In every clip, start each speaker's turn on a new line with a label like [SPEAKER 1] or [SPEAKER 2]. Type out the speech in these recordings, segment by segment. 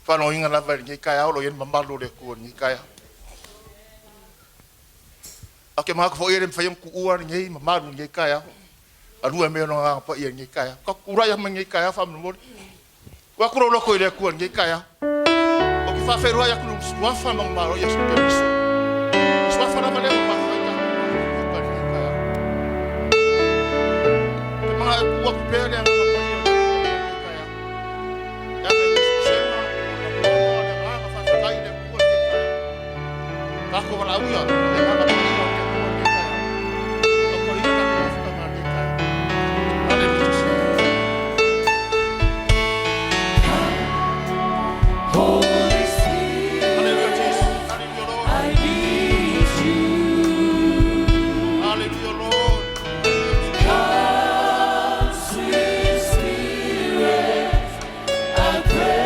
[SPEAKER 1] Whanau inga lava ngi kai au lo yen mamalu le kua ngi kai au. Ake maha ka fo ere mwhaiam ku ua ngi mamalu ngi kai au. Arua mea no ngā pa ia ngi kai au. Ka kurai ama ngi kai au whamanu mori. Wa kuro loko i le kua ngi kai au. O ki whawherua ia kuru msuafa mang maro ia superiso. Msuafa rama leo mawhaita. Ke maha kua kupere anga pa ia ngi kai au. Ia kai kisema. Kako wala uia, le mama pili o te kua ni kai. O korina na kua fuka ma ni kai. Hallelujah. Holy Spirit, hallelujah Jesus, hallelujah Lord. I need you. Hallelujah Lord. Come, sweet Spirit, I pray.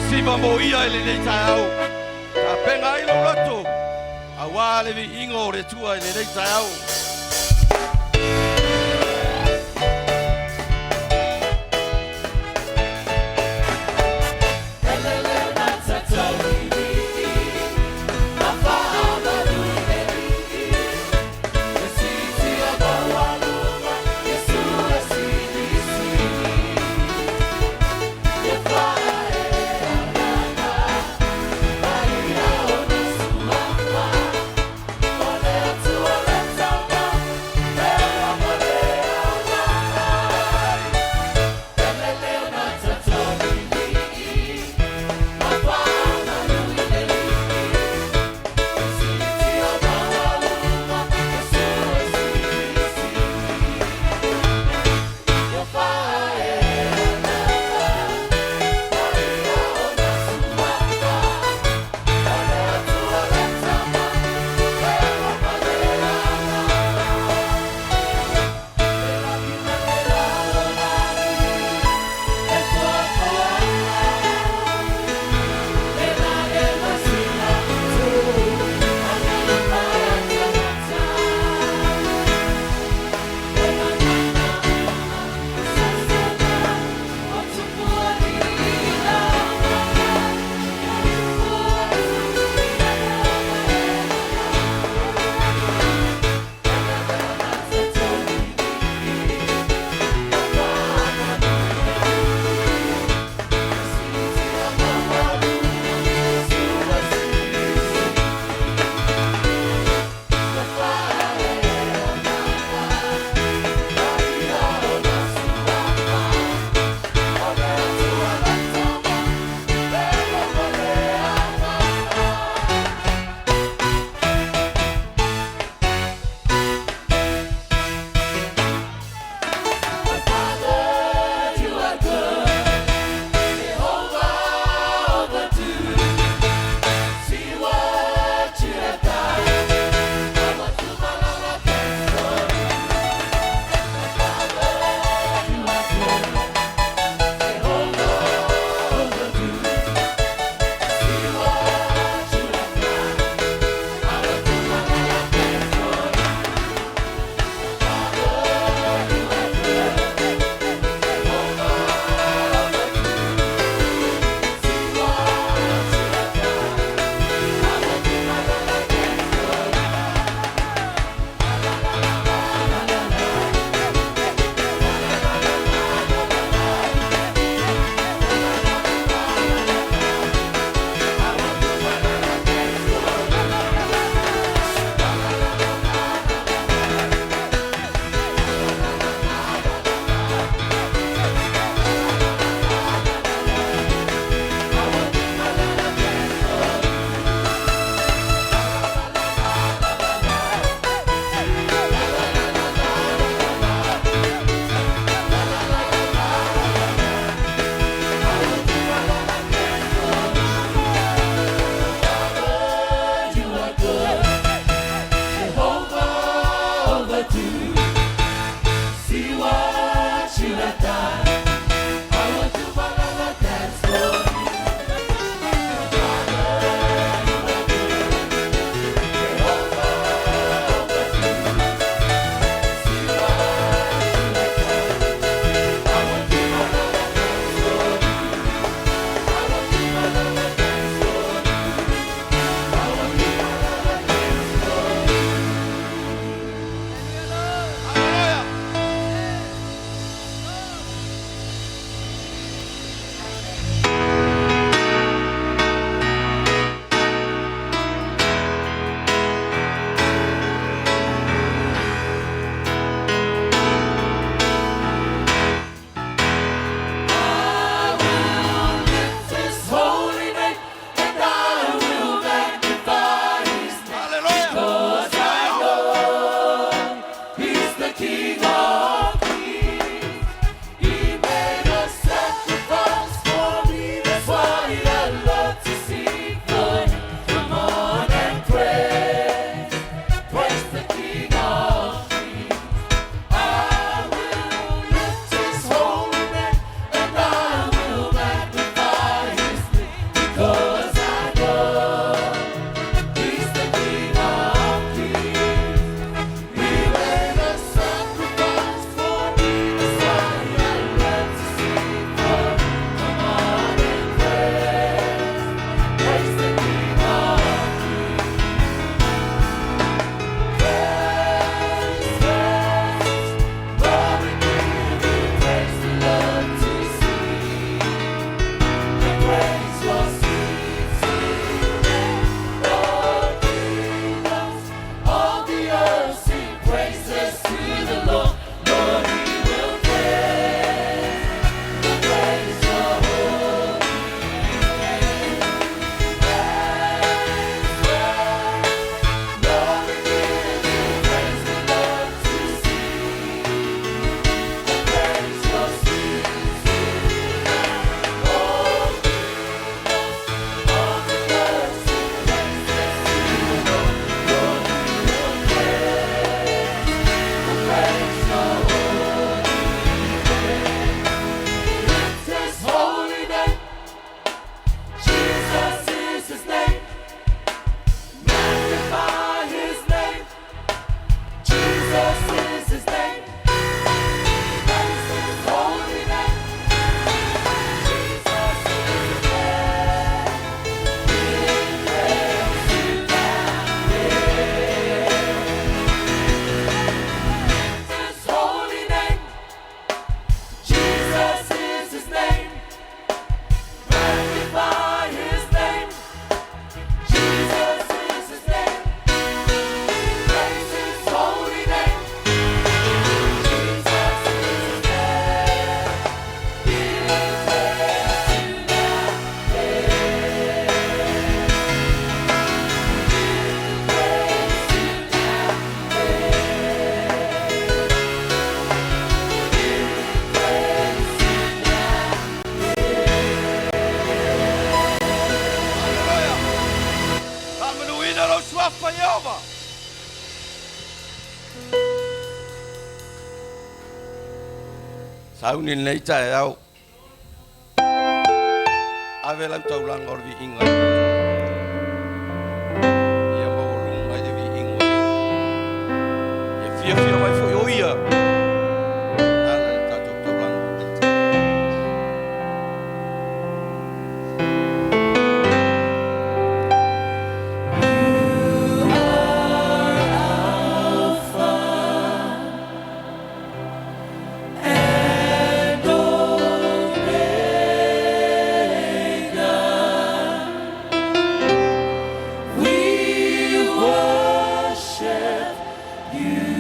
[SPEAKER 2] siva mo ia ele nei tai au. Ka penga ilo roto. A wale vi ingo re tua ele nei tai au. Tauni nei tae au. Ave lau tau langa o vi inga. Ia maurung ai vi inga. Ia fia mai foi o ia. Ala tau tau langa.
[SPEAKER 3] You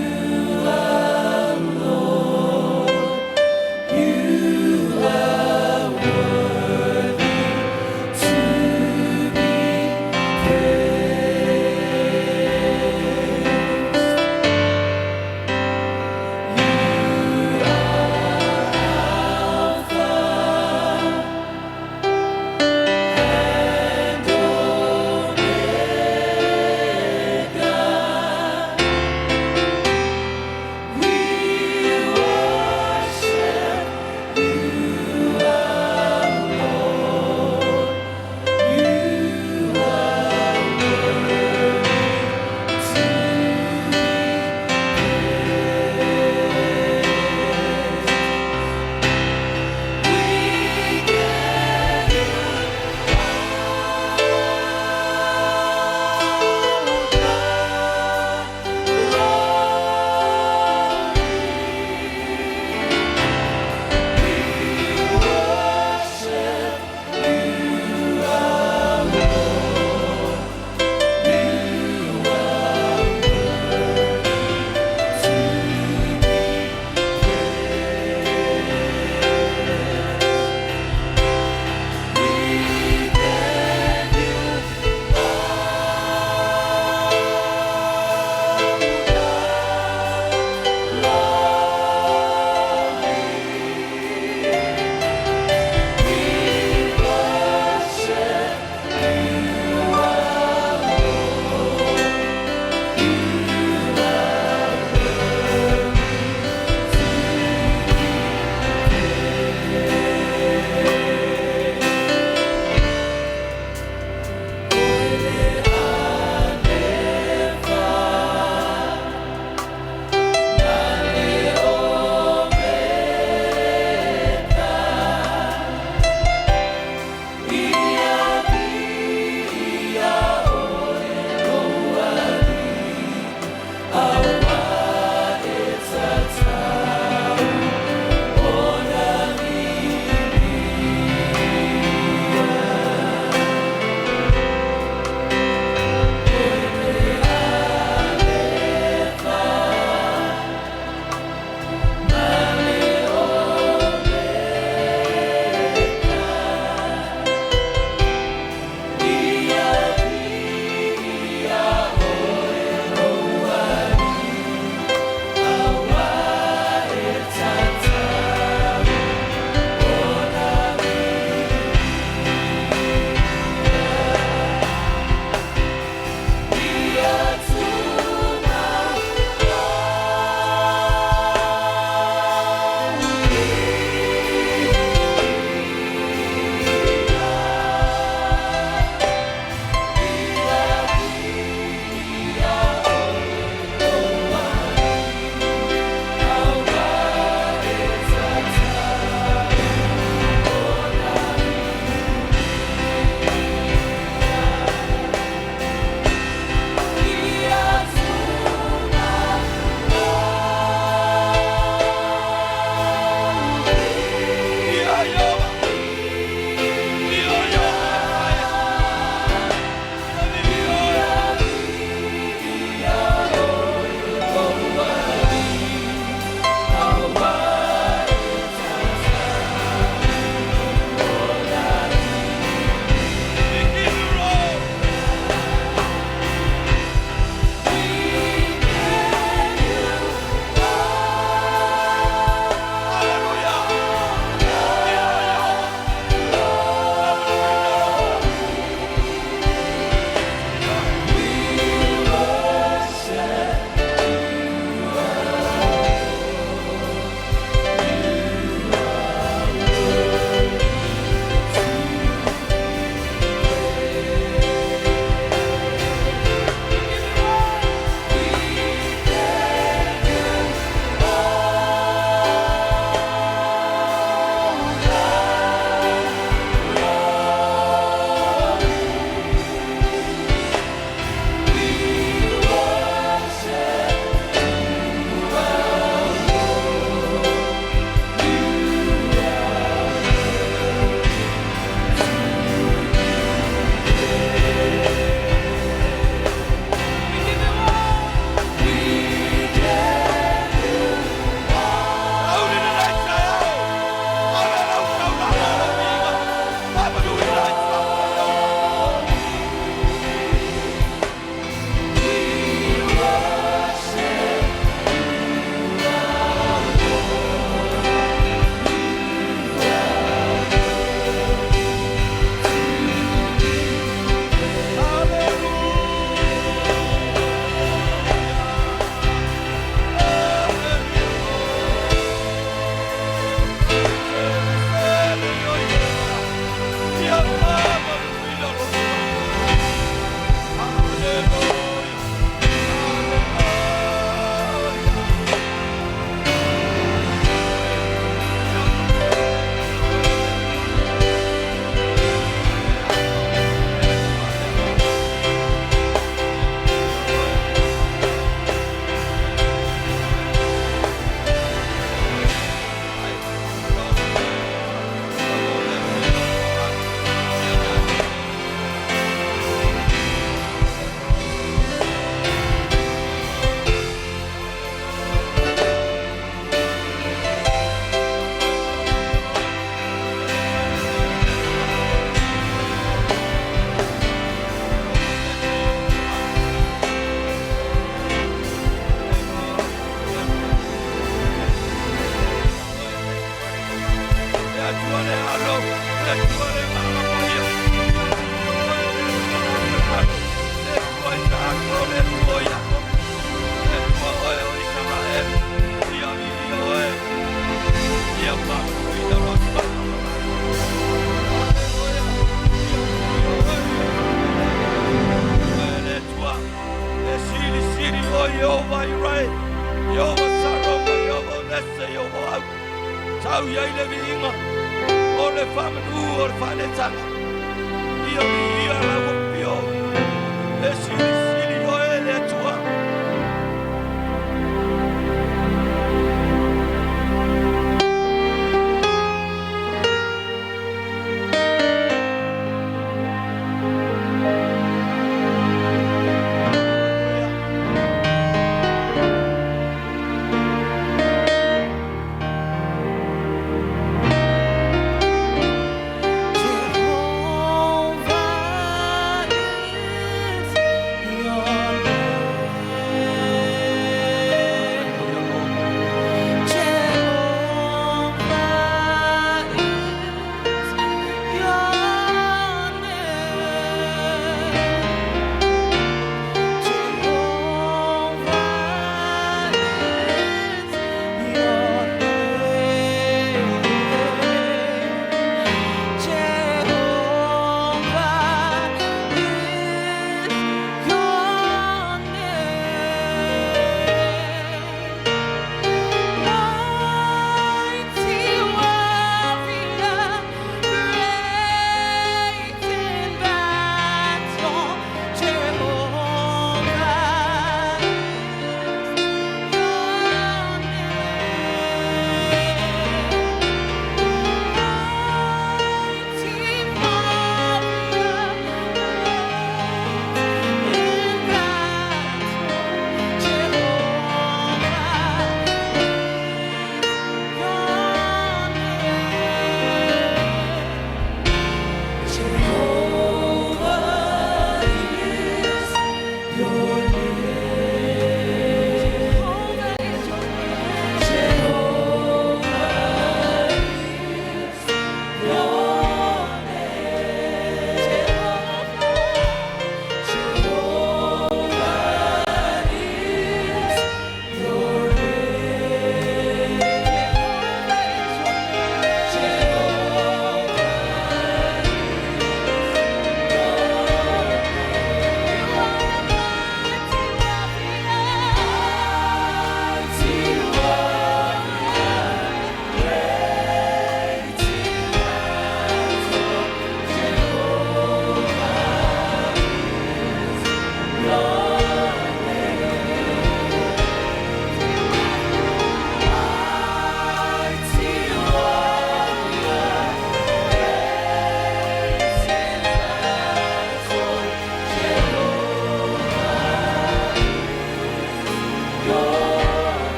[SPEAKER 2] Jehovah Ioa, Jehovah Saroma, Jehovah Nessa, Jehovah Au. Tau iai le viinga, o le whamanu, o le whanetanga. Ia lau pio, le sili o e le atua.
[SPEAKER 3] Jehovah is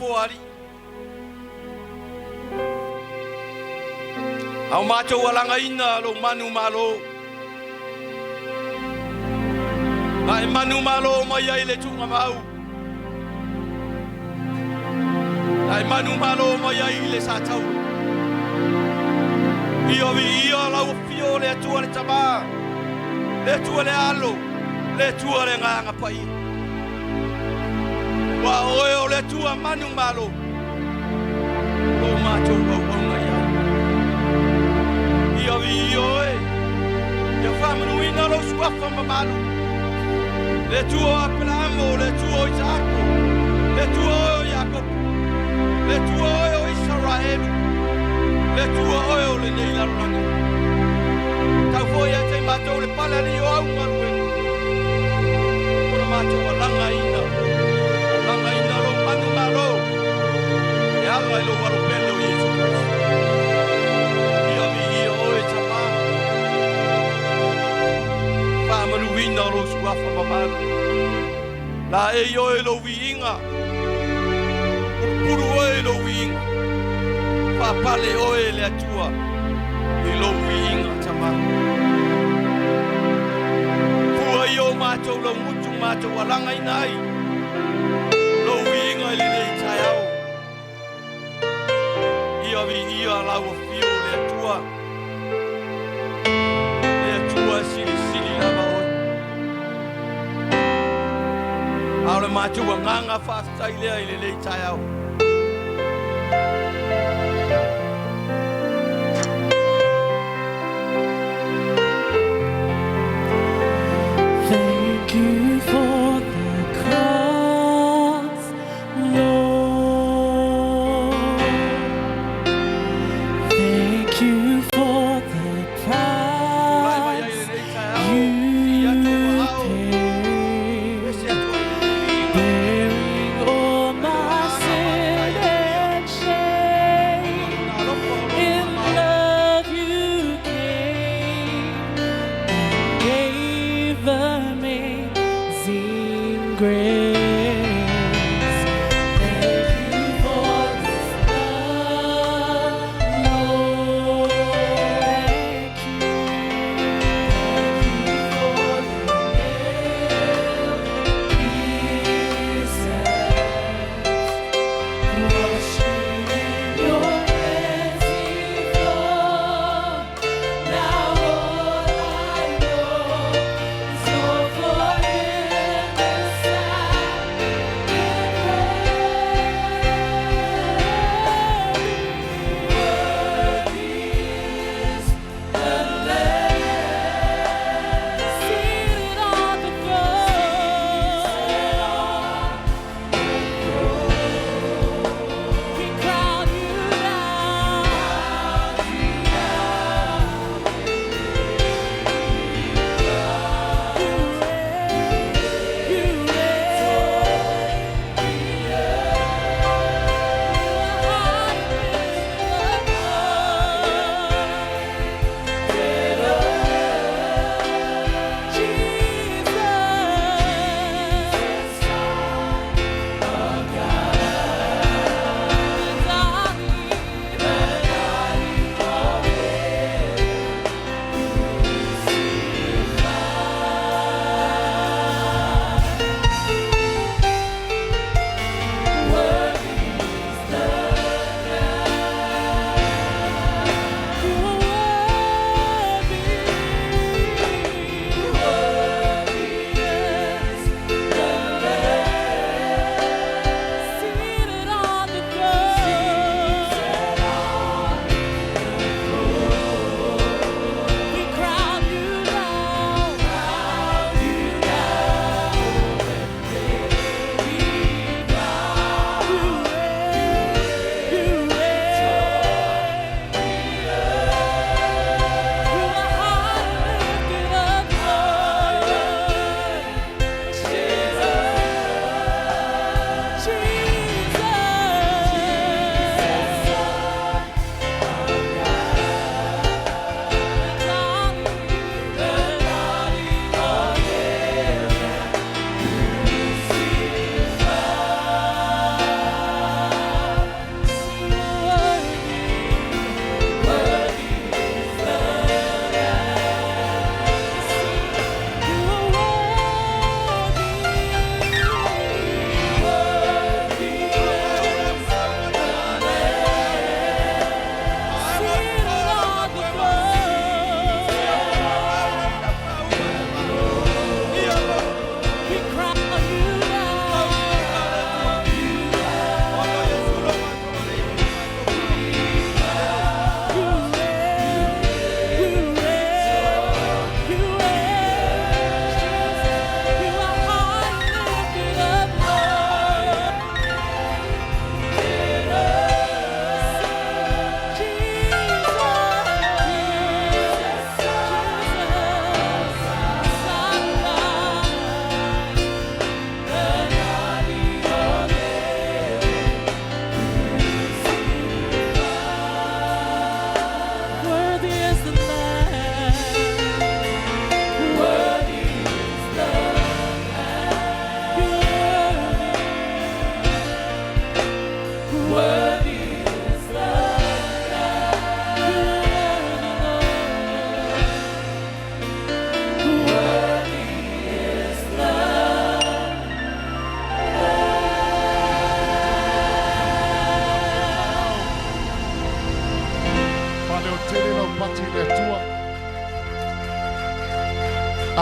[SPEAKER 2] foari. Au macho walanga ina lo manu malo. Ai manu malo mai ai le tunga mau. Ai manu malo mai ai le satau. Io la ufio le tua le tama. Le tua le alo. Le tua le nganga pai. Wa oe le tua manu malo. Lo macho wa ngai. Io e famano in allo squaffa mamalo. Le tuo Abramo, le tuo Isacco, le tuo Jacob, le tuo Israel, le tuo le Neila Rani. Tau foi a te mato le palari o au marue. Ora mato a langa ina lo manu malo. E ala lo waro pelo Yesu Cristo. Manuina lo suafa mamalo. La e yo e lo winga. Puru e lo winga. Papale o e le atua. E lo winga tama. Pua yo macho lo mutu macho walanga inai. Lo winga le le taiao. Ia vi ia la o fio le atua. Le atua sili lava. Aure macho nganga fasta ile le taiao.
[SPEAKER 3] Thank you for the cross, Lord. Thank you for the price you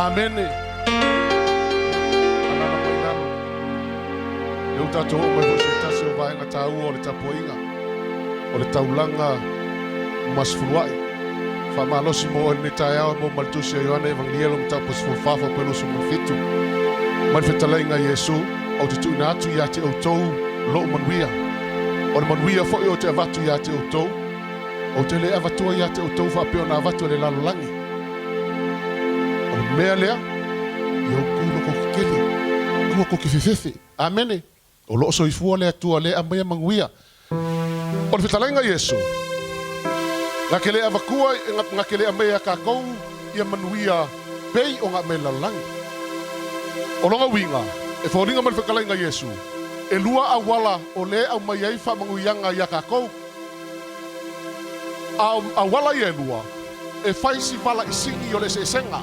[SPEAKER 4] Amene. Anana mainano. Leu tatou o mai hosi tasi o vaenga tau o le tapoinga. O le taulanga masfuruai. Whamalosi mo o ne tae au mo maltusi a Ioana Evangelielo mo tau pasfufafa pelo su fitu. Mai whetalainga Yesu o te tuina atu ia te outou lo manuia. O le manuia fo o te avatu ia te outou. O te le avatua ia te outou whapeo na avatu le lalolangi. O le mea lea, i o kuno ko kikeli, kua ko kififefe. Amene. O loo soifua le atua le amaya manguia. O le whetalainga Yesu. Ngā ke le avakua, ngā ke le amaya kakou, ia manuia pei o ngā me lalolangi. O longa winga, e whaoringa mai whakalainga Yesu. E lua awala o le au mai ai whamanguianga ia kakou. Awala ia lua, e whaisi wala isingi o le se senga.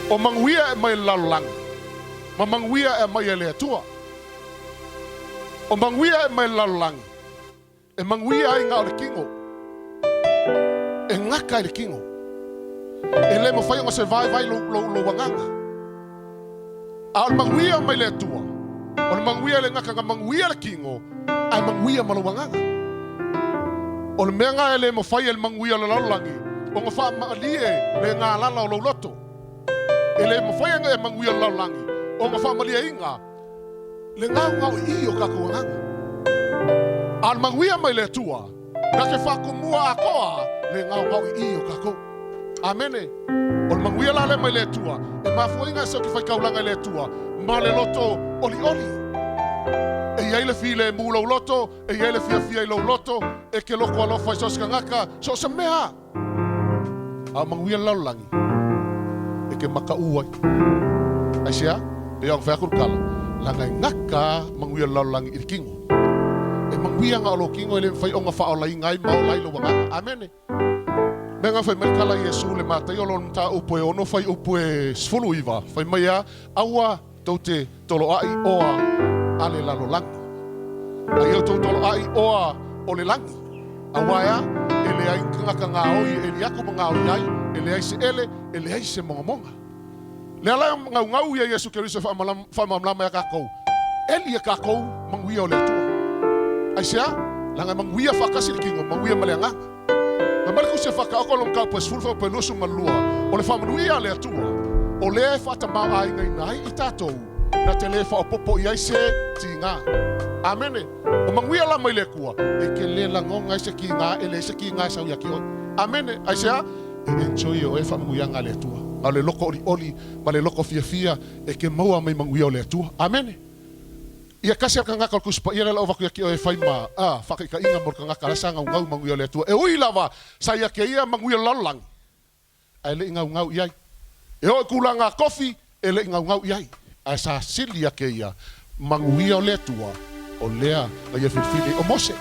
[SPEAKER 4] O manguia e mai lalolangi. Ma manguia e mai e le atua. O manguia e mai lalolangi. E manguia e ngā o le kingo. E ngaka e le kingo. E le mawhai o se vai lo wanganga. A o le manguia mai le atua. O le manguia le ngaka ngā manguia le kingo. Ai manguia ma lo wanganga. O le mea ngā e le mawhai e le manguia le lalolangi. O ngā wha maalie le ngā lala o lo loto. E le mawhai e manguia le lalolangi. O ngā wha maalie inga. Le ngau i o kako wanganga. A le manguia mai le atua. Na ke whakumua a koa le ngau i o kako. Amene. O le manguia la le mai le atua. E mafua inga se o ki whaikaulanga le atua. Ma le loto oli. E iai le fi le mū lau loto. E iai le fia i lau loto. E ke loko alofa i soska ngaka. So se mea. A manguia lalolangi. E ke maka uai. Ai sea. E ang whakuru kala. Langai ngaka manguia lalolangi i kingo. E manguia ngā alo kingo e le whai o ngā whaolai ngai maolai lo wanganga. Amene. Me ngā whai merkala Yesu le mātai o lon tā upo e ono whai upo e sfulu iwa. Whai mai a aua tau te tolo ai oa a le lalolangi. Ai au tau tolo ai oa o le langi. Awa ea e le ai ngaka ngā oi e li ako ma ngā oi ai. E le ai se ele, e le ai se monga. Le ala ngau ia Yesu Keriso whamamlama e kakou. Eli e kakou manguia o le atua. Ai sea, langa manguia whakasi le kingo, manguia maleanganga. Na maliku se whakaoko long kau pas fulfa o penusu malua. O le whamanuia le atua. O le e whatamau ai ngai i tātou. Na te le whaopopo i ai se tinga. Amene. O manguia la mai le kua. E ke le langonga i se ki ngā, e le se ki ngā sau yaki oi. Amene. Ai sea, e enjoy o e whamanuianga le atua. Ma le loko oli, ma le loko fia, e ke maua mai manguia o le atua. Amene. Ia kasi ka ngaka kuspa ia la ovaku ki o e faima whakaika inga mor ka ngaka rasa ngau manguia le atua. E ui lava sa ia ke ia manguia lalolangi. Ai le ngau iai. E o kulanga kofi e le ngau iai. Ai sa sili ke ia manguia o le atua o lea na ia filfili o Mose.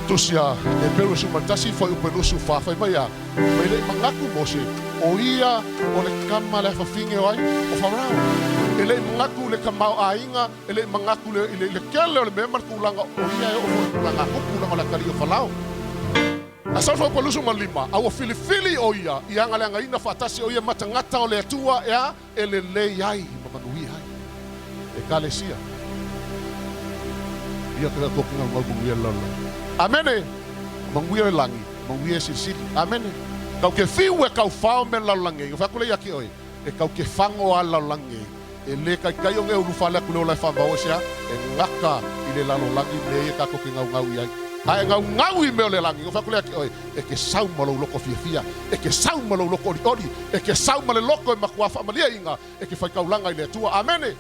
[SPEAKER 4] Tusia e peru su mantasi foi o peru su fa mai a. Mai le mangaku Mose o ia o le kama le fafinge o ai o Farao. Ele mangaku le kamau ainga, ele mangaku le kele o le memar kulanga o ia o kulanga kulanga la kali o Farao. ASAFO polusu malima, au filifili o ia, ianga le ngaina fatasi o ia matangata o le atua ea ele le yai mamanui hai. E kalesia. Ia kaya kokinga manguia lala. Amene. Manguia langi, manguia sisili. Amene. Kau ke fiu e kau fao me lalange, fakule yaki oi. E kau ke fango a lalange. E le kai o nge ulu fale aku leo lai whambao sia, e ngaka i le lalo langi me e kako ki ngau iai. Ai ngau i meo le langi, o whakule aki oi, e ke sau malau loko fia, e ke sau malau loko ori, e ke sau male loko e makua whamalia inga, e ke whaikau langa i le atua, amene.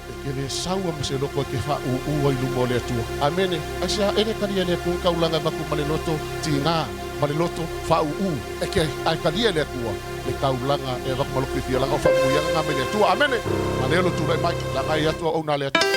[SPEAKER 4] E ke le sau a mase loko e ke wha ua i lumo le atua, amene. Asia, ere karia le kua kau langa maku male loto, ti ngā, male loto, wha e ke ai karia le atua. Le kaulanga e wak maluki fia langa o whamuia ngā mele atua. Amene. Manelo tu lai mai. Langa i atua o nā le atua.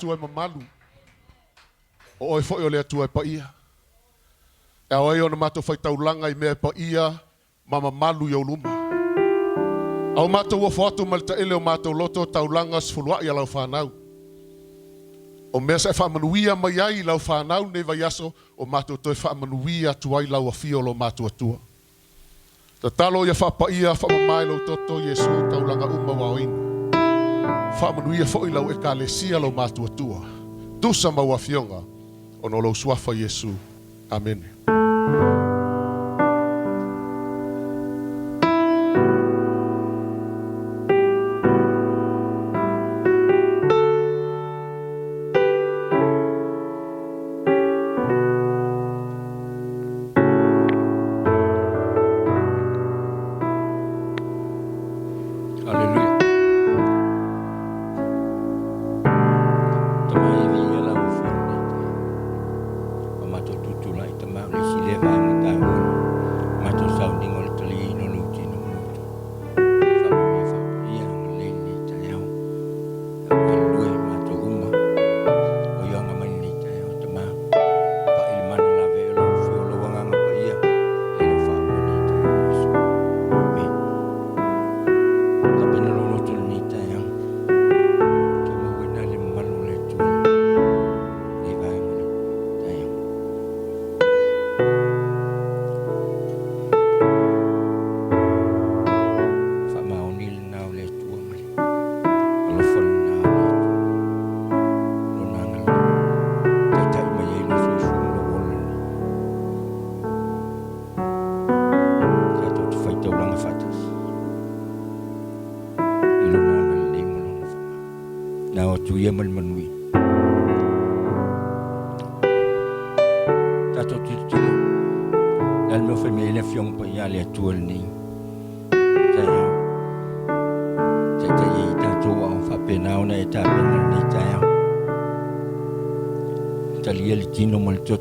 [SPEAKER 4] atua e mamalu. O oi foi o le atua e pa ia. E oi ona mato fai taulanga i mea pa ia mama malu i auluma. Au mato ua foatu malta ele o mato loto taulanga sfulua i alau whanau. O mea se whamanuia mai ai lau whanau ne vai aso o mato toi whamanuia tuai lau a fio lo mato atua. Ta talo ia whapa ia whamamai lau toto Yesu taulanga uma waoina. Whamanuia fo i lau e ka lesia lau mato atua. Tusa maua fionga o no lau suafa Yesu. Amen.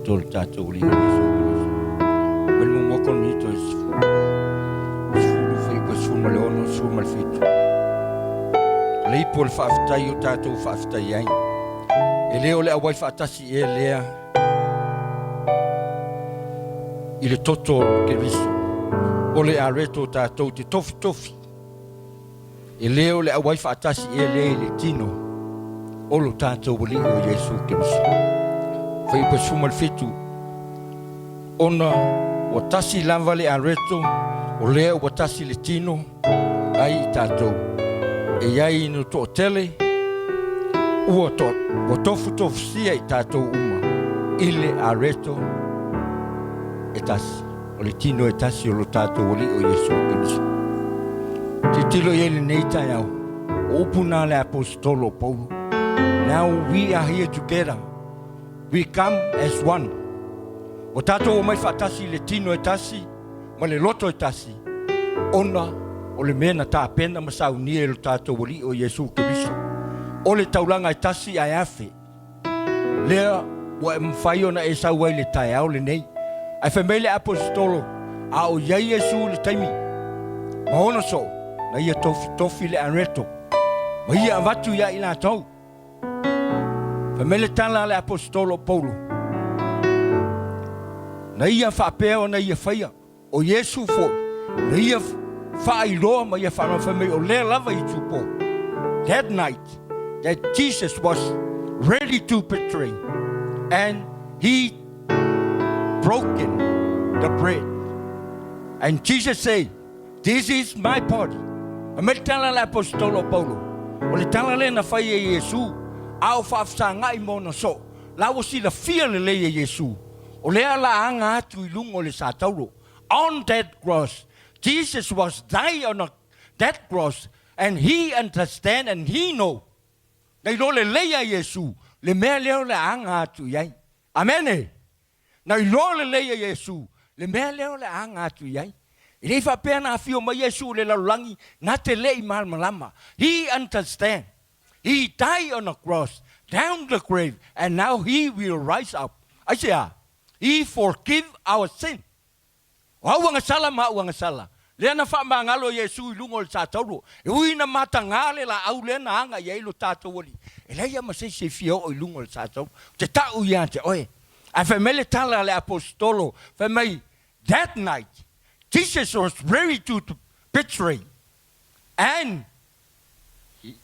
[SPEAKER 4] Tol tato uli Yesu. Wel mo mokon nito is sulu fei pas sulu leono sulu malfitu. Lei pol faftai o tato faftai ai. Ele ole awai fatasi elea. Ile toto ke viso. Ole areto tato te tofi tofi. Ele ole awai fatasi elea le tino. Olo tato uli o Yesu ke viso. Fai pa sumal fitu ona watasi lava le areto o lea watasi le tino ai tatou e ai no to tele ua to watofu tofu sia i tatou uma ile areto e tasi o le tino e tasi o lo tatou oli o Yesu Kristo titilo ele neita yao opuna le apostolo Paulo. Now we are here together. We come as one. O tato o mai fatasi le tino e tasi, ma le loto e tasi. Ona o le mena ta pena ma sau nie lo tato wali o Yesu Kristo. O le taulanga e tasi ai afe. Lea wa mfai ona e sau wai le tai au le nei. Ai femele apostolo a o ia Yesu le taimi. Ma ona so, na ia tofi le anreto. Ma ia avatu ia ila tau. Famele tala le apostolo Paulo. Na ia whapea o na ia whaia. O Yesu fo. Na ia whailoa ma ia whanau famele o lea lava i tupo. That night, that Jesus was ready to betray. And he broken the bread. And Jesus said, this is my body. Famele tala le apostolo Paulo. O le tala le na whaia Yesu. Au whaafsanga i mona so. Lau si la fia le leia Yesu. O lea la anga atu I lungo le satauro. On that cross, Jesus was dying on that cross. And he understand and he know. Nei lo le leia Yesu. Le mea leo le anga atu iai. Amen. Nei lo le leia Yesu. Le mea leo le anga atu iai. I rei whapea na fio ma Yesu le laulangi. Na te lei malmalama. He understand. He died on the cross, down the grave, and now he will rise up. I say, he forgive our sin. Wanga sala ma wanga sala. Le na fa mangalo Yesu lungo sa toro. E ui na matangale la au le na anga ye lo tato woli.
[SPEAKER 2] E lei ama se fio o lungo le tatou. Te tau ia te oe. A fe mele tala le apostolo. Fe mai, that night, Jesus was ready to betray. And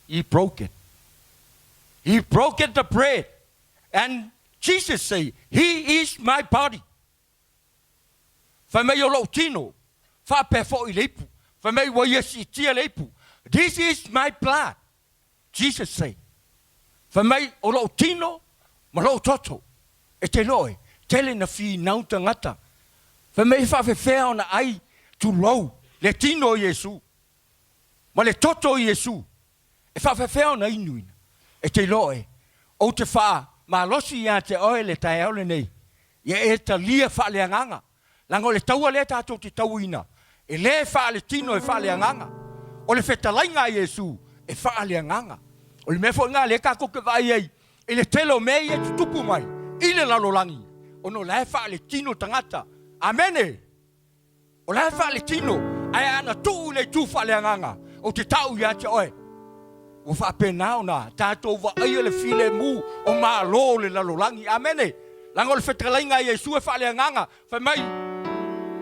[SPEAKER 2] he broke it. He broke it, the bread. And Jesus say, he is my body. Fa mai o lo tino. Fa pe fo I leipu. Fa mai wa yesi tia leipu. This is my blood. Jesus say. Fa mai o lo tino, ma lo toto. E te loe, tele na fi nauta ngata. Fa mai fa fe fea ona ai tu lo. Le tino Yesu. Ma le toto Yesu. E fa fe fea ona inuina. E te loe, o te fa, ma losi ia te oe le tae au le nei. Ia e ta lia fa le anganga. Lango le taua le tatou te tauina. E le fa le tino e fa le anganga. O le fetalainga Yesu e fa le anganga. O le mefo nga le kako ke vai ei. E le telo mei e tutupu mai. I le lalolangi. O no le fa le tino tangata. Amene. O le fa le tino. Ai ana tu le tu fa le anganga. O te tau ia te oe. O fa pena ona. Tatou va ai le file mu. O ma lo le lalolangi. Amene. Lango le fetalainga Yesu e fa le anganga. Fa mai.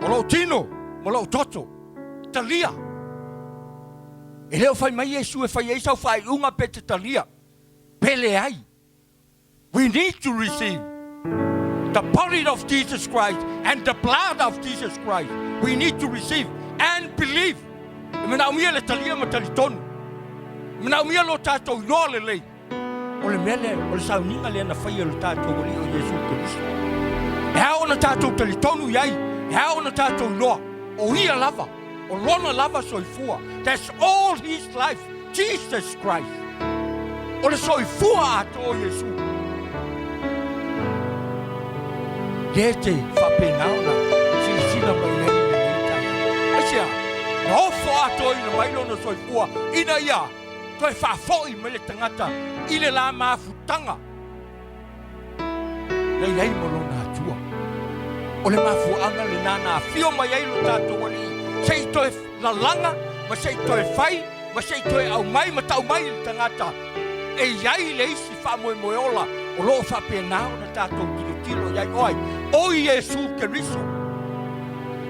[SPEAKER 2] O lo tino. Mo lo toto. Talia. E leo fai mai Yesu e fai eisa o fai unga pe te talia. Pele ai. We need to receive the body of Jesus Christ and the blood of Jesus Christ. We need to receive and believe. E mena umia le talia ma talitonu. Mena umia lo tatou inoa le lei. O le mele, o le sauninga le ana fai lo tatou o li o Yesu Kristo. E hao na tatou talitonu iai. E hao na tatou inoa. O ia lava. O lona lava soifua. That's all his life. Jesus Christ. O le soifua ato o Yesu. Gete whapenauna. Sila mai nei nei taia. Asia. Na ofo ato ina mai lona soifua. Ina ia. Toi whafoi me le tangata. I le la mafutanga. Nei nei mo lona atua. O le mafuanga le nana. Fio mai ei lo tato wali. Sei toi la langa, ma sei toi fai, ma sei toi au mai, ma tau mai le tangata. E iai le isi wha moe moe ola, o loo wha penao na tātou tilo iai oi. O Yesu Keriso.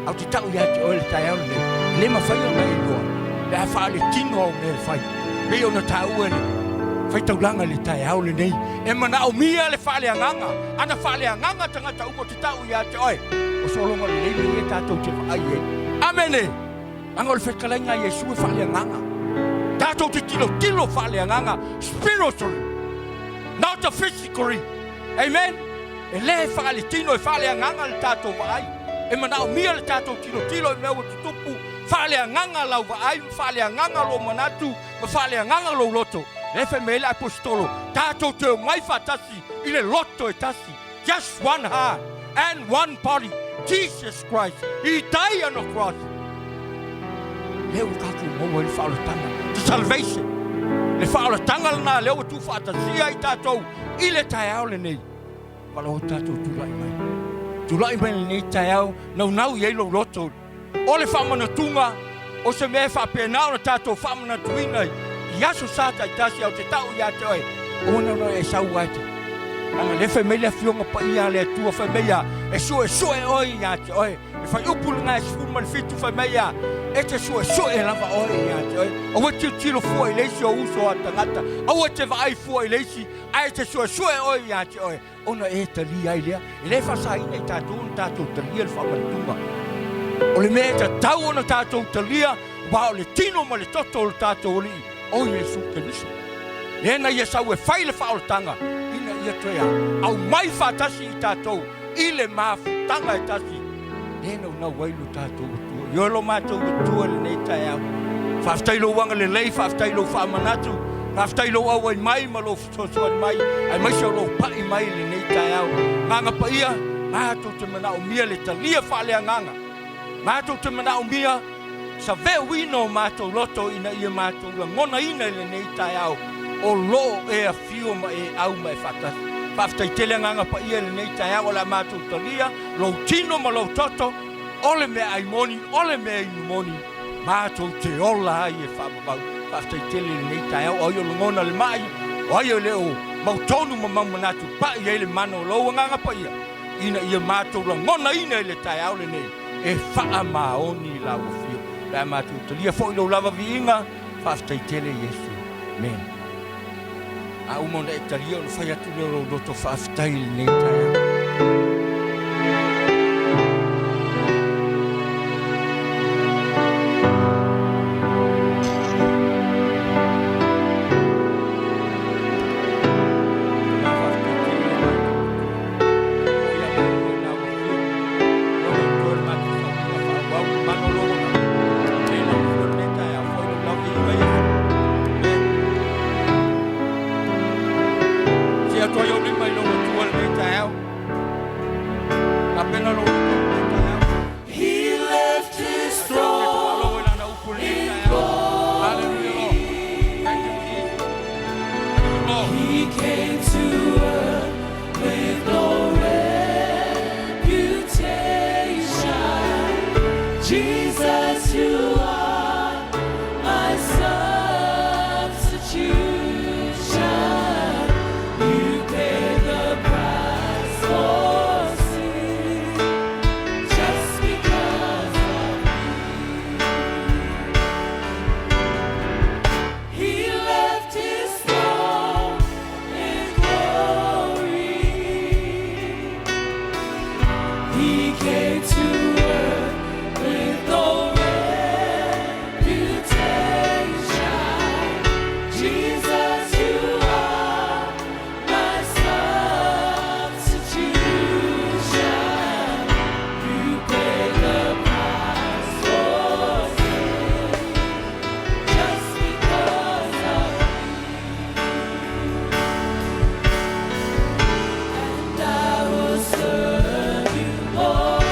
[SPEAKER 2] Au te tau iai te oe le tai au le. Le ma whai o nei loa. Le a wha le tino au nei whai. Le o na tau ene. Whai tau langa le tai au le nei. E mana o mia le wha le anganga. Ana wha le anganga tangata umo te tau iai te oe. O solonga le leile e tātou te wha ai e. Amene. Angol fekalenga Yesu e fale nganga. Tatou te tilo fale nganga spiritually. Not physically. Amen. E le fale tino e fale nganga le tatou vai. E mana o mia le tatou tilo e meu tutupu fale nganga lau vai, fale nganga lo manatu, ma fale nganga lo loto. Le fe mele apostolo. Tatou te mai fatasi ile loto e tasi. Just one heart and one body. Jesus Christ, He died on the cross. Leo kaku mo le whaalatanga. The salvation. Le whaalatanga na leo tu whaatasia I tātou. I le tai au le nei. Wala o tātou tulai mai. Tulai mai le nei tai au. Nau i eilo roto. O le whamana tunga. O se me whapenao na tātou whamana tuina. I aso sātai tasi au te tau I ate oe. O no e sau aite. Anga le família fionga pa ia le tua família e so oi ia te oi e fai upul nga sfu mal fitu família e te so lava oi ia te oi o te tiro foi le so uso atangata o te vai foi le si ai te so oi ia te oi ona e te li ai le e le fa sai nei tatu te li el fa mantunga o le me te tau ona tatu te lia ba le tino ma le toto tatu li o Yesu Kristo e na ia sau e fai le fa tanga ia toia au mai fatasi I tātou I le mafutanga e tasi e na wailu tātou tua I olo mātou tua le nei tai au whaftailo wanga le lei whaftailo whamanatu whaftailo au ai mai ma lo fitoso ai mai ai mai se lo pai mai le nei tai au nganga pa ia mātou te mana o mia le talia whale nganga mātou te mana o mia sa veo wino mātou loto ina ia mātou la ngona ina le nei tai au o lo e a fio ma e au ma e fatas. Paftai tele nganga pa ia le nei tai au la mātou talia, lo tino ma lo toto, ole me ai moni, ole me ai moni, mātou te ola ai e whamabau. Paftai tele le nei tai au, o yo ngona le mai, Ai o leo mau tonu mau manatu pa ia le mano lo nganga pa ia. Ina ia mato lo ngona ina le tai au le nei. E faa maoni la o fio. La matu tolia fo lo lava viinga fa stai tele Yesu. Men. A umo na italia no fai atu lo do to fa stai le tai au.
[SPEAKER 3] He left his throne in glory. He came to earth with no reputation. Jesus, you are my substitution. You paid the price for sin just because of me. He left his throne in glory. He came to earth with no reputation. Jesus, you are my substitution. You paid the price for sin just because of me. And I will serve you, Lord.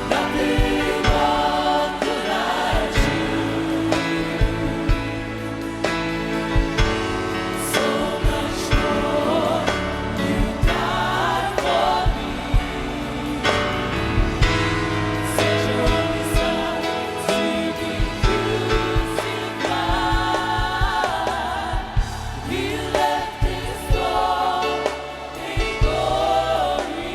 [SPEAKER 3] Nothing more could I choose. So much more you died for me. Sent your only Son to be crucified. He left his throne in glory.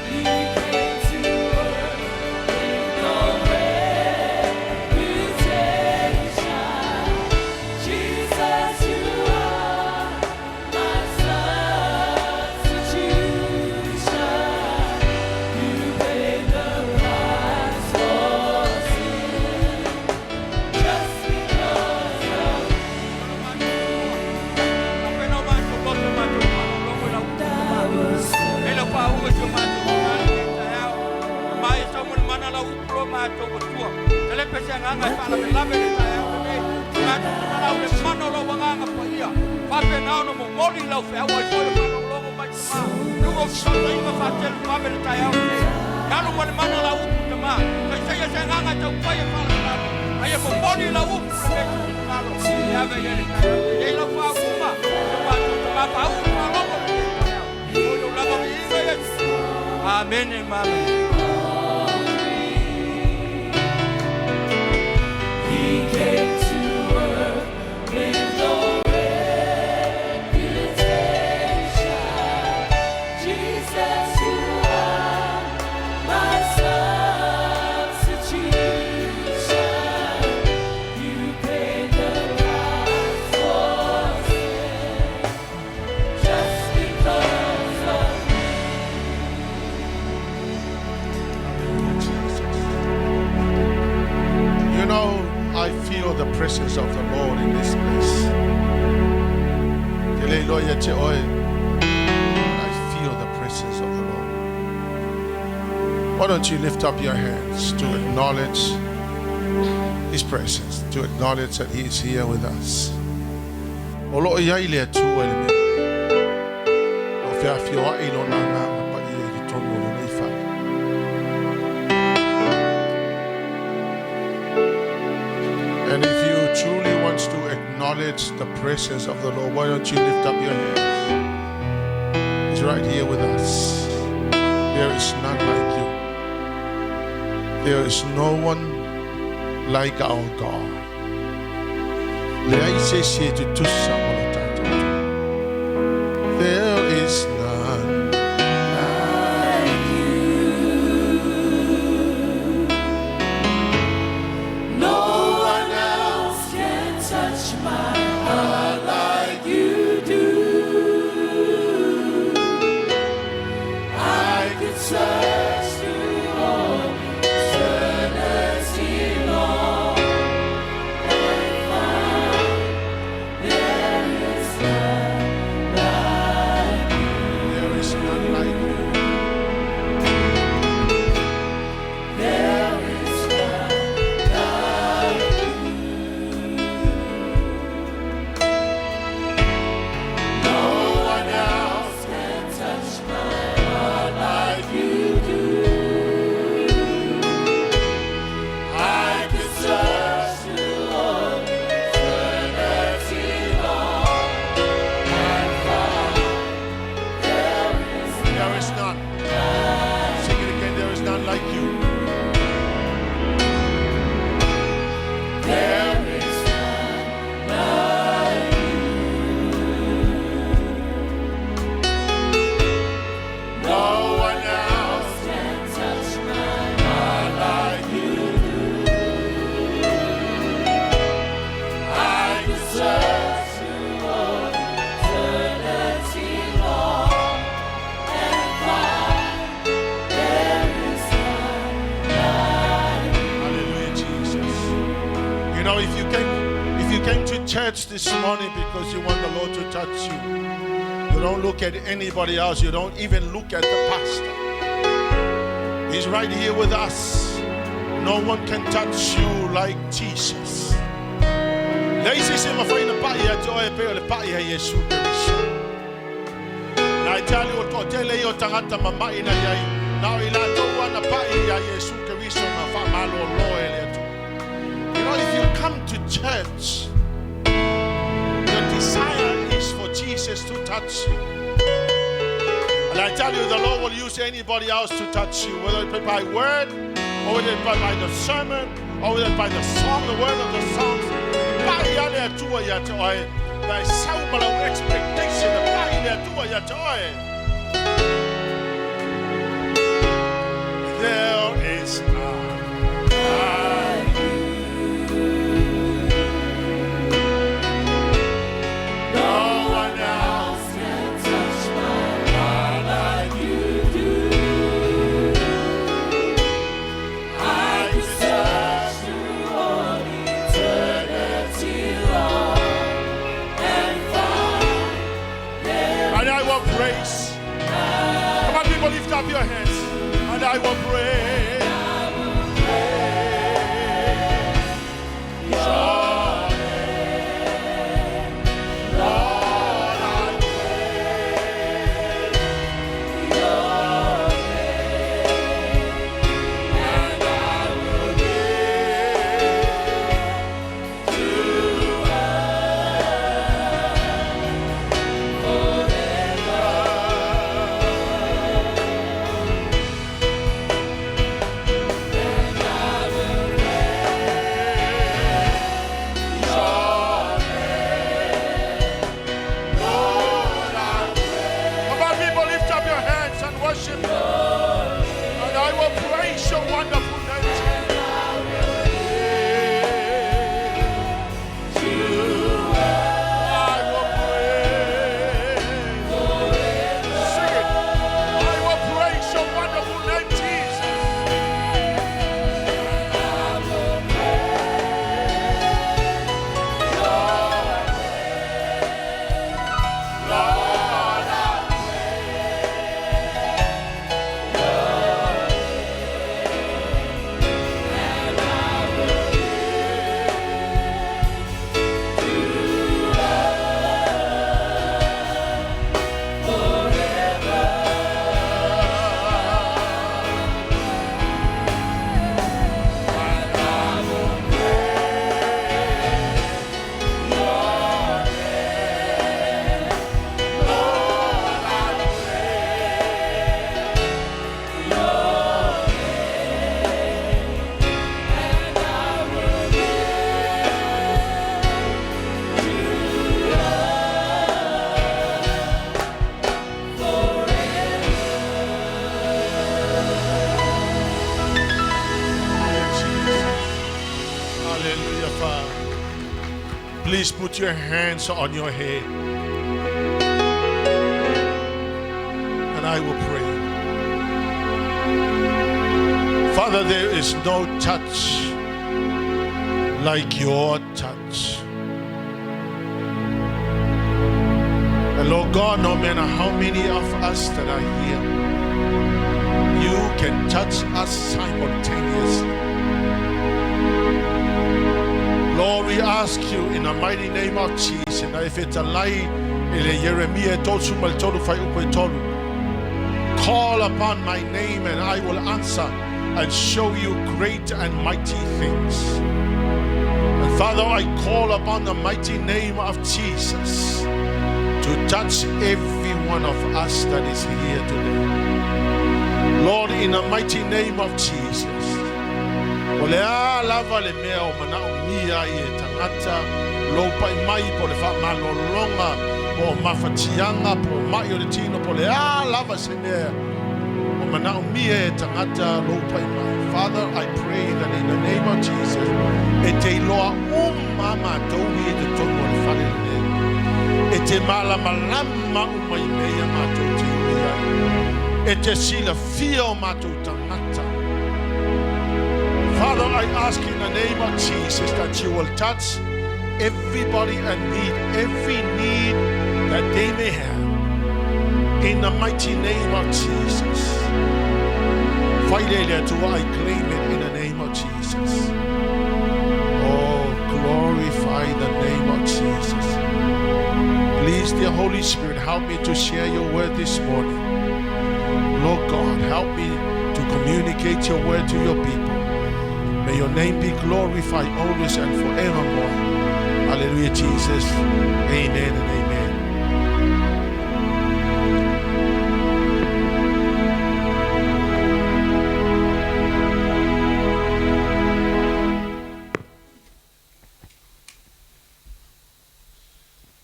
[SPEAKER 3] He came to earth with no reputation. Jesus, you are my substitution. You paid the price for sin just because of I was
[SPEAKER 2] Amen and amen.
[SPEAKER 3] He came to earth with no reputation. Jesus, you are my substitution. You paid the price for sin just because of me.
[SPEAKER 4] You know, I feel the presence of the Lord in this place. Halleluiah te oe. I feel the presence of the Lord. Why don't you lift up your hands to acknowledge His presence, to acknowledge that He is here with us. Olo ia ile tu ele me. O fia fio ai no na na pa i ki tono le nei fa. And if you truly want to acknowledge the presence of the Lord, why don't you lift up your hands? He's right here with us. There is none like you. There is no one like our God. There is none. Church this morning because you want the Lord to touch you. You don't look at anybody else. You don't even look at the pastor. He's right here with us. No one can touch you like Jesus. And I tell you, if you come to church, desire is for Jesus to touch you. And I tell you, the Lord will use anybody else to touch you, whether it be by word, or whether it be by the sermon, or whether it be by the song, the word of the songs. By some expectation, there is none. Praise. Come on, people, lift up your hands, and I will pray. Please put your hands on your head. And I will pray. Father, there is no touch like your touch. And Lord God, no matter how many of us that are here, you can touch us simultaneously. Lord, we ask you in the mighty name of Jesus, and if it's a lie, call upon my name and I will answer and show you great and mighty things. And Father, I call upon the mighty name of Jesus to touch every one of us that is here today. Lord, in the mighty name of Jesus. Father, I pray that in the name of Jesus, Father, I ask in the name of Jesus that you will touch everybody and meet every need that they may have. In the mighty name of Jesus. I claim it in the name of Jesus. Oh, glorify the name of Jesus. Please, dear Holy Spirit, help me to share your word this morning. Lord God, help me to communicate your word to your people. May your name be glorified always and forevermore. Hallelujah, Jesus. Amen and amen.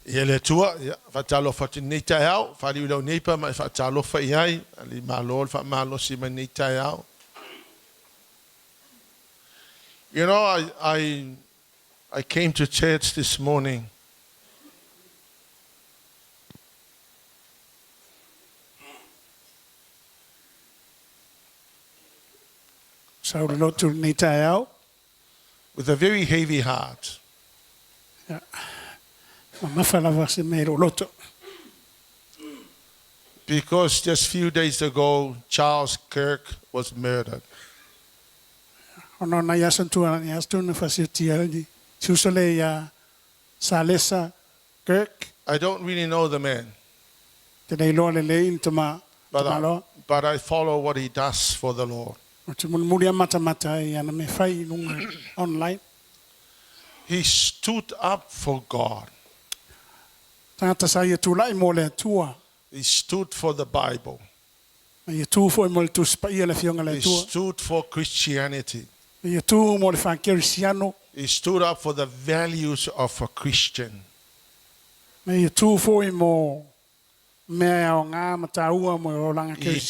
[SPEAKER 4] Ele tua, fatalo fatinita yao, fali ulo nipa ma fatalo fa yai, ali malol fa malo si manita yao. You know, I came to church this morning. With a very heavy heart.
[SPEAKER 5] Yeah.
[SPEAKER 4] Because just a few days ago, Charles Kirk was murdered. I don't really know the man. But I follow what he does for the Lord. He stood up for God. He stood for the Bible. He stood for Christianity. He stood up for the values of a Christian. He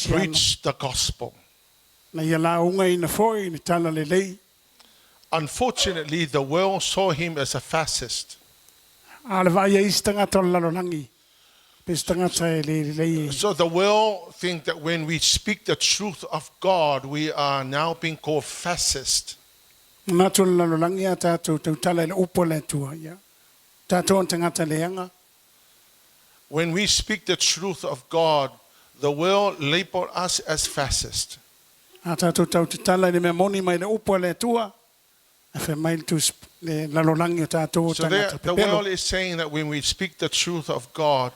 [SPEAKER 4] preached the gospel. Unfortunately, the world saw him as a fascist. So the world think that when we speak the truth of God, we are now being called fascist. When we speak the truth of God, the world label us as fascist. So the world is saying that when we speak the truth of God,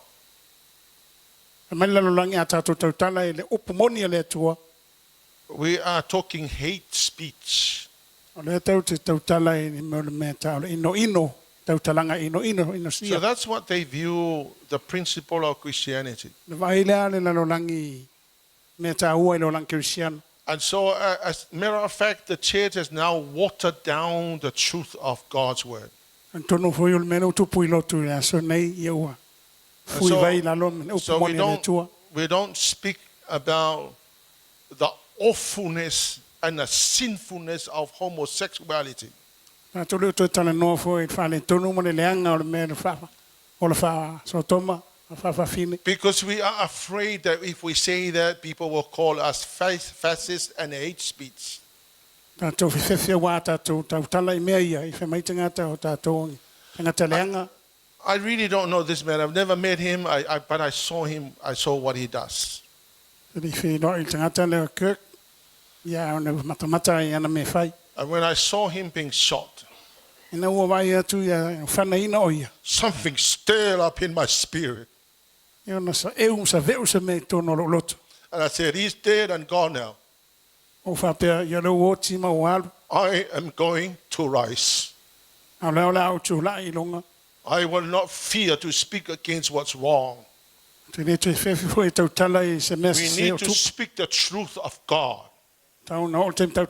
[SPEAKER 4] we are talking hate speech. So that's what they view the principle of Christianity. And so, as a matter of fact, the church has now watered down the truth of God's word. So we don't speak about the awfulness and the sinfulness of homosexuality.
[SPEAKER 5] Na tolu to tala no fo e fale tonu mo le leanga o le me fa o le fa so toma fa fine.
[SPEAKER 1] Because we are afraid that if we say that, people will call us fascist and hate speech.
[SPEAKER 5] Ta to fe wa ta to tala me ia I fe mai tangata o ta to tangata leanga.
[SPEAKER 1] I really don't know this man. I've never met him, but I saw him. I saw what he does.
[SPEAKER 5] Di fe no I tangata le kirk. Ya ona mata ia na me fai.
[SPEAKER 1] And when I saw him being shot,
[SPEAKER 5] Ina ua vai atu ia whana ina o ia.
[SPEAKER 1] something stirred up in my spirit.
[SPEAKER 5] Ia ona sa sa veu sa me tono loto.
[SPEAKER 1] And I said, he's dead and gone now.
[SPEAKER 5] O whapea ia lau o tima o alu.
[SPEAKER 1] I am going to rise.
[SPEAKER 5] Au leo la au tu la I longa.
[SPEAKER 1] I will not fear to speak against what's wrong.
[SPEAKER 5] Te ne te whewhi fo e tau tala I se mesa
[SPEAKER 1] We
[SPEAKER 5] se o
[SPEAKER 1] need to
[SPEAKER 5] tu.
[SPEAKER 1] speak the truth of God.
[SPEAKER 5] Tau na o tem tau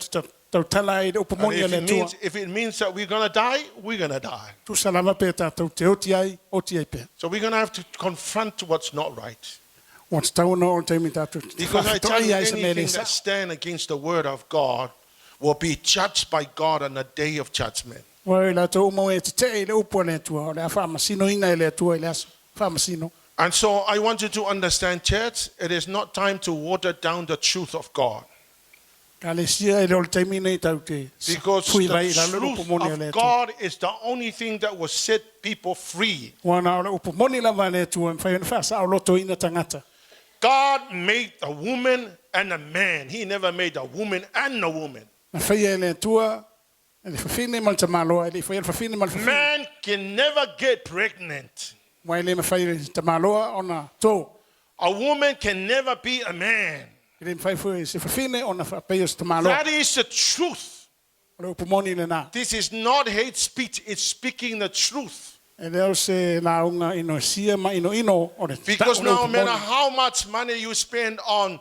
[SPEAKER 5] tala I upo
[SPEAKER 1] And
[SPEAKER 5] monia le tua.
[SPEAKER 1] if it means that we're going to die, we're going to die.
[SPEAKER 5] Tu salama pe tau te oti ai pe.
[SPEAKER 1] So we're going to have to confront what's not right.
[SPEAKER 5] What's tau na o tem tau.
[SPEAKER 1] Because I tell you, anything that stands against the word of God will be judged by God on the day of judgment.
[SPEAKER 5] Wai la tau mo e te te le upo le tua. O le a whamasino ina le tua I le aso. Whamasino.
[SPEAKER 1] And so I want you to understand, church, it is not time to water down the truth of God.
[SPEAKER 5] Ka le sia e le o le taimi nei tau te.
[SPEAKER 1] Because
[SPEAKER 5] Fui vai
[SPEAKER 1] the
[SPEAKER 5] la le upo
[SPEAKER 1] truth
[SPEAKER 5] monia le
[SPEAKER 1] of
[SPEAKER 5] tua.
[SPEAKER 1] God is the only thing that will set people free.
[SPEAKER 5] Wana o le upo moni lava le tua. Mwhai na whasa o loto ina tangata.
[SPEAKER 1] God made a woman and a man. He never made a woman and a woman.
[SPEAKER 5] Na whaia le tua. E le whawhine mal te malo. E le whawhine mal whawhine.
[SPEAKER 1] Man can never get pregnant.
[SPEAKER 5] Wai le mawhai te maloa ona tō.
[SPEAKER 1] A woman can never be a man.
[SPEAKER 5] I le mwhai fui se whawhine ona whapea te maloa.
[SPEAKER 1] That is the truth.
[SPEAKER 5] O le upo moni le nā.
[SPEAKER 1] This is not hate speech. It's speaking the truth.
[SPEAKER 5] E leo se la unga ino sia ma ino o le
[SPEAKER 1] Because
[SPEAKER 5] o le
[SPEAKER 1] no
[SPEAKER 5] upo
[SPEAKER 1] matter
[SPEAKER 5] moni.
[SPEAKER 1] how much money you spend on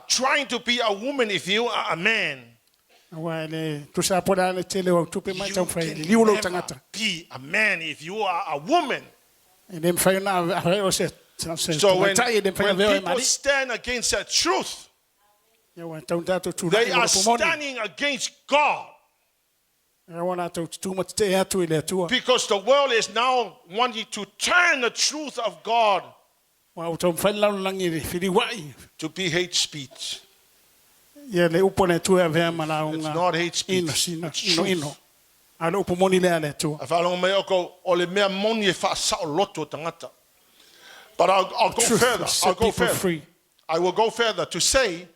[SPEAKER 1] trying to be a woman, if you are a man,
[SPEAKER 5] Wai le tu sa poda le tele o tupe mai
[SPEAKER 1] you
[SPEAKER 5] tau whai.
[SPEAKER 1] can
[SPEAKER 5] Liulo
[SPEAKER 1] never
[SPEAKER 5] tangata.
[SPEAKER 1] be a man if you are a woman.
[SPEAKER 5] E le mwhai na a o se.
[SPEAKER 1] So when
[SPEAKER 5] tai le mwhai veo e
[SPEAKER 1] people
[SPEAKER 5] mari.
[SPEAKER 1] stand against that truth,
[SPEAKER 5] Ia wai tau tato tu
[SPEAKER 1] they
[SPEAKER 5] rai o
[SPEAKER 1] are
[SPEAKER 5] le upo moni.
[SPEAKER 1] standing against God.
[SPEAKER 5] Ia wana tau tu ma te atu I le atua.
[SPEAKER 1] Because the world is now wanting to turn the truth of God
[SPEAKER 5] Wa o tau mwhai lau langi le whiri wai.
[SPEAKER 1] to be hate speech.
[SPEAKER 5] Ia le upo le tua vea ma la
[SPEAKER 1] It's
[SPEAKER 5] unga.
[SPEAKER 1] not hate speech.
[SPEAKER 5] Ino sina.
[SPEAKER 1] It's
[SPEAKER 5] Ino
[SPEAKER 1] truth.
[SPEAKER 5] ino. A le upo moni lea le atua.
[SPEAKER 1] I whalonga mai oko, o le mea moni e whaasao loto tangata. But I'll go
[SPEAKER 5] Truth
[SPEAKER 1] further.
[SPEAKER 5] will set
[SPEAKER 1] I'll go
[SPEAKER 5] people
[SPEAKER 1] further.
[SPEAKER 5] free.
[SPEAKER 1] I will go further to say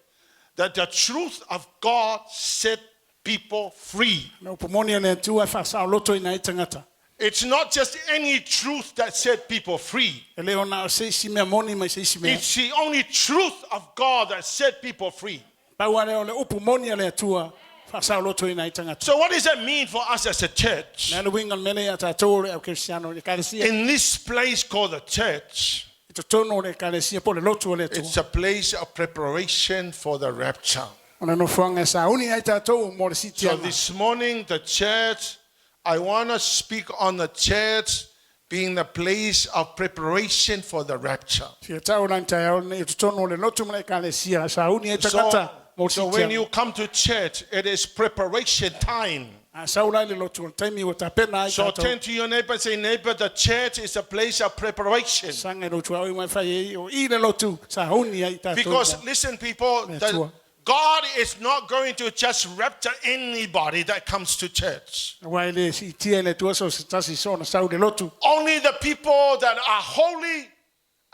[SPEAKER 1] that the truth of God set people free.
[SPEAKER 5] Le upo moni le atua whasao loto ina I tangata.
[SPEAKER 1] It's not just any truth that set people free.
[SPEAKER 5] E leo na o seisi mea moni mai seisi mea.
[SPEAKER 1] It's the only truth of God that set people free.
[SPEAKER 5] Paua leo le upo moni le atua whasao loto ina I tangata.
[SPEAKER 1] So what does that mean for us as a church?
[SPEAKER 5] Na le winga mene a tātou le au Cristiano le karesia.
[SPEAKER 1] In this place called the church,
[SPEAKER 5] I to tono le karesia po le loto le atua.
[SPEAKER 1] it's a place of preparation for the rapture.
[SPEAKER 5] Ona no whanga sa uni ai tātou mo le siti
[SPEAKER 1] So
[SPEAKER 5] anga.
[SPEAKER 1] this morning, the church, I want to speak on the church being the place of preparation for the rapture.
[SPEAKER 5] Fia tau lang tai au ne I to tono le loto mo le karesia sa uni ai tangata mo le
[SPEAKER 1] So
[SPEAKER 5] siti
[SPEAKER 1] when
[SPEAKER 5] anga.
[SPEAKER 1] you come to church, it is preparation time.
[SPEAKER 5] A saulai le loto le taimi o tapena ai
[SPEAKER 1] So
[SPEAKER 5] tātou.
[SPEAKER 1] turn to your neighbor and say, neighbor, the church is a place of preparation.
[SPEAKER 5] Sanga no tua o mai fai o I le loto sa uni ai tātou.
[SPEAKER 1] Because listen, people,
[SPEAKER 5] Tua.
[SPEAKER 1] God is not going to just rapture anybody that comes to church.
[SPEAKER 5] Wai le si tia le tua so se tasi so na sau le lotu.
[SPEAKER 1] Only the people that are holy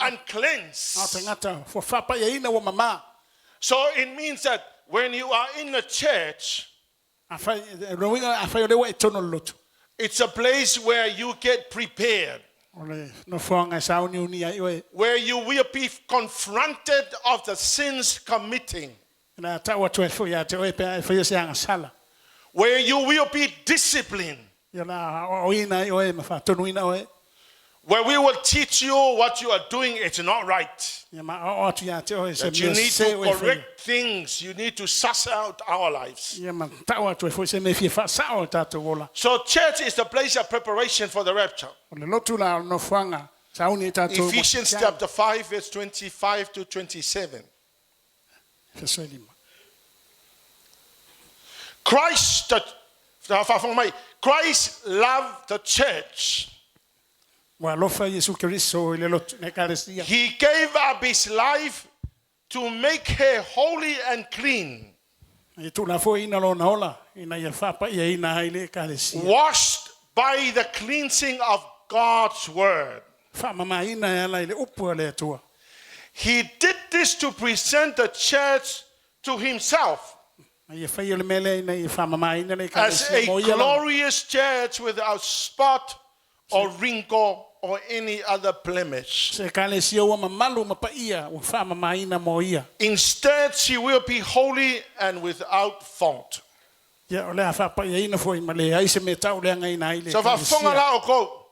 [SPEAKER 1] and
[SPEAKER 5] A
[SPEAKER 1] cleansed.
[SPEAKER 5] tangata fo whapa ia ina wa mama.
[SPEAKER 1] So it means that when you are in the church,
[SPEAKER 5] A fai roinga a fai o le wa I tono le lotu.
[SPEAKER 1] it's a place where you get prepared,
[SPEAKER 5] O le no whanga sa uni ai oe.
[SPEAKER 1] where you will be confronted of the sins committing,
[SPEAKER 5] Na tau atu e fo ia te oe pe ai fai se anga sala.
[SPEAKER 1] where you will be disciplined,
[SPEAKER 5] Ia na o ina ai oe ma fa tonu ina oe.
[SPEAKER 1] where we will teach you what you are doing, it's not right.
[SPEAKER 5] Ia ma o atu ia te oe se
[SPEAKER 1] That you
[SPEAKER 5] me
[SPEAKER 1] need
[SPEAKER 5] se
[SPEAKER 1] to
[SPEAKER 5] oe fai.
[SPEAKER 1] correct things, you need to suss out our lives.
[SPEAKER 5] Ia ma tau atu e fo se me fia fa sao tātou ola.
[SPEAKER 1] So church is the place of preparation for the rapture.
[SPEAKER 5] O le lotu la no whanga sa uni tātou.
[SPEAKER 1] Ephesians chapter 5, verse 25 to 27.
[SPEAKER 6] Christ loved the church.
[SPEAKER 5] Wa lofa Yesu Keriso ile lotu na ekalesia.
[SPEAKER 6] He gave up his life to make her holy and clean,
[SPEAKER 5] I tu na fo ina lo na ola ina ia fapa ia ina ile ekalesia.
[SPEAKER 6] washed by the cleansing of God's word.
[SPEAKER 5] Fa mama ina ala ile upu le tua.
[SPEAKER 6] He did this to present the church to himself
[SPEAKER 5] Ia fa ile mele ina ia fa mama ina le
[SPEAKER 6] as
[SPEAKER 5] ekalesia
[SPEAKER 6] a
[SPEAKER 5] mo ia.
[SPEAKER 6] glorious church without spot or wrinkle or any other blemish.
[SPEAKER 5] Se ekalesia wa mamalu mapa ia wa fa mama ina mo ia.
[SPEAKER 6] Instead, she will be holy and without fault.
[SPEAKER 5] Ia ole fa pa ia ina fo i male ai se me tau le ngai na ile.
[SPEAKER 6] So, whafonga la o ko,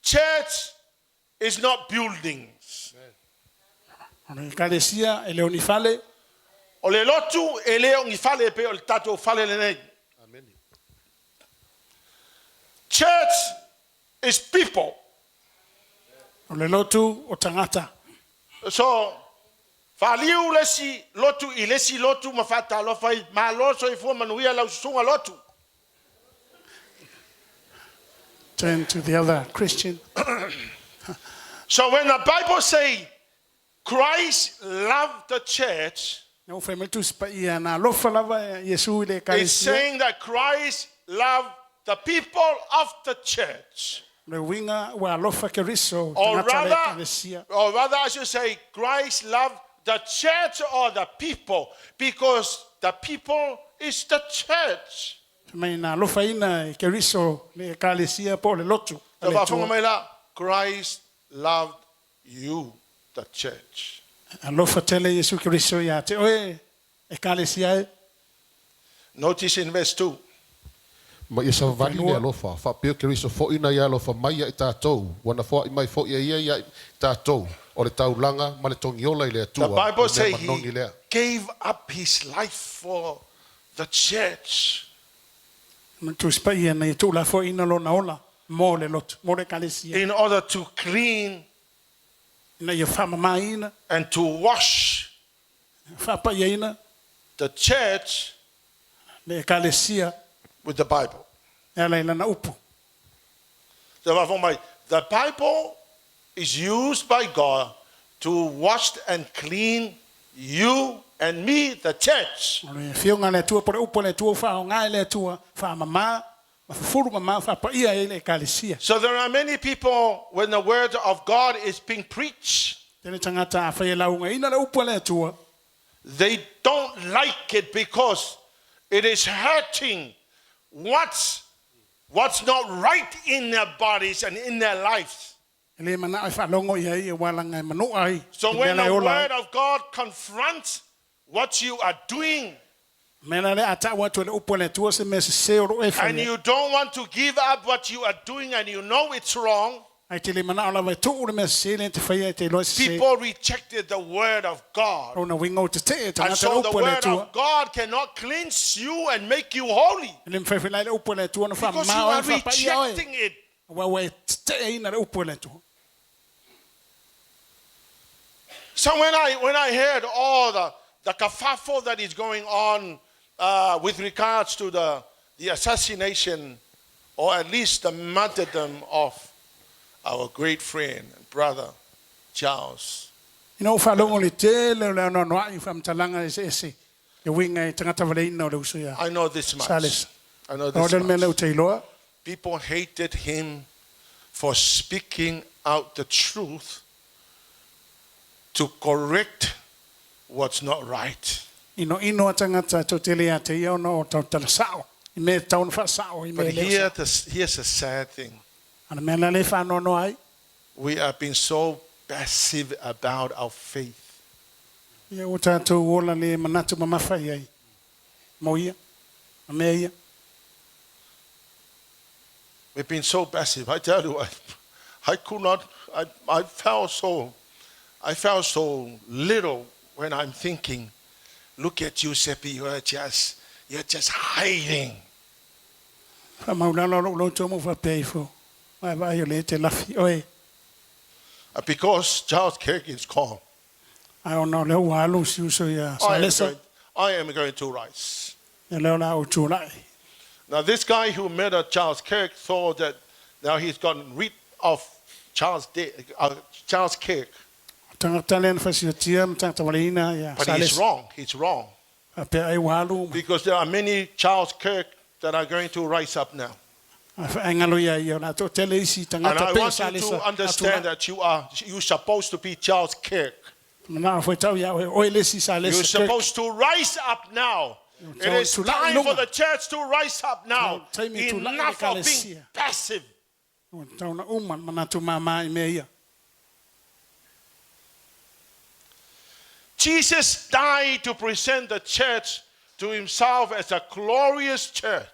[SPEAKER 6] church is not buildings.
[SPEAKER 5] Ona ekalesia ele oni fale.
[SPEAKER 6] O le lotu e leo ngi fale pe o le tato fale le nei. Church is people.
[SPEAKER 5] Ole lotu o tangata.
[SPEAKER 6] So, faliu lesi lotu I lesi lotu mafata lo fai ma loso I fu manuia la sunga lotu.
[SPEAKER 5] Turn to the other Christian.
[SPEAKER 6] So when the Bible say Christ loved the church,
[SPEAKER 5] No fe me tu spa ia na lofa lava Yesu ile
[SPEAKER 6] it's
[SPEAKER 5] ekalesia.
[SPEAKER 6] saying that Christ loved the people of the church.
[SPEAKER 5] Le winga wa lofa Keriso
[SPEAKER 6] Or
[SPEAKER 5] tangata le
[SPEAKER 6] rather,
[SPEAKER 5] ekalesia.
[SPEAKER 6] I should say, Christ loved the church or the people, because the people is the church.
[SPEAKER 5] Mai na lofa ina Keriso le ekalesia po le lotu.
[SPEAKER 6] So, wafunga mai la, Christ loved you, the church.
[SPEAKER 5] Lofa tele Yesu Keriso ia te oe ekalesia.
[SPEAKER 6] Notice in verse 2.
[SPEAKER 4] Ma ia sa vali le alofa, fa pio Keriso fo ina ia alofa mai ia I tātou, wana fo I mai fo ia ia I tātou, o le taulanga ma le tongiola I le atua.
[SPEAKER 6] The Bible says
[SPEAKER 4] manongi
[SPEAKER 6] he
[SPEAKER 4] lea.
[SPEAKER 6] gave up his life for the church.
[SPEAKER 5] Tu spa ia na tu la fo ina lo na ola mo le lotu mo le ekalesia.
[SPEAKER 6] In order to clean
[SPEAKER 5] Na ia fa mama ina
[SPEAKER 6] and to wash
[SPEAKER 5] fa pa ia ina
[SPEAKER 6] the church
[SPEAKER 5] le ekalesia
[SPEAKER 6] with the Bible.
[SPEAKER 5] ala ina na upu.
[SPEAKER 6] The Bible is used by God to wash and clean you and me, the church.
[SPEAKER 5] Ole fionga le tua por upu le tua fa nga le tua fa mama ma furu mama fa pa ia ile ekalesia.
[SPEAKER 6] So there are many people, when the word of God is being preached,
[SPEAKER 5] Tele tangata fa ia launga ina le upu le tua.
[SPEAKER 6] they don't like it because it is hurting what's not right in their bodies and in their lives.
[SPEAKER 5] Ele mana ai fa longo ia ia wala ngai manu ai.
[SPEAKER 6] So when the word of God confronts what you are doing,
[SPEAKER 5] Mena le ata watu le upu le tua se me se ro e fa.
[SPEAKER 6] and you don't want to give up what you are doing and you know it's wrong,
[SPEAKER 5] Ai tele mana ala vai tu me se le te fa ia te lo se.
[SPEAKER 6] people rejected the word of God.
[SPEAKER 5] Ona wingo te te
[SPEAKER 6] And
[SPEAKER 5] tangata
[SPEAKER 6] so the
[SPEAKER 5] upu le
[SPEAKER 6] word
[SPEAKER 5] tua.
[SPEAKER 6] of God cannot cleanse you and make you holy
[SPEAKER 5] Ele me fa fa le upu le tua no fa
[SPEAKER 6] because you
[SPEAKER 5] ma
[SPEAKER 6] are
[SPEAKER 5] ai fa pa ia oi.
[SPEAKER 6] rejecting it.
[SPEAKER 5] Wa we te ina le upu le tua.
[SPEAKER 6] So when I heard all the kerfuffle that is going on with regards to the assassination, or at least the martyrdom of our great friend and brother Charles,
[SPEAKER 5] Ino fa longo le te le no no ai fa mtalanga ese. Ke winga tangata vale ina le usu ya.
[SPEAKER 6] I know this much.
[SPEAKER 5] Sales.
[SPEAKER 6] I know
[SPEAKER 5] O
[SPEAKER 6] this
[SPEAKER 5] le me le
[SPEAKER 6] much.
[SPEAKER 5] te loa.
[SPEAKER 6] People hated him for speaking out the truth to correct what's not right.
[SPEAKER 5] Ino tangata to te le te ia no to te sao. I me taun fa sao I me
[SPEAKER 6] But
[SPEAKER 5] le.
[SPEAKER 6] here's a sad thing.
[SPEAKER 5] Ana me le fa no no ai.
[SPEAKER 6] We have been so passive about our faith.
[SPEAKER 5] Ia o tatou ola le manatu mamafa ai. Mo ia. Me ia.
[SPEAKER 6] We've been so passive. I tell you, I could not. I felt so little when I'm thinking. Look at you, Sepi. You're just hiding.
[SPEAKER 5] Fa maulala lo to mo fa peifo. Vai vai le te lafi oi.
[SPEAKER 6] Because Charles Kirk is gone.
[SPEAKER 5] I don't know le wa lu si uso ya. Salesa.
[SPEAKER 6] I am going to rise.
[SPEAKER 5] Ya le la o tu lai.
[SPEAKER 6] Now, this guy who murdered Charles Kirk thought that now he's gotten rid of Charles Kirk.
[SPEAKER 5] Tangata len fasiotia mtangata walina ya
[SPEAKER 6] But he's
[SPEAKER 5] sales.
[SPEAKER 6] wrong. He's wrong.
[SPEAKER 5] Pe ai walu.
[SPEAKER 6] Because there are many Charles Kirk that are going to rise up now.
[SPEAKER 5] Angalo ya yo na to tele isi
[SPEAKER 6] And
[SPEAKER 5] tangata
[SPEAKER 6] I
[SPEAKER 5] pe
[SPEAKER 6] want you
[SPEAKER 5] sales.
[SPEAKER 6] to understand that you're supposed to be Charles Kirk.
[SPEAKER 5] Na foi tau ya oile si sales.
[SPEAKER 6] You're supposed to rise up now. It is time for the church to rise up now. Enough of being passive.
[SPEAKER 5] Tau na manatu mama meia.
[SPEAKER 6] Jesus died to present the church to himself as a glorious church.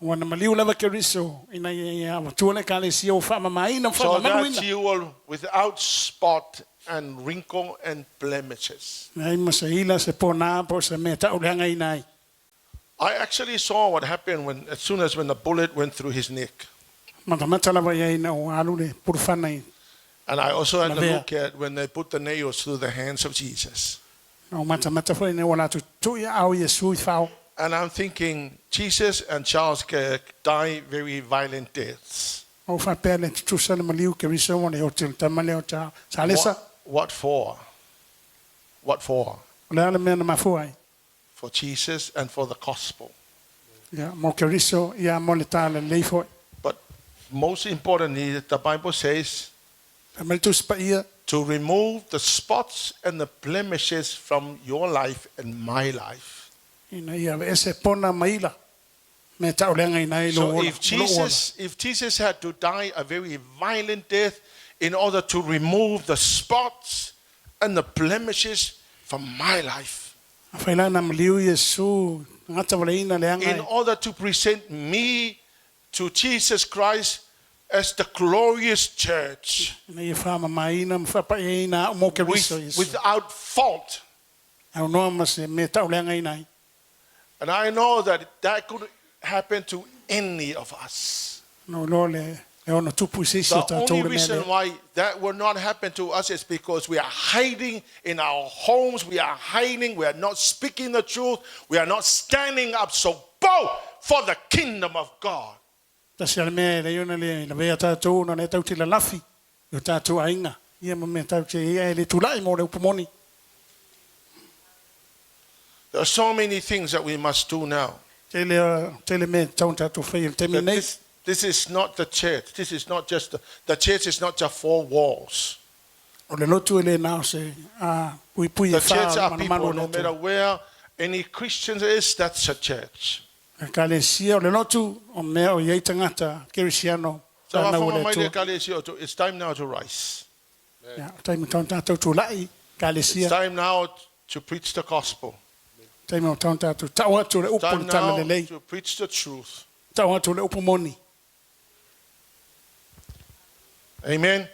[SPEAKER 5] Wana maliu lava keriso ina ya tuone kalesia o fa mama ina fa
[SPEAKER 6] So
[SPEAKER 5] mama
[SPEAKER 6] that you will without spot and wrinkle and blemishes.
[SPEAKER 5] Ai masaila se pona po se meta ulanga inai.
[SPEAKER 6] I actually saw what happened as soon as when the bullet went through his neck.
[SPEAKER 5] Mata lava ya ina o alule purfana.
[SPEAKER 6] And I also had to
[SPEAKER 5] Lavea.
[SPEAKER 6] look at when they put the nails through the hands of Jesus.
[SPEAKER 5] O mata foi ne wala tu ya au Yesu fao.
[SPEAKER 6] And I'm thinking, Jesus and Charles Kirk died very violent deaths.
[SPEAKER 5] O fa pele tu sa maliu keriso o ne hotel tamale o cha salesa.
[SPEAKER 6] What for? What for?
[SPEAKER 5] Ola le mena mafuai.
[SPEAKER 6] For Jesus and for the gospel.
[SPEAKER 5] Ya mo keriso ya mo le tala leifo.
[SPEAKER 6] But most importantly, the Bible says
[SPEAKER 5] Tamale tu spa ia
[SPEAKER 6] to remove the spots and the blemishes from your life and my life.
[SPEAKER 5] ina ia ese pona maila. Meta ulanga inai lo.
[SPEAKER 6] So if Jesus had to die a very violent death in order to remove the spots and the blemishes from my life,
[SPEAKER 5] Faila na maliu Yesu ngata wala ina le
[SPEAKER 6] in
[SPEAKER 5] anga.
[SPEAKER 6] order to present me to Jesus Christ as the glorious church
[SPEAKER 5] Ina ia fa mama ina mfa pa ina mo keriso Yesu.
[SPEAKER 6] without fault.
[SPEAKER 5] Au no mas meta ulanga inai.
[SPEAKER 6] And I know that could happen to any of us.
[SPEAKER 5] No lo le ono tupu sisi
[SPEAKER 6] The
[SPEAKER 5] ta
[SPEAKER 6] only
[SPEAKER 5] tole
[SPEAKER 6] reason
[SPEAKER 5] mele.
[SPEAKER 6] why that will not happen to us is because we are hiding in our homes. We are hiding. We are not speaking the truth. We are not standing up so bold for the kingdom of God.
[SPEAKER 5] Ta sia me le yona le Lavea ta tu na le tau tila lafi. Yo ta tu ainga. Ia me tau te ia le tulai mo le upomoni.
[SPEAKER 6] There are so many things that we must do now.
[SPEAKER 5] Tele me tau ta tu fai te
[SPEAKER 6] But
[SPEAKER 5] minei.
[SPEAKER 6] this is not the church. This is not just the church is not just four walls.
[SPEAKER 5] O le lotu ele na se a pui pui
[SPEAKER 6] The
[SPEAKER 5] e
[SPEAKER 6] church
[SPEAKER 5] fa
[SPEAKER 6] are
[SPEAKER 5] mana
[SPEAKER 6] people,
[SPEAKER 5] manu
[SPEAKER 6] no
[SPEAKER 5] le
[SPEAKER 6] matter where any Christian is, that's a church.
[SPEAKER 5] Ka le sia o le lotu o me o yei tangata kerisiano.
[SPEAKER 6] So
[SPEAKER 5] Ta na
[SPEAKER 6] I
[SPEAKER 5] le tu.
[SPEAKER 6] it's time now to rise.
[SPEAKER 5] Ya tai me tau ta tu lai. Ka le
[SPEAKER 6] It's
[SPEAKER 5] sia.
[SPEAKER 6] time now to preach the gospel.
[SPEAKER 5] Tai me tau ta tu tau atu le upo
[SPEAKER 6] Time
[SPEAKER 5] le tama
[SPEAKER 6] now
[SPEAKER 5] le lei.
[SPEAKER 6] to preach the truth.
[SPEAKER 5] Tau atu le upomoni.
[SPEAKER 6] Amen.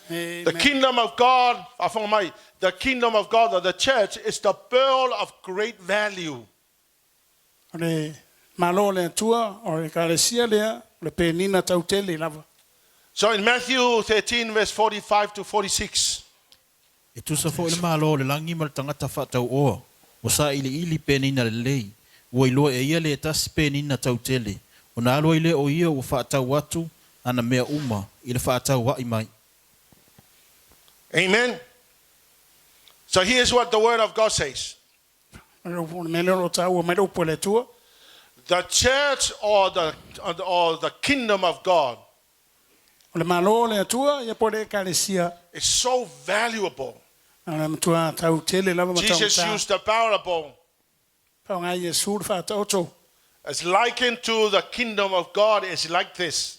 [SPEAKER 6] The
[SPEAKER 5] Amen.
[SPEAKER 6] kingdom of God, the kingdom of God or the church is the pearl of great value.
[SPEAKER 5] O le malo le tua o le ka le sia lea le penina tau tele lava.
[SPEAKER 6] So in Matthew 13, verse 45 to 46,
[SPEAKER 7] E tusa fo le malo le langi mal tangata whatau oa. O sa ili penina le lei. Ua iloa e ia le tas penina tau tele. O na aloa ile o ia o whatau watu ana mea uma i le whatau wa mai.
[SPEAKER 6] amen. So here's what the word of God says.
[SPEAKER 5] O me le ro tau o me le upo le tua.
[SPEAKER 6] The church or the kingdom of God
[SPEAKER 5] O le malo le tua ia po le ka le sia.
[SPEAKER 6] is so valuable.
[SPEAKER 5] Ana tua tau tele lava matau
[SPEAKER 6] Jesus
[SPEAKER 5] ta.
[SPEAKER 6] used the parable
[SPEAKER 5] Pau ngai Yesu le whatau to.
[SPEAKER 6] as likened to the kingdom of God is like this.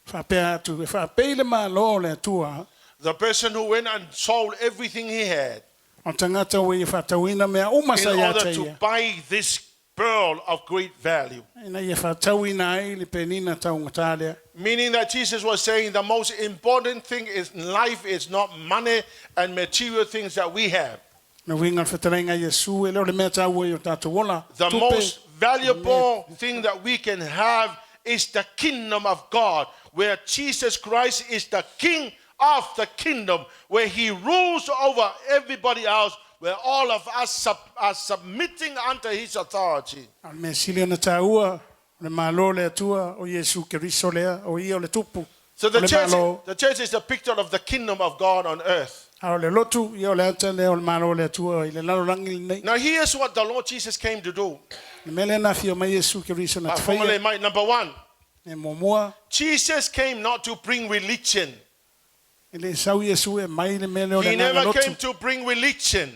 [SPEAKER 5] Whapea tu, whapea le malo le tua.
[SPEAKER 6] The person who went and sold everything he had
[SPEAKER 5] O tangata o i whatauina mea
[SPEAKER 6] in
[SPEAKER 5] umasa ia
[SPEAKER 6] order
[SPEAKER 5] te
[SPEAKER 6] to
[SPEAKER 5] ia.
[SPEAKER 6] buy this pearl of great value.
[SPEAKER 5] Ina ia whatauina ai le penina tau ngatalea.
[SPEAKER 6] Meaning that Jesus was saying the most important thing in life is not money and material things that we have.
[SPEAKER 5] Na winga whatarenga Yesu e leo le mea tau e o tātou ola.
[SPEAKER 6] The
[SPEAKER 5] Tupe.
[SPEAKER 6] most valuable thing that we can have is the kingdom of God, where Jesus Christ is the king of the kingdom, where he rules over everybody else, where all of us are submitting under his authority.
[SPEAKER 5] Al me sili ana taua, Le malo le atua o Yesu Keriso lea o ia o le tupu.
[SPEAKER 6] So the
[SPEAKER 5] Le malo.
[SPEAKER 6] church is a picture of the kingdom of God on earth.
[SPEAKER 5] A o le lotu ia o le ata le o le malo le atua i le lalolangi nei.
[SPEAKER 6] Now here's what the Lord Jesus came to do.
[SPEAKER 5] Le mele na fio mai Yesu Keriso na tawhaia.
[SPEAKER 6] Number one,
[SPEAKER 5] E momoa.
[SPEAKER 6] Jesus came not to bring religion.
[SPEAKER 5] E le sau Yesu e mai le mele o le
[SPEAKER 6] He
[SPEAKER 5] nganga
[SPEAKER 6] never
[SPEAKER 5] lotu.
[SPEAKER 6] came to bring religion.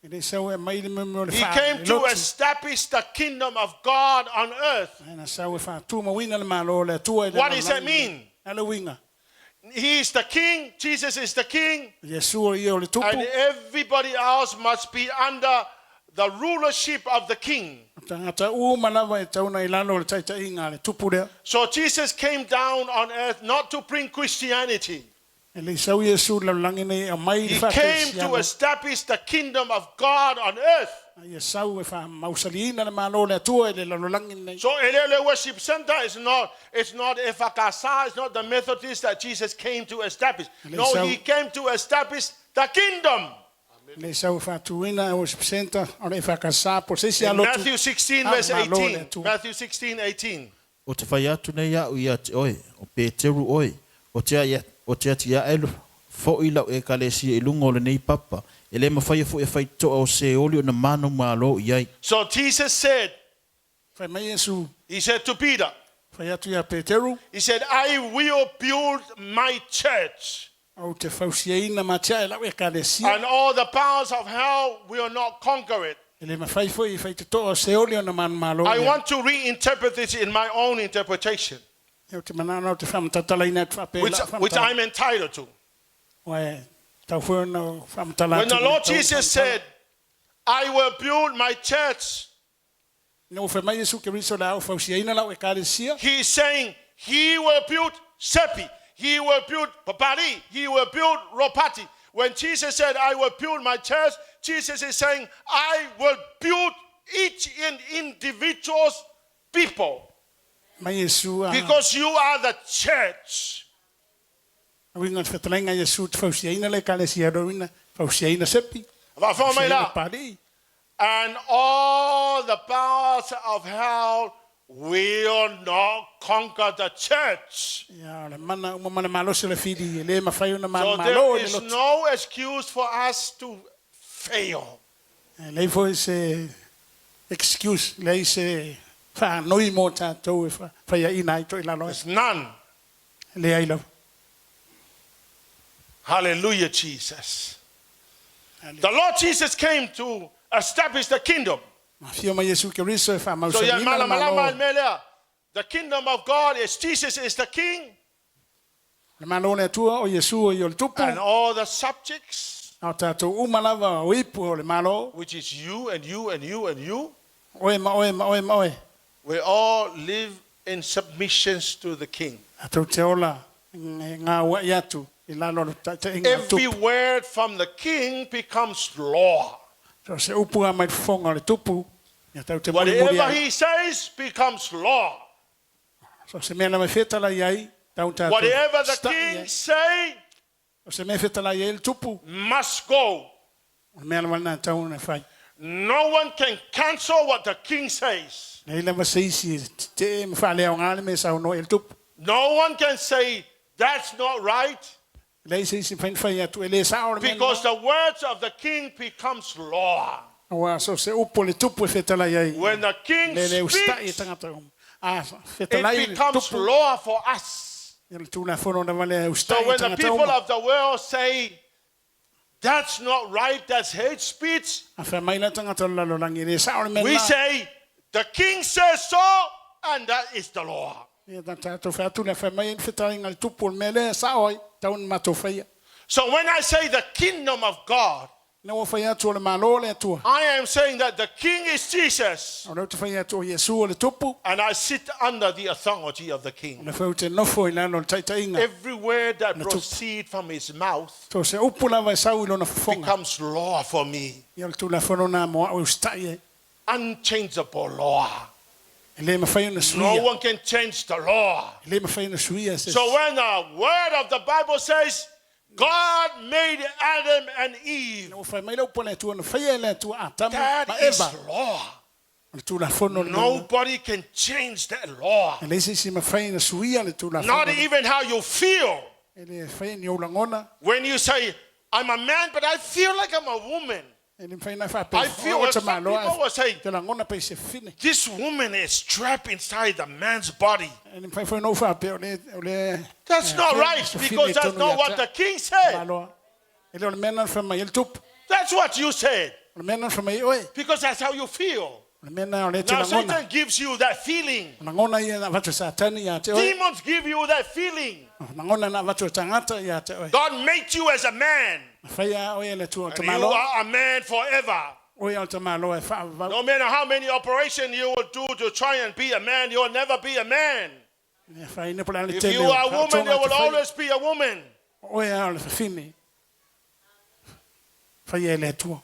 [SPEAKER 5] E le sau e mai le mele o le
[SPEAKER 6] He
[SPEAKER 5] wha.
[SPEAKER 6] came to establish the kingdom of God on earth.
[SPEAKER 5] E na sau e wha tu mawina le malo le atua i le
[SPEAKER 6] What does that
[SPEAKER 5] lalolangi
[SPEAKER 6] mean?
[SPEAKER 5] nei. Ala winga.
[SPEAKER 6] He is the king. Jesus is the king.
[SPEAKER 5] Yesu o ia o le tupu.
[SPEAKER 6] And everybody else must be under the rulership of the king.
[SPEAKER 5] Tangata malawa e tauna I lalo le taitainga le tupu lea.
[SPEAKER 6] So Jesus came down on earth not to bring Christianity.
[SPEAKER 5] E le sau Yesu lalolangi nei a mai
[SPEAKER 6] He
[SPEAKER 5] le wha
[SPEAKER 6] came to establish the kingdom of God on earth.
[SPEAKER 5] Ia sau e wha mausaliina le malo le atua i le lalolangi nei.
[SPEAKER 6] So Elele Worship Center is not Efakasa, it's not the Methodist that Jesus came to establish. No, he came to establish the kingdom.
[SPEAKER 5] Le sau fatuina o senta o le whakasa po se
[SPEAKER 6] In
[SPEAKER 5] lotu.
[SPEAKER 6] Matthew 16 verse 18. Matthew 16:18.
[SPEAKER 7] O te whai atu nei au ia te oe, o Peteru oe, o te ati a elu, fo i lau e kalesi e lungo le nei papa, e le mawhai fo e whai toa o se oli o na mano malo iai.
[SPEAKER 6] So Jesus said,
[SPEAKER 5] Whai mai Yesu,
[SPEAKER 6] he said to Peter,
[SPEAKER 5] whai atu ia Peteru,
[SPEAKER 6] he said, I will build my church.
[SPEAKER 5] au te whausiaina matia e lau e kalesia.
[SPEAKER 6] And all the powers of hell will not conquer it.
[SPEAKER 5] E le mawhai fo I whai te toa o se oli o na mano malo.
[SPEAKER 6] I want to reinterpret this in my own interpretation,
[SPEAKER 5] E o te manana o te whamatalaina te whapela.
[SPEAKER 6] which I'm entitled to.
[SPEAKER 5] Wai, tau whana o whamatala.
[SPEAKER 6] When the Lord Jesus said, I will build my church,
[SPEAKER 5] No whai mai Yesu Keriso la au whausiaina lau e kalesia.
[SPEAKER 6] he is saying, he will build Sepi, he will build Ropati, he will build Ropati. When Jesus said, I will build my church, Jesus is saying, I will build each individual's people.
[SPEAKER 5] Mai Yesu a.
[SPEAKER 6] Because you are the church.
[SPEAKER 5] Winga te whatalainga Yesu te whausiaina le kalesia roina. Whausiaina sepi.
[SPEAKER 6] Whawhamaila.
[SPEAKER 5] Pari.
[SPEAKER 6] And all the powers of hell will not conquer the church.
[SPEAKER 5] Ia, le mana malose le whiri, e le mawhai ona
[SPEAKER 6] So
[SPEAKER 5] malo
[SPEAKER 6] there is no excuse for us to fail.
[SPEAKER 5] Lei foi se excuse, lei se whanoi mō tātou e whaia ina i toi lalo.
[SPEAKER 6] There's none.
[SPEAKER 5] Le ai lau.
[SPEAKER 6] Hallelujah, Jesus. The Lord Jesus came to establish the kingdom.
[SPEAKER 5] Fio mai Yesu Keriso e
[SPEAKER 6] So
[SPEAKER 5] whamausalina le malo.
[SPEAKER 6] the kingdom of God is Jesus is the king,
[SPEAKER 5] Le malo le atua o Yesu o i o le tupu.
[SPEAKER 6] and all the subjects,
[SPEAKER 5] Au tātou umalawa o ipu o le malo.
[SPEAKER 6] which is you and you and you and you,
[SPEAKER 5] Oe ma oe ma oe ma oe.
[SPEAKER 6] we all live in submissions to the king.
[SPEAKER 5] A tau te ola ngā wai atu i lalo le tainga
[SPEAKER 6] Every
[SPEAKER 5] tupu.
[SPEAKER 6] word from the king becomes law.
[SPEAKER 5] So se upua mai whonga le tupu. Ia tau te muri muri
[SPEAKER 6] Whatever
[SPEAKER 5] ai.
[SPEAKER 6] he says becomes law.
[SPEAKER 5] So se mea na me whetala iai. Tau tātou.
[SPEAKER 6] Whatever the
[SPEAKER 5] stai
[SPEAKER 6] king
[SPEAKER 5] ai.
[SPEAKER 6] say
[SPEAKER 5] O se mea whetala iai le tupu.
[SPEAKER 6] must go.
[SPEAKER 5] O mea na wana tau na whai.
[SPEAKER 6] No one can cancel what the king says.
[SPEAKER 5] Nei lama seisi te me whale au ngāle me sau no el tupu.
[SPEAKER 6] No one can say that's not right,
[SPEAKER 5] Lei seisi whain whai atu e le sao le mea.
[SPEAKER 6] because the words of the king becomes law.
[SPEAKER 5] Oa so se upo le tupu e whetala iai.
[SPEAKER 6] When the king
[SPEAKER 5] Le le ustai e
[SPEAKER 6] speaks,
[SPEAKER 5] tangata um. Whetala iai
[SPEAKER 6] it
[SPEAKER 5] le
[SPEAKER 6] becomes
[SPEAKER 5] tupu.
[SPEAKER 6] law for us.
[SPEAKER 5] Ia le tūna whono na wale ustai
[SPEAKER 6] So
[SPEAKER 5] e
[SPEAKER 6] when the
[SPEAKER 5] tangata
[SPEAKER 6] people
[SPEAKER 5] uma.
[SPEAKER 6] of the world say that's not right, that's hate speech,
[SPEAKER 5] A wha mai la tangata lalo langi le sao le mea.
[SPEAKER 6] we say the king says so, and that is the law.
[SPEAKER 5] Ia ta tātou whatu le wha mai e whetala inga le tupu le mea le sao ai. Tau ni mato whaia.
[SPEAKER 6] So when I say the kingdom of God,
[SPEAKER 5] Na o whai atu o le malo le atua.
[SPEAKER 6] I am saying that the king is Jesus,
[SPEAKER 5] O rau te whai atu o Yesu o le tupu.
[SPEAKER 6] and I sit under the authority of the king.
[SPEAKER 5] Na whau te nofo i lano le taitainga.
[SPEAKER 6] Every word that
[SPEAKER 5] Na tupu.
[SPEAKER 6] proceeds from his mouth
[SPEAKER 5] So se upu lava e sau i lona whafonga.
[SPEAKER 6] becomes law for me.
[SPEAKER 5] Ia le tūna whono na moa o ustai e.
[SPEAKER 6] Unchangeable law.
[SPEAKER 5] E le mawhai na
[SPEAKER 6] No
[SPEAKER 5] suia.
[SPEAKER 6] one can change the law.
[SPEAKER 5] E le mawhai na suia.
[SPEAKER 6] So when the word of the Bible says God made Adam and Eve,
[SPEAKER 5] O whai mai lau pone tua na whai e le tua atama.
[SPEAKER 6] that
[SPEAKER 5] Ma
[SPEAKER 6] is
[SPEAKER 5] eva.
[SPEAKER 6] law.
[SPEAKER 5] Le tula fono le
[SPEAKER 6] Nobody can change that law.
[SPEAKER 5] le si mafai na suia le tula
[SPEAKER 6] Not
[SPEAKER 5] fono.
[SPEAKER 6] even how you feel.
[SPEAKER 5] Ele fai ni ulangona.
[SPEAKER 6] When you say, I'm a man, but I feel like I'm a woman.
[SPEAKER 5] Ele fai na fa
[SPEAKER 6] I feel what some people will say.
[SPEAKER 5] Te langona pe se fine.
[SPEAKER 6] This woman is trapped inside the man's body.
[SPEAKER 5] Ele fai no fa pe ole.
[SPEAKER 6] That's not right, because that's not what the king said.
[SPEAKER 5] Ele ole mena fa mai el tup.
[SPEAKER 6] That's what you said,
[SPEAKER 5] Ole mena fa mai oi.
[SPEAKER 6] because that's how you feel.
[SPEAKER 5] Ole mena ole te
[SPEAKER 6] Now
[SPEAKER 5] langona.
[SPEAKER 6] Satan gives you that feeling.
[SPEAKER 5] Langona ia na vatu satani ya te oi.
[SPEAKER 6] Demons give you that feeling.
[SPEAKER 5] Langona na vatu tangata ya te oi.
[SPEAKER 6] God made you as a man,
[SPEAKER 5] Fai oi le tu te
[SPEAKER 6] and you
[SPEAKER 5] malo.
[SPEAKER 6] are a man forever.
[SPEAKER 5] Oi al te malo e fa.
[SPEAKER 6] No matter how many operations you will do to try and be a man, you will never be a man.
[SPEAKER 5] Fai ne pula le
[SPEAKER 6] If
[SPEAKER 5] te.
[SPEAKER 6] you are a woman, you will always be a woman.
[SPEAKER 5] Oi al fine. Fai le tu.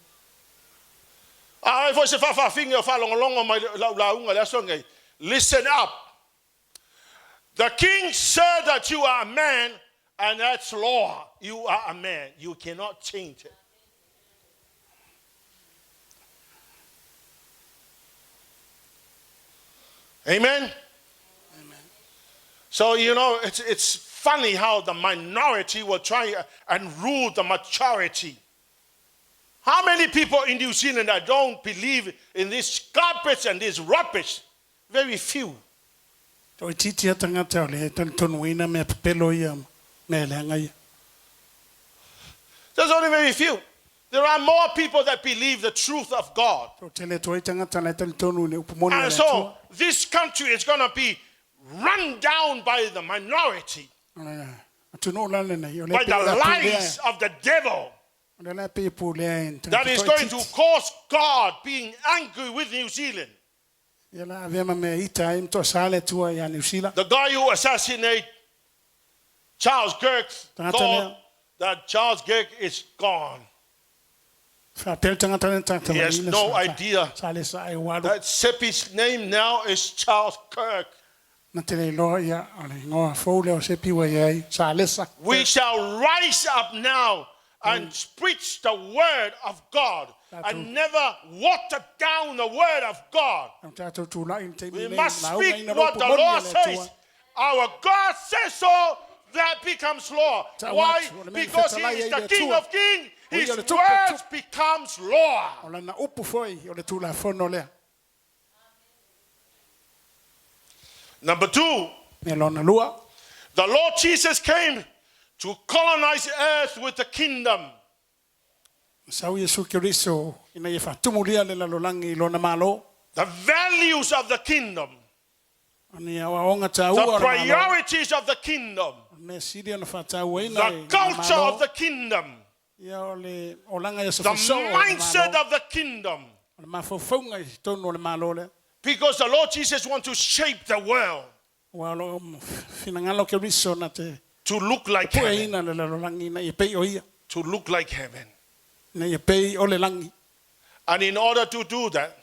[SPEAKER 6] Listen up. The king said that you are a man, and that's law. You are a man. You cannot change it. Amen? So, you know, it's funny how the minority will try and rule the majority. How many people in New Zealand that don't believe in this garbage and this rubbish? Very few.
[SPEAKER 5] Toi titi tangata le tonu ina me pelo ia me le ngai.
[SPEAKER 6] There's only very few. There are more people that believe the truth of God.
[SPEAKER 5] Tele toi tangata le tonu ne upumoni.
[SPEAKER 6] And so this country is going to be run down by the minority, by the lies of the devil. That is going to cause God being angry with New Zealand. The guy who assassinated Charles Kirk thought that Charles Kirk is gone. He has no idea that Sepi's name now is Charles Kirk. We shall rise up now and preach the word of God and never water down the word of God. We must speak what the Lord says. Our God says so, that becomes law. Why? Because he is the King of Kings. His words becomes law. Number 2, the Lord Jesus came to colonize earth with the kingdom. The values of the kingdom. The priorities of the kingdom. The culture of the kingdom. The mindset of the kingdom. Because the Lord Jesus wants to shape the world to look like heaven. To look like heaven. And in order to do that,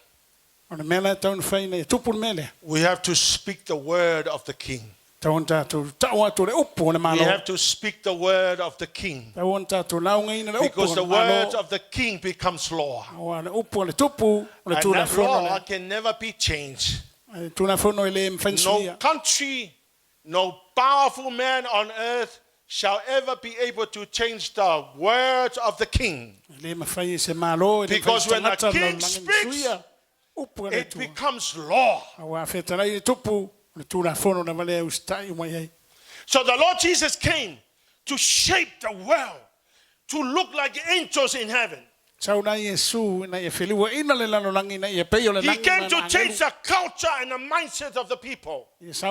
[SPEAKER 6] we have to speak the word of the King. We have to speak the word of the King. Because the word of the King becomes law. And that law can never be changed. No country, no powerful man on earth shall ever be able to change the words of the King. Because when the King speaks, it becomes law. So the Lord Jesus came to shape the world to look like angels in heaven. He came to change the culture and the mindset of the people. He wants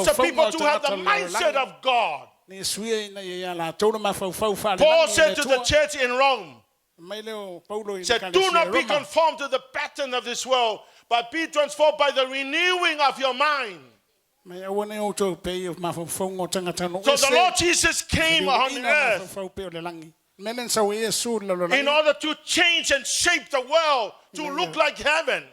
[SPEAKER 6] the people to have the mindset of God. Paul said to the church in Rome, he said, do not be conformed to the pattern of this world, but be transformed by the renewing of your mind. So the Lord Jesus came on earth in order to change and shape the world to look like heaven.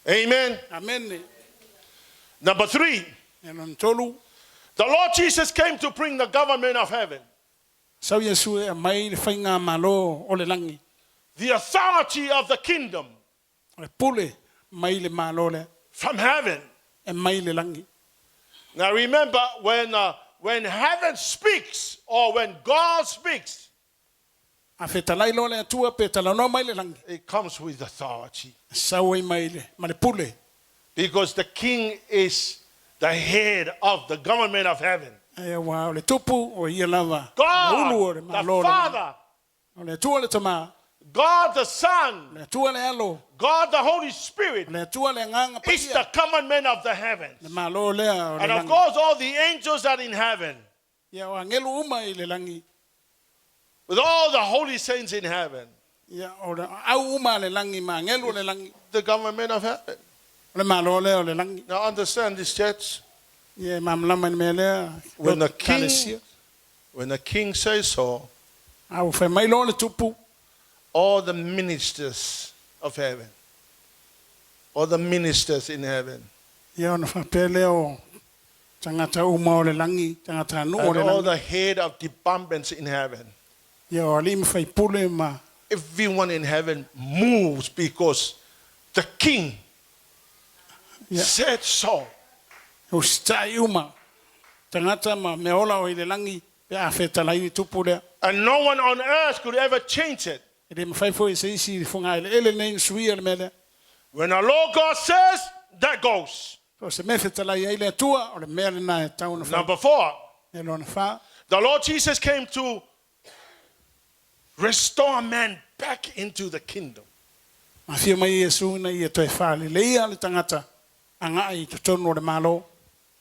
[SPEAKER 6] Amen. Number 3, the Lord Jesus came to bring the government of heaven.
[SPEAKER 5] Sau Yesu e mai le whainga malo o le langi.
[SPEAKER 6] The authority of the kingdom
[SPEAKER 5] Le pule mai le malo le
[SPEAKER 6] from heaven.
[SPEAKER 5] e mai le langi.
[SPEAKER 6] Now remember, when heaven speaks or when God speaks,
[SPEAKER 5] A whetalai lo le atua pe talanoa mai le langi.
[SPEAKER 6] it comes with authority.
[SPEAKER 5] Sau e mai le, ma le pule.
[SPEAKER 6] Because the king is the head of the government of heaven.
[SPEAKER 5] E wa o le tupu o ia lava.
[SPEAKER 6] God,
[SPEAKER 5] Ulu o le
[SPEAKER 6] the
[SPEAKER 5] malo le.
[SPEAKER 6] Father,
[SPEAKER 5] O le atua le tama.
[SPEAKER 6] God the Son,
[SPEAKER 5] Le atua le alo.
[SPEAKER 6] God the Holy Spirit
[SPEAKER 5] Le atua le nganga pa
[SPEAKER 6] is
[SPEAKER 5] ia.
[SPEAKER 6] the government of the heavens.
[SPEAKER 5] Le malo lea o le
[SPEAKER 6] And of
[SPEAKER 5] langi.
[SPEAKER 6] course, all the angels are in heaven,
[SPEAKER 5] Ia o angelu uma i le langi.
[SPEAKER 6] with all the holy saints in heaven.
[SPEAKER 5] Ia o le au uma le langi ma angelu le langi.
[SPEAKER 6] The government of heaven.
[SPEAKER 5] O le malo lea o le langi.
[SPEAKER 6] Now understand this, church.
[SPEAKER 5] Ia mamlama ni me lea.
[SPEAKER 6] When the king,
[SPEAKER 5] Kalesia.
[SPEAKER 6] when the king says so,
[SPEAKER 5] Au whai mai lo le tupu.
[SPEAKER 6] all the ministers of heaven, all the ministers in heaven,
[SPEAKER 5] Ia ona whapele o tangata uma o le langi. Tangata anu o
[SPEAKER 6] and
[SPEAKER 5] le
[SPEAKER 6] all
[SPEAKER 5] langi.
[SPEAKER 6] the head of departments in heaven,
[SPEAKER 5] Ia o alim whai pule ma.
[SPEAKER 6] everyone in heaven moves because the king
[SPEAKER 5] Ia
[SPEAKER 6] said so.
[SPEAKER 5] o stai uma. Tangata ma me ola o i le langi. Pe a whetalai ni tupu lea.
[SPEAKER 6] And no one on earth could ever change it.
[SPEAKER 5] E le mawhai fo i se isi i whunga ele nei suia le mele.
[SPEAKER 6] When our Lord God says, that goes.
[SPEAKER 5] O se me whetalai ai le atua o le mea le na e tau na whai.
[SPEAKER 6] Number 4,
[SPEAKER 5] E lona wha.
[SPEAKER 6] the Lord Jesus came to restore man back into the kingdom.
[SPEAKER 5] Ma fia mai Yesu na ia toi whale. Le ia le tangata. Anga ai to tonu o le malo.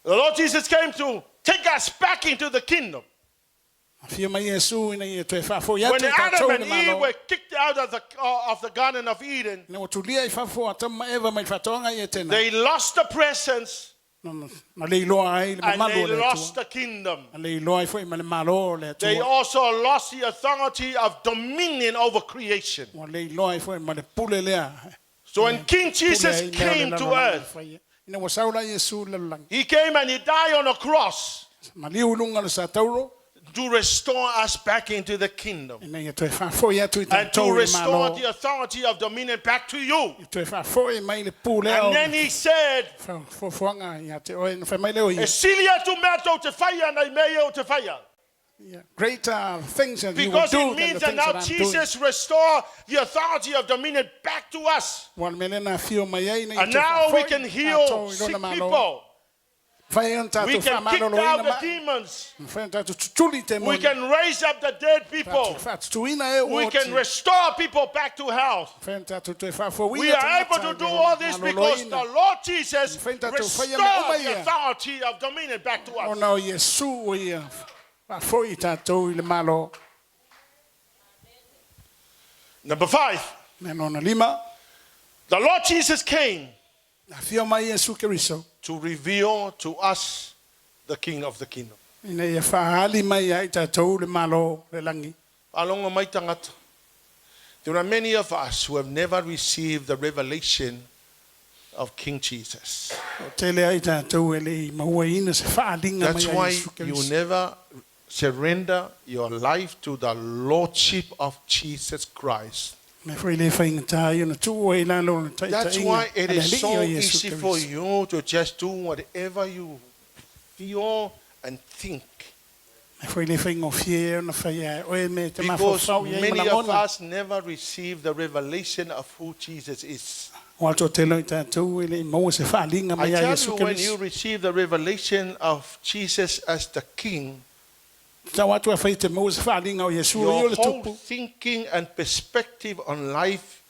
[SPEAKER 6] The Lord Jesus came to take us back into the kingdom.
[SPEAKER 5] Ma fia mai Yesu na ia toi whafo. Ia
[SPEAKER 6] When
[SPEAKER 5] toi
[SPEAKER 6] Adam
[SPEAKER 5] tātou
[SPEAKER 6] and
[SPEAKER 5] le
[SPEAKER 6] Eve
[SPEAKER 5] malo.
[SPEAKER 6] were kicked out of the Garden of Eden,
[SPEAKER 5] Ne o tulia i whafo a tama Eva mai whatonga i e tena.
[SPEAKER 6] they lost the presence
[SPEAKER 5] Na le iloa ai le
[SPEAKER 6] and
[SPEAKER 5] mamalo
[SPEAKER 6] they
[SPEAKER 5] le
[SPEAKER 6] lost
[SPEAKER 5] atua.
[SPEAKER 6] the kingdom.
[SPEAKER 5] Na le iloa ai fwoi ma le malo le
[SPEAKER 6] They
[SPEAKER 5] atua.
[SPEAKER 6] also lost the authority of dominion over creation.
[SPEAKER 5] Wa le iloa ai fwoi ma le pule lea.
[SPEAKER 6] So when King
[SPEAKER 5] Pule
[SPEAKER 6] Jesus
[SPEAKER 5] ai mea
[SPEAKER 6] came
[SPEAKER 5] le
[SPEAKER 6] to
[SPEAKER 5] lalolanga
[SPEAKER 6] earth,
[SPEAKER 5] whai. Ina wa saula Yesu le langi.
[SPEAKER 6] he came and he died on a cross
[SPEAKER 5] Ma liu lunga le sa tauro.
[SPEAKER 6] to restore us back into the kingdom
[SPEAKER 5] Ina ia toi whafo ia tui
[SPEAKER 6] and to
[SPEAKER 5] tātou le
[SPEAKER 6] restore
[SPEAKER 5] malo.
[SPEAKER 6] the authority of dominion back to you.
[SPEAKER 5] I toi whafo i mai le pule au.
[SPEAKER 6] And then he said,
[SPEAKER 5] Fuanga ia te oe na whai mai leo ia.
[SPEAKER 6] Esilia tu meto te whaia na meo te whaia.
[SPEAKER 5] Yeah. Greater things that you will
[SPEAKER 6] Because
[SPEAKER 5] do
[SPEAKER 6] it
[SPEAKER 5] than the
[SPEAKER 6] means that
[SPEAKER 5] things
[SPEAKER 6] now
[SPEAKER 5] that I'm doing.
[SPEAKER 6] Jesus restored the authority of dominion back to us.
[SPEAKER 5] Wan melena fio mai ai na i
[SPEAKER 6] And
[SPEAKER 5] te
[SPEAKER 6] now we
[SPEAKER 5] whafoi,
[SPEAKER 6] can
[SPEAKER 5] a
[SPEAKER 6] heal
[SPEAKER 5] tō i
[SPEAKER 6] sick
[SPEAKER 5] rona malo.
[SPEAKER 6] people.
[SPEAKER 5] Whai an tātou
[SPEAKER 6] We can
[SPEAKER 5] whamalo
[SPEAKER 6] kick
[SPEAKER 5] lo
[SPEAKER 6] out
[SPEAKER 5] ina
[SPEAKER 6] the
[SPEAKER 5] mai.
[SPEAKER 6] demons.
[SPEAKER 5] Whai an tātou tutuli te
[SPEAKER 6] We
[SPEAKER 5] moni.
[SPEAKER 6] can raise up the dead people.
[SPEAKER 5] Whatutuina e
[SPEAKER 6] We
[SPEAKER 5] o
[SPEAKER 6] can restore people back to health.
[SPEAKER 5] Whai an tātou te whafo
[SPEAKER 6] We are able to do all this because the Lord Jesus restored the authority of dominion back to us.
[SPEAKER 5] Ona o Yesu o ia. Whafo i tātou i le malo.
[SPEAKER 6] Number 5,
[SPEAKER 5] Mena ona lima.
[SPEAKER 6] the Lord Jesus came
[SPEAKER 5] Na fio mai Yesu Keriso.
[SPEAKER 6] to reveal to us the King of the kingdom.
[SPEAKER 5] Ina ia whaali mai ai tātou le malo le langi.
[SPEAKER 6] Along mai tangata. There are many of us who have never received the revelation of King Jesus.
[SPEAKER 5] O tele ai tātou e le maua ina se whaalinga
[SPEAKER 6] That's
[SPEAKER 5] mai ai
[SPEAKER 6] why
[SPEAKER 5] Yesu
[SPEAKER 6] you
[SPEAKER 5] Keriso.
[SPEAKER 6] never surrender your life to the Lordship of Jesus Christ.
[SPEAKER 5] Me foi le whainga tā i ona tū o i lalo na tai
[SPEAKER 6] That's
[SPEAKER 5] tainga.
[SPEAKER 6] why it
[SPEAKER 5] Ale
[SPEAKER 6] is
[SPEAKER 5] alii
[SPEAKER 6] so
[SPEAKER 5] o Yesu
[SPEAKER 6] easy for
[SPEAKER 5] Keriso.
[SPEAKER 6] you to just do whatever you feel and think.
[SPEAKER 5] Me foi le whainga o fie ona whai ai. Oe me te
[SPEAKER 6] Because
[SPEAKER 5] mawhawhau i ai
[SPEAKER 6] many
[SPEAKER 5] mana
[SPEAKER 6] of
[SPEAKER 5] mona.
[SPEAKER 6] us never received the revelation of who Jesus is.
[SPEAKER 5] O ato telo i tātou i le maua se whaalinga
[SPEAKER 6] I
[SPEAKER 5] mai ai
[SPEAKER 6] tell
[SPEAKER 5] Yesu
[SPEAKER 6] you, when you
[SPEAKER 5] Keriso.
[SPEAKER 6] receive the revelation of Jesus as the King,
[SPEAKER 5] Tau atu a whai te maua se whaalinga o Yesu i o
[SPEAKER 6] your
[SPEAKER 5] le
[SPEAKER 6] whole
[SPEAKER 5] tupu.
[SPEAKER 6] thinking and perspective on life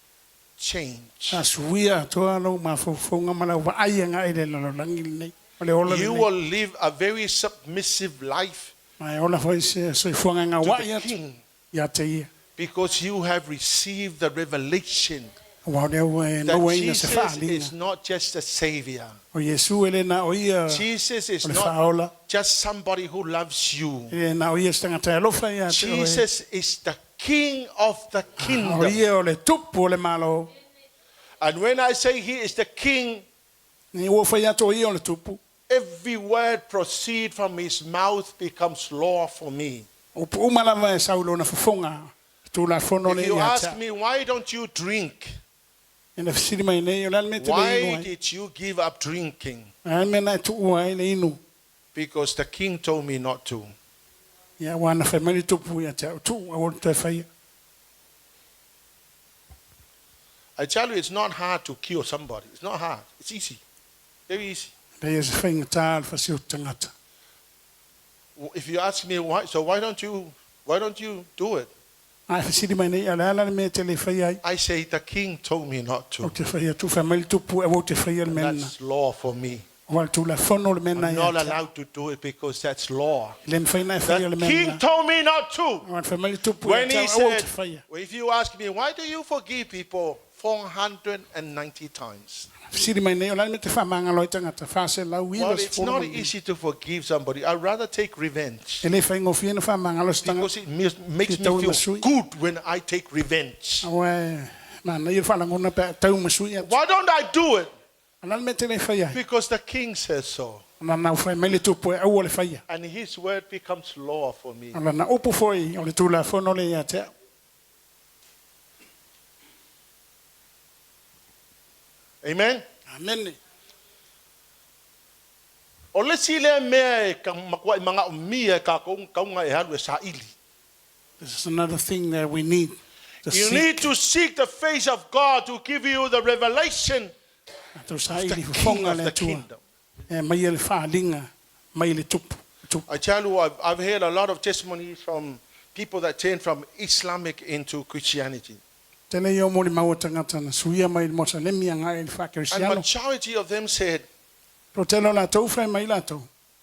[SPEAKER 6] change.
[SPEAKER 5] A suia toa lau mawhawhaunga mana wa aianga i le lalolangi nei. O le ola
[SPEAKER 6] You
[SPEAKER 5] nei.
[SPEAKER 6] will live a very submissive life
[SPEAKER 5] Mai ola whai se soifuanga ngā
[SPEAKER 6] to
[SPEAKER 5] wai
[SPEAKER 6] the
[SPEAKER 5] atu.
[SPEAKER 6] King
[SPEAKER 5] Ia te ia.
[SPEAKER 6] because you have received the revelation
[SPEAKER 5] Wa leo e
[SPEAKER 6] that
[SPEAKER 5] maua ina se
[SPEAKER 6] Jesus is
[SPEAKER 5] whaalinga.
[SPEAKER 6] not just a savior.
[SPEAKER 5] O Yesu ele na o ia
[SPEAKER 6] Jesus is
[SPEAKER 5] o le
[SPEAKER 6] not
[SPEAKER 5] whaola.
[SPEAKER 6] just somebody who loves you.
[SPEAKER 5] Ele na o ia stanga te alofa ia te oe.
[SPEAKER 6] Jesus is the King of the
[SPEAKER 5] O
[SPEAKER 6] kingdom.
[SPEAKER 5] ia o le tupu o le malo.
[SPEAKER 6] And when I say he is the King,
[SPEAKER 5] Ni ua whai atu o ia o le tupu.
[SPEAKER 6] every word proceed from his mouth becomes law for me.
[SPEAKER 5] O puma la mai saulo na fofonga. Tu la fono
[SPEAKER 6] If
[SPEAKER 5] le
[SPEAKER 6] you
[SPEAKER 5] ia
[SPEAKER 6] ask
[SPEAKER 5] ta.
[SPEAKER 6] me, why don't you drink?
[SPEAKER 5] Ina fisiri mai nei o lan me te
[SPEAKER 6] Why
[SPEAKER 5] inu ai.
[SPEAKER 6] did you give up drinking?
[SPEAKER 5] Ai me na tu ai le inu.
[SPEAKER 6] Because the king told me not to.
[SPEAKER 5] Ia wana fai mani tupu ia te tu a o te fai.
[SPEAKER 6] I tell you, it's not hard to kill somebody. It's not hard. It's easy. Very easy.
[SPEAKER 5] Pei e se fai ngata al fasi o tangata.
[SPEAKER 6] If you ask me why, so why don't you do it?
[SPEAKER 5] Ai fisiri mai nei ala ala me te le fai ai.
[SPEAKER 6] I say the king told me not
[SPEAKER 5] O
[SPEAKER 6] to.
[SPEAKER 5] te fai tu fai mani tupu e o te fai le mena.
[SPEAKER 6] That's law for me.
[SPEAKER 5] O tu la fono le mena
[SPEAKER 6] I'm
[SPEAKER 5] ia
[SPEAKER 6] not
[SPEAKER 5] te.
[SPEAKER 6] allowed to do it because that's law.
[SPEAKER 5] Le fai na fai
[SPEAKER 6] The
[SPEAKER 5] le
[SPEAKER 6] king
[SPEAKER 5] mena.
[SPEAKER 6] told me not to.
[SPEAKER 5] O fai mani tupu
[SPEAKER 6] When
[SPEAKER 5] ia
[SPEAKER 6] he
[SPEAKER 5] te o te
[SPEAKER 6] said,
[SPEAKER 5] fai.
[SPEAKER 6] well, if you ask me, why do you forgive people 490 times?
[SPEAKER 5] Fisiri mai nei o lan me te wha manga loi tangata. Whase lau
[SPEAKER 6] Well,
[SPEAKER 5] iwas
[SPEAKER 6] it's not easy to forgive somebody. I'd rather take revenge.
[SPEAKER 5] E le whai ngofia na wha manga loi
[SPEAKER 6] Because
[SPEAKER 5] tangata.
[SPEAKER 6] it makes
[SPEAKER 5] Ki tau
[SPEAKER 6] me feel
[SPEAKER 5] masui.
[SPEAKER 6] good when I take revenge.
[SPEAKER 5] Awe, mana i wha langona pe tau masui atu.
[SPEAKER 6] Why don't I do it?
[SPEAKER 5] Anan me te le whai ai.
[SPEAKER 6] Because the king says so.
[SPEAKER 5] Ana na whai mai le tupu e au o le whai ai.
[SPEAKER 6] And his word becomes law for me.
[SPEAKER 5] Ana na upu foi o le tula fono le ia te.
[SPEAKER 6] Amen?
[SPEAKER 5] Amen.
[SPEAKER 6] O le sile mea e ka makua i manga o mia ka kaunga e halu e sa ili.
[SPEAKER 5] This is another thing that we need. To
[SPEAKER 6] You need to seek the face of God to give you the revelation
[SPEAKER 5] to sa
[SPEAKER 6] of the
[SPEAKER 5] ili
[SPEAKER 6] king
[SPEAKER 5] fonga
[SPEAKER 6] of
[SPEAKER 5] le
[SPEAKER 6] the
[SPEAKER 5] tua.
[SPEAKER 6] kingdom.
[SPEAKER 5] E mai le whaalinga, mai le tupu.
[SPEAKER 6] I tell you, I've heard a lot of testimonies from people that turned from Islamic into Christianity.
[SPEAKER 5] Tele i o mori maua tangata na suia mai le mosa lemi anga e le
[SPEAKER 6] And
[SPEAKER 5] whakerisiano.
[SPEAKER 6] majority of them said,
[SPEAKER 5] Pro telo la tau whai mai la tau.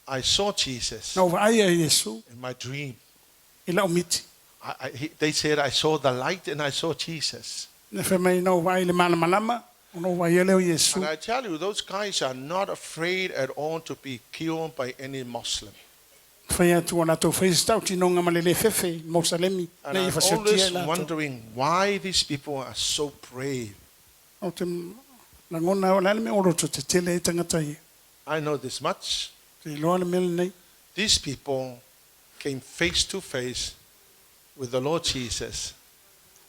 [SPEAKER 6] I saw Jesus
[SPEAKER 5] Na uwa aia Yesu,
[SPEAKER 6] in my dream.
[SPEAKER 5] i la umiti.
[SPEAKER 6] They said, I saw the light and I saw Jesus.
[SPEAKER 5] Ne whai mai na uwa ai le mana malama, o na uwa ia leo Yesu.
[SPEAKER 6] And I tell you, those guys are not afraid at all to be killed by any Muslim.
[SPEAKER 5] Whai atu o la tau whai stau tinonga ma le le whewhe, mosa lemi,
[SPEAKER 6] And
[SPEAKER 5] le i
[SPEAKER 6] I'm
[SPEAKER 5] whasiotia
[SPEAKER 6] always
[SPEAKER 5] e la tau.
[SPEAKER 6] wondering why these people are so brave.
[SPEAKER 5] O te langona o la me oro to te tele i tangata i.
[SPEAKER 6] I know this much.
[SPEAKER 5] Te loa le mele nei.
[SPEAKER 6] These people came face to face with the Lord Jesus.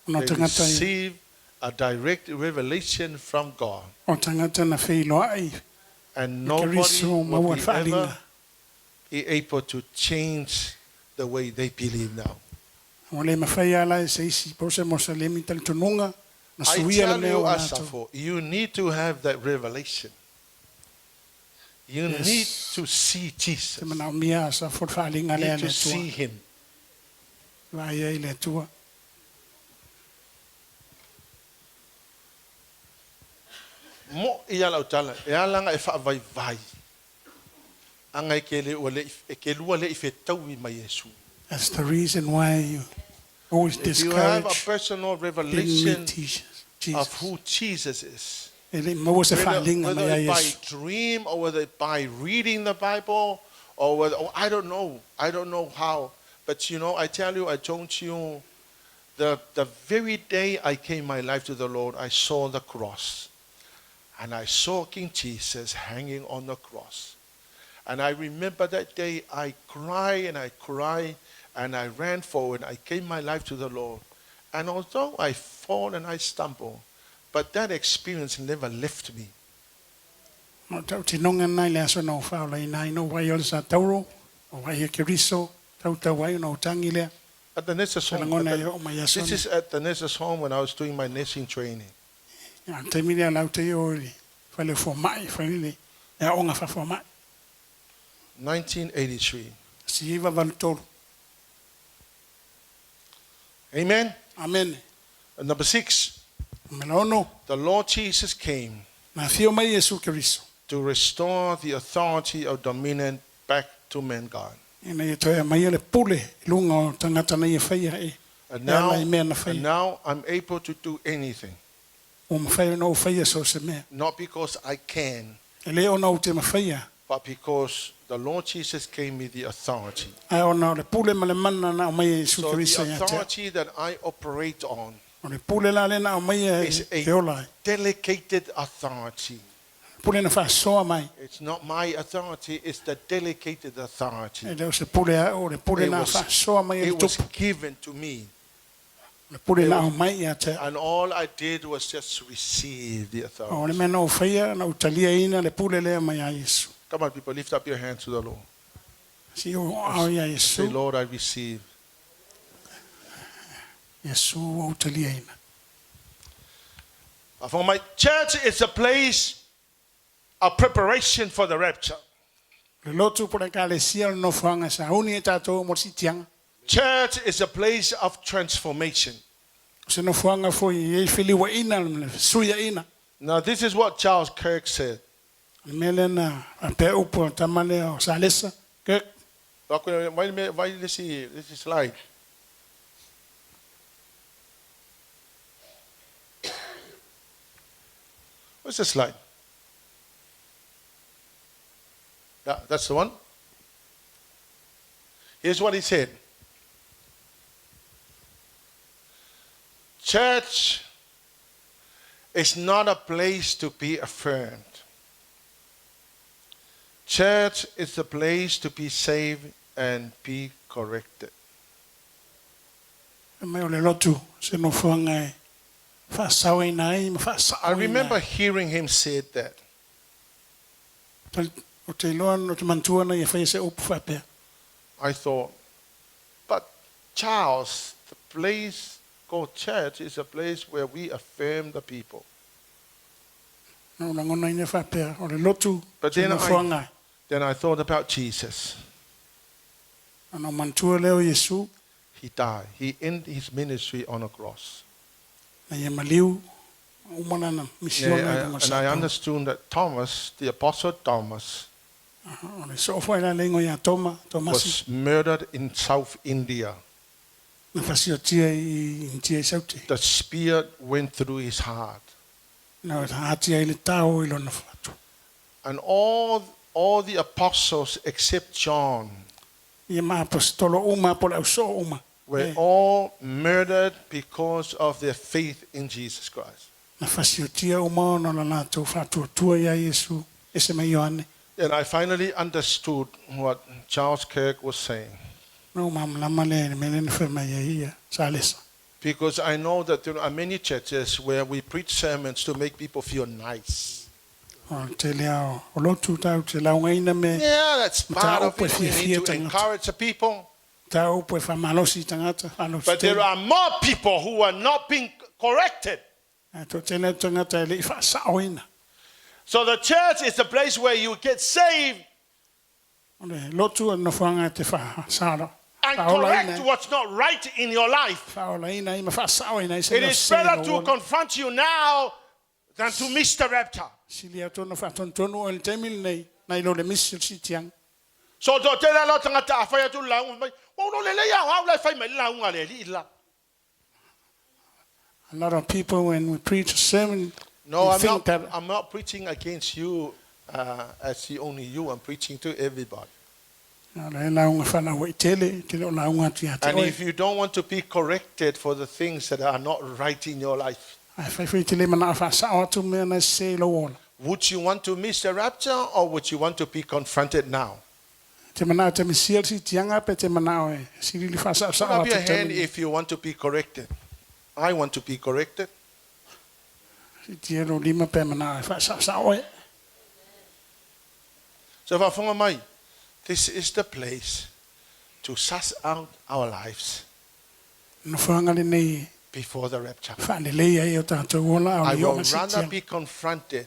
[SPEAKER 5] O na
[SPEAKER 6] They
[SPEAKER 5] tangata i.
[SPEAKER 6] received a direct revelation from God.
[SPEAKER 5] O tangata na whai loa ai.
[SPEAKER 6] And
[SPEAKER 5] Ka
[SPEAKER 6] nobody
[SPEAKER 5] riso maua
[SPEAKER 6] will be
[SPEAKER 5] whaalinga.
[SPEAKER 6] ever be able to change the way they believe now.
[SPEAKER 5] O le mawhai ala e se isi pose mosa lemi tali tununga. Na
[SPEAKER 6] I
[SPEAKER 5] suia le
[SPEAKER 6] tell
[SPEAKER 5] meo
[SPEAKER 6] you,
[SPEAKER 5] o nato.
[SPEAKER 6] ASAFO, you need to have that revelation. You
[SPEAKER 5] Yes.
[SPEAKER 6] need to see Jesus.
[SPEAKER 5] Te mana o mia sa fot whaalinga
[SPEAKER 6] You
[SPEAKER 5] lea
[SPEAKER 6] need
[SPEAKER 5] le
[SPEAKER 6] to see
[SPEAKER 5] tua.
[SPEAKER 6] him.
[SPEAKER 5] Vai ai le tua.
[SPEAKER 6] Mo ia lau tala, e alanga e whaavai vai. Anga e ke le ua le, e ke lua le i whetau i mai Yesu.
[SPEAKER 5] That's the reason why you always
[SPEAKER 6] If you have a
[SPEAKER 5] discourage
[SPEAKER 6] personal
[SPEAKER 5] being
[SPEAKER 6] revelation
[SPEAKER 5] with Jesus.
[SPEAKER 6] of
[SPEAKER 5] Jesus.
[SPEAKER 6] who Jesus is,
[SPEAKER 5] Ele maua se
[SPEAKER 6] whether,
[SPEAKER 5] whaalinga
[SPEAKER 6] whether
[SPEAKER 5] mai a
[SPEAKER 6] it by
[SPEAKER 5] Yesu.
[SPEAKER 6] dream or whether it by reading the Bible or whether, I don't know how. But you know, I tell you, I told you, the very day I gave my life to the Lord, I saw the cross. And I saw King Jesus hanging on the cross. And I remember that day I cried and I ran forward. I gave my life to the Lord. And although I fall and I stumble, but that experience never left me.
[SPEAKER 5] No tau tinonga nai le aso no whaolai nai no wai ole sa tauro, o wai e kiriso, tau tau wai no tangi lea.
[SPEAKER 6] At the nurse's home.
[SPEAKER 5] Talangona e o mai aso
[SPEAKER 6] This is at the nurse's home when I was doing my nursing training.
[SPEAKER 5] Ya te mili a lau te i ori. Whale fo mai, whale le. E a onga wha fo mai.
[SPEAKER 6] 1983.
[SPEAKER 5] Si iwa walu tolu.
[SPEAKER 6] Amen.
[SPEAKER 5] Amen.
[SPEAKER 6] And number 6,
[SPEAKER 5] Mela ono,
[SPEAKER 6] the Lord Jesus came
[SPEAKER 5] na fio mai Yesu kiriso.
[SPEAKER 6] to restore the authority of dominion back to mankind.
[SPEAKER 5] Ina i toia mai ele pule, lunga o tangata na i whaia e.
[SPEAKER 6] And
[SPEAKER 5] E ala i mea na
[SPEAKER 6] and
[SPEAKER 5] whaia.
[SPEAKER 6] now I'm able to do anything.
[SPEAKER 5] O mawhaia no whaia so se mea.
[SPEAKER 6] Not because I can,
[SPEAKER 5] E le ona o te mawhaia.
[SPEAKER 6] but because the Lord Jesus gave me the authority.
[SPEAKER 5] Ai ona o le pule ma le mana na o mai Yesu
[SPEAKER 6] So
[SPEAKER 5] kiriso
[SPEAKER 6] the
[SPEAKER 5] ia te.
[SPEAKER 6] authority that I operate on
[SPEAKER 5] O le pule la le na o mai e
[SPEAKER 6] is a
[SPEAKER 5] te olai.
[SPEAKER 6] delegated authority.
[SPEAKER 5] Pule na whaasoa mai.
[SPEAKER 6] It's not my authority, it's the delegated authority.
[SPEAKER 5] E leo se pule a o le pule na whaasoa mai e
[SPEAKER 6] It was
[SPEAKER 5] tupu.
[SPEAKER 6] given to me.
[SPEAKER 5] Le pule na o mai a te.
[SPEAKER 6] And all I did was just receive the
[SPEAKER 5] O le
[SPEAKER 6] authority.
[SPEAKER 5] mea no whaia na utalia ina le pule lea mai a Yesu.
[SPEAKER 6] Come on, people, lift up your hands to the Lord.
[SPEAKER 5] Si o au ia
[SPEAKER 6] Say,
[SPEAKER 5] Yesu.
[SPEAKER 6] Lord, I receive.
[SPEAKER 5] Yesu o utalia ina.
[SPEAKER 6] For my church, it's a place of preparation for the rapture.
[SPEAKER 5] Le lotu pule ka le sia no whanga sa uni e tātou mo si tianga.
[SPEAKER 6] Church is a place of transformation.
[SPEAKER 5] Se no whanga foi e whiliwa ina le suia ina.
[SPEAKER 6] Now, this is what Charles Kirk said.
[SPEAKER 5] Le mele na a pe upo tamale o sa lesa. Ke
[SPEAKER 6] Why let's see this slide. What's the slide? Yeah, that's the one. Here's what he said. Church is not a place to be affirmed. Church is a place to be saved and be corrected.
[SPEAKER 5] me o le lotu se no whanga e whaasau ina ai ma whaasau
[SPEAKER 6] I remember
[SPEAKER 5] ina
[SPEAKER 6] hearing him say that.
[SPEAKER 5] ai. O te loa no te mantuana i whai se upu whapea.
[SPEAKER 6] I thought, but Charles, the place called church is a place where we affirm the people.
[SPEAKER 5] No na ngona ina whapea. O le lotu
[SPEAKER 6] But
[SPEAKER 5] se
[SPEAKER 6] then
[SPEAKER 5] no whanga.
[SPEAKER 6] Then I thought about Jesus.
[SPEAKER 5] Ano mantua leo Yesu
[SPEAKER 6] He died. He ended his ministry on a cross.
[SPEAKER 5] na ia maliu umana na misiona i
[SPEAKER 6] And I understood that Thomas, the apostle Thomas,
[SPEAKER 5] O le so foi la lengo ia Tomasi
[SPEAKER 6] was murdered in South India.
[SPEAKER 5] na whasiotia i intia sauti.
[SPEAKER 6] The spear went through his heart.
[SPEAKER 5] Na hati ai le tau i lona whatu.
[SPEAKER 6] And all the apostles except John
[SPEAKER 5] Ia maa apostolo uma po le au so uma.
[SPEAKER 6] were all murdered because of their faith in Jesus Christ.
[SPEAKER 5] Na whasiotia uma no la nātou whatu tua ia Yesu. Ese mai Ioane.
[SPEAKER 6] And I finally understood what Charles Kirk was saying.
[SPEAKER 5] No mamlama le mele na whema ia ia. Sa lesa.
[SPEAKER 6] Because I know that there are many churches where we preach sermons to make people feel nice.
[SPEAKER 5] O te lea o lotu tau te launga ina me.
[SPEAKER 6] Yeah, that's part of it. We
[SPEAKER 5] Fia
[SPEAKER 6] need to
[SPEAKER 5] tangata.
[SPEAKER 6] encourage the people.
[SPEAKER 5] Tau po e whamalosi tangata.
[SPEAKER 6] But there are more people who are not being corrected.
[SPEAKER 5] To tēnei tangata e le i whaasao ina.
[SPEAKER 6] So the church is the place where you get saved
[SPEAKER 5] O le lotu ana whanga te whaasaro.
[SPEAKER 6] and correct what's not right in your life.
[SPEAKER 5] Whaola ina i ma whaasao ina i se
[SPEAKER 6] It is better to confront you now than to miss the rapture.
[SPEAKER 5] Sili atona whaatontonu o le temil nei. Nai lo le misi si tiang.
[SPEAKER 6] So to tēnei lo tangata a whai atu launga mai. O lo le leia hau lai whai mai launga le li ila.
[SPEAKER 5] A lot of people when we preach a sermon,
[SPEAKER 6] No,
[SPEAKER 5] we think that
[SPEAKER 6] I'm not preaching against you as only you. I'm preaching to everybody.
[SPEAKER 5] le launga whana o i tele, te lo launga ati ate
[SPEAKER 6] And
[SPEAKER 5] oi.
[SPEAKER 6] if you don't want to be corrected for the things that are not right in your life,
[SPEAKER 5] Ai whai te le mana whaasao atu mea na se lo ola.
[SPEAKER 6] would you want to miss the rapture or would you want to be confronted now?
[SPEAKER 5] Te mana te misia si tianga pe te mana o e. Sili li whaasao
[SPEAKER 6] Put
[SPEAKER 5] sao
[SPEAKER 6] up your
[SPEAKER 5] atu
[SPEAKER 6] hand
[SPEAKER 5] temil.
[SPEAKER 6] if you want to be corrected. I want to be corrected.
[SPEAKER 5] Si tia lo lima pe mana e whaasao sao e.
[SPEAKER 6] So whafonga mai, this is the place to suss out our lives
[SPEAKER 5] No whanga le nei
[SPEAKER 6] before the rapture.
[SPEAKER 5] whaane leia e o tātou ola o
[SPEAKER 6] I
[SPEAKER 5] le
[SPEAKER 6] would
[SPEAKER 5] onga si
[SPEAKER 6] rather
[SPEAKER 5] tianga.
[SPEAKER 6] be confronted.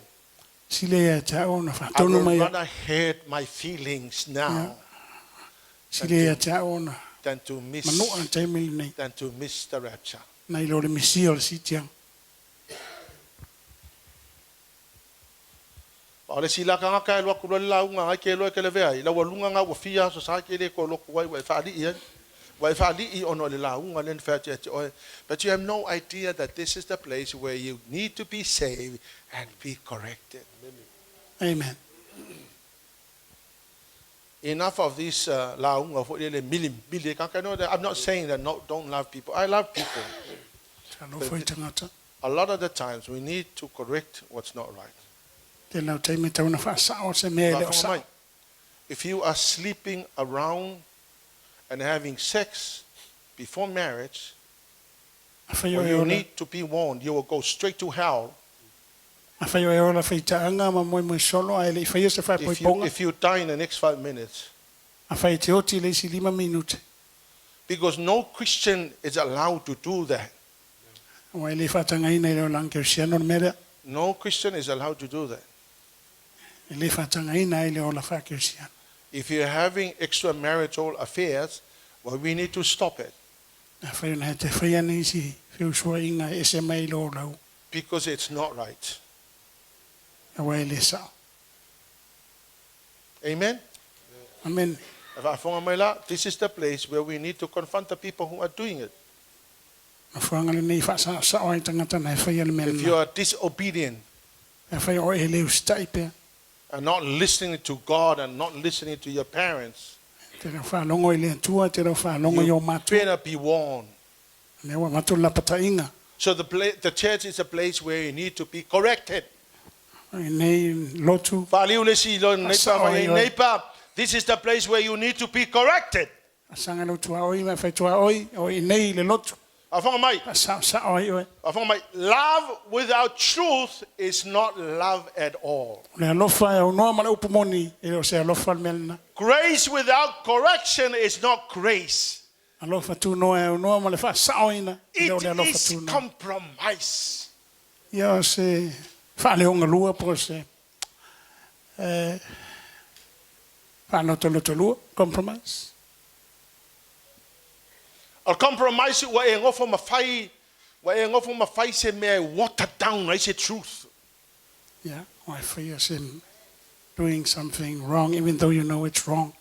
[SPEAKER 5] Si lea te o na
[SPEAKER 6] I
[SPEAKER 5] whaatonu
[SPEAKER 6] would
[SPEAKER 5] mai.
[SPEAKER 6] rather hurt my feelings now
[SPEAKER 5] Si lea te o na
[SPEAKER 6] than to miss
[SPEAKER 5] manua na temil nei.
[SPEAKER 6] the rapture.
[SPEAKER 5] Nai lo le misia o le si tianga.
[SPEAKER 6] O le silaka ngaka e loa kulua le launga ngai ke loa ke Lavea. I laua lunga ngā wafia so sa ke le ko loku wai wai whaali i. Wai whaali i ono le launga len whaati ati oe. But you have no idea that this is the place where you need to be saved and be corrected.
[SPEAKER 5] Amen.
[SPEAKER 6] Enough of this launga for le mili kaka. No, I'm not saying that don't love people. I love people.
[SPEAKER 5] Talo foi tangata.
[SPEAKER 6] A lot of the times we need to correct what's not right.
[SPEAKER 5] Te lau te me tauna whaasao se mea leo sa.
[SPEAKER 6] If you are sleeping around and having sex before marriage,
[SPEAKER 5] Awhai o
[SPEAKER 6] well,
[SPEAKER 5] e
[SPEAKER 6] you
[SPEAKER 5] ola.
[SPEAKER 6] need to be warned. You will go straight to hell
[SPEAKER 5] Awhai o e ola whaitaanga ma moe moe solo a ele i whaia se whai poi ponga.
[SPEAKER 6] if you die in the next 5 minutes.
[SPEAKER 5] Awhai te oti le isi 5 minute.
[SPEAKER 6] Because no Christian is allowed to do that.
[SPEAKER 5] O ele whatanga ina i leo lang kersiano na mea.
[SPEAKER 6] No Christian is allowed to do that.
[SPEAKER 5] Ele whatanga ina i leo la wha kersiano.
[SPEAKER 6] If you're having extramarital affairs, well, we need to stop it
[SPEAKER 5] Awhai o na he te whaia ni isi whiusua inga e se mai lo lau.
[SPEAKER 6] because it's not right.
[SPEAKER 5] Awa ele sao.
[SPEAKER 6] Amen?
[SPEAKER 5] Amen.
[SPEAKER 6] This is the place where we need to confront the people who are doing it.
[SPEAKER 5] Ma whanga le nei whaasa sao ai tangata na he whaia le mea
[SPEAKER 6] If you
[SPEAKER 5] na.
[SPEAKER 6] are disobedient
[SPEAKER 5] Awhai o e leo stai pia.
[SPEAKER 6] and not listening to God and not listening to your parents,
[SPEAKER 5] Te rau whalongo i lea tua, te rau whalongo i o
[SPEAKER 6] you
[SPEAKER 5] matu.
[SPEAKER 6] better be warned.
[SPEAKER 5] Ne wa matu la pata inga.
[SPEAKER 6] So the church is a place where you need to be corrected.
[SPEAKER 5] I nei lotu.
[SPEAKER 6] This is the place where you need to be corrected.
[SPEAKER 5] Asanga no tua oi, ma whai tua oi, o i nei le lotu. Sa oi oi.
[SPEAKER 6] Love without truth is not love at all.
[SPEAKER 5] Le alofa e o noa ma le upumoni, e o se alofa le melna.
[SPEAKER 6] Grace without correction is not grace.
[SPEAKER 5] Alofa tu noa e o noa ma le wha sa oina, e o le
[SPEAKER 6] It
[SPEAKER 5] alofa
[SPEAKER 6] is
[SPEAKER 5] tu noa.
[SPEAKER 6] compromise.
[SPEAKER 5] Ia se wha le onga lua po se. Wha no tolo lua, compromise.
[SPEAKER 6] A compromise wa e ngofo mawhai se mea water down, I say truth.
[SPEAKER 5] Yeah, I feel as in doing something wrong, even though you know it's wrong.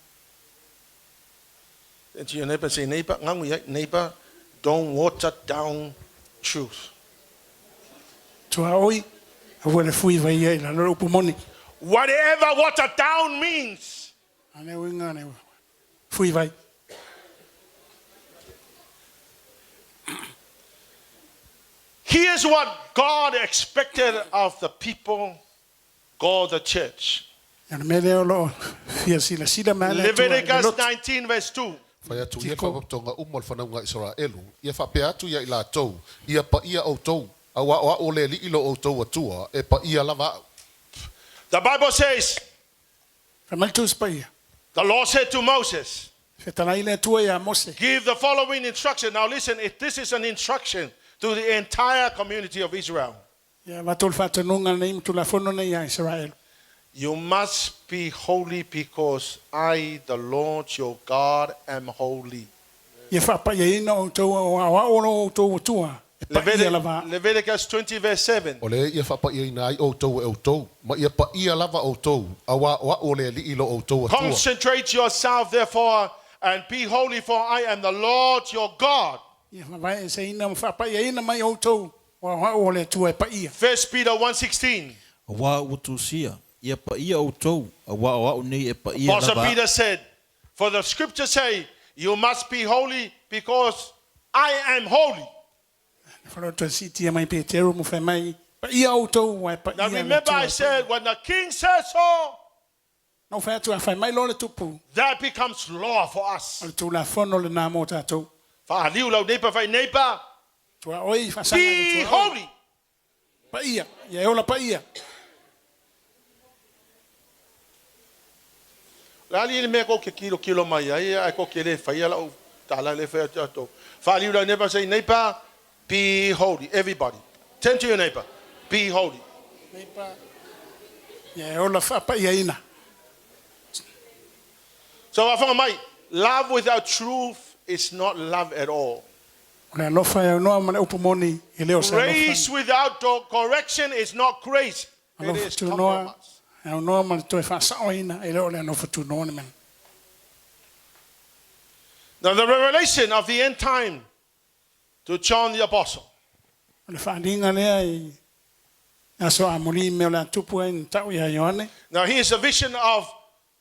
[SPEAKER 6] And to your neighbor say, neighbor, don't water down truth.
[SPEAKER 5] Tua oi, a wale fui vai e la lo upumoni.
[SPEAKER 6] Whatever water down means,
[SPEAKER 5] Ane winga ne fui vai.
[SPEAKER 6] here's what God expected of the people, God the church.
[SPEAKER 5] Ana me leo lo fia sila mele.
[SPEAKER 6] Leviticus 19 verse 2.
[SPEAKER 4] Whai atu ia whapatonga umal whanaunga Israelu, ia whapea atu ia i la tau, ia pa ia o tau, a wa o le li ilo o tau atua, e pa ia lava.
[SPEAKER 6] The Bible says,
[SPEAKER 5] Famaltus pa ia.
[SPEAKER 6] the Lord said to Moses,
[SPEAKER 5] Fetala ile tua ia Mose.
[SPEAKER 6] give the following instruction. Now listen, if this is an instruction to the entire community of Israel.
[SPEAKER 5] Ia vatul fatanunga nei mutula fono nei ia Israel.
[SPEAKER 6] You must be holy because I, the Lord your God, am holy.
[SPEAKER 5] Ia whapa ia ina o tau o awa o tau tua. E pa ia lava.
[SPEAKER 6] Leviticus 20 verse 7.
[SPEAKER 4] O le ia whapa ia ina ai o tau e o tau, ma ia pa ia lava o tau, a wa o le li ilo o tau atua.
[SPEAKER 6] Concentrate yourself therefore and be holy, for I am the Lord your God.
[SPEAKER 5] Ia vai se ina whapa ia ina mai o tau. Wa o le tua e pa ia.
[SPEAKER 6] 1 Peter 1:16.
[SPEAKER 7] A wā utusia, ia pa ia o tau, a wā o nei e pa ia
[SPEAKER 6] Apostle
[SPEAKER 7] lava.
[SPEAKER 6] Peter said, for the scriptures say, you must be holy because I am holy.
[SPEAKER 5] Whalo tua siti mai Petero mu whai mai. Pa ia o tau wa e pa ia.
[SPEAKER 6] Now
[SPEAKER 5] le
[SPEAKER 6] remember
[SPEAKER 5] tua
[SPEAKER 6] I
[SPEAKER 5] e pa
[SPEAKER 6] said,
[SPEAKER 5] ia.
[SPEAKER 6] when the king says so,
[SPEAKER 5] Nau whai atu a whai mai lo le tupu.
[SPEAKER 6] that becomes law for us.
[SPEAKER 5] O le tau la fono le nā mō tātou.
[SPEAKER 6] Neighbor,
[SPEAKER 5] Tua oi whasanga
[SPEAKER 6] be
[SPEAKER 5] le tua oi.
[SPEAKER 6] holy.
[SPEAKER 5] Pa ia. Ia e ola pa ia.
[SPEAKER 6] Lali ele me ko ke kilo mai ai ko ke le fai ala tala le fai to. Fali la neighbor say neighbor be holy, everybody. Turn to your neighbor. Be holy.
[SPEAKER 5] Ia e ola whapa ia ina.
[SPEAKER 6] So I found my love without truth is not love at all.
[SPEAKER 5] O le alofa e noa ma le upumoni i leo se
[SPEAKER 6] Grace
[SPEAKER 5] alofa.
[SPEAKER 6] without correction is not grace. It
[SPEAKER 5] Alofa
[SPEAKER 6] is
[SPEAKER 5] tu noa.
[SPEAKER 6] compromise.
[SPEAKER 5] E o noa ma le toi whasao ina. I leo le alofa tu noa ni men.
[SPEAKER 6] Now the revelation of the end time to John the Apostle.
[SPEAKER 5] O le whaadinga lea i aso a mori me o le atupu e ni tau i a Ioane.
[SPEAKER 6] Now here's a vision of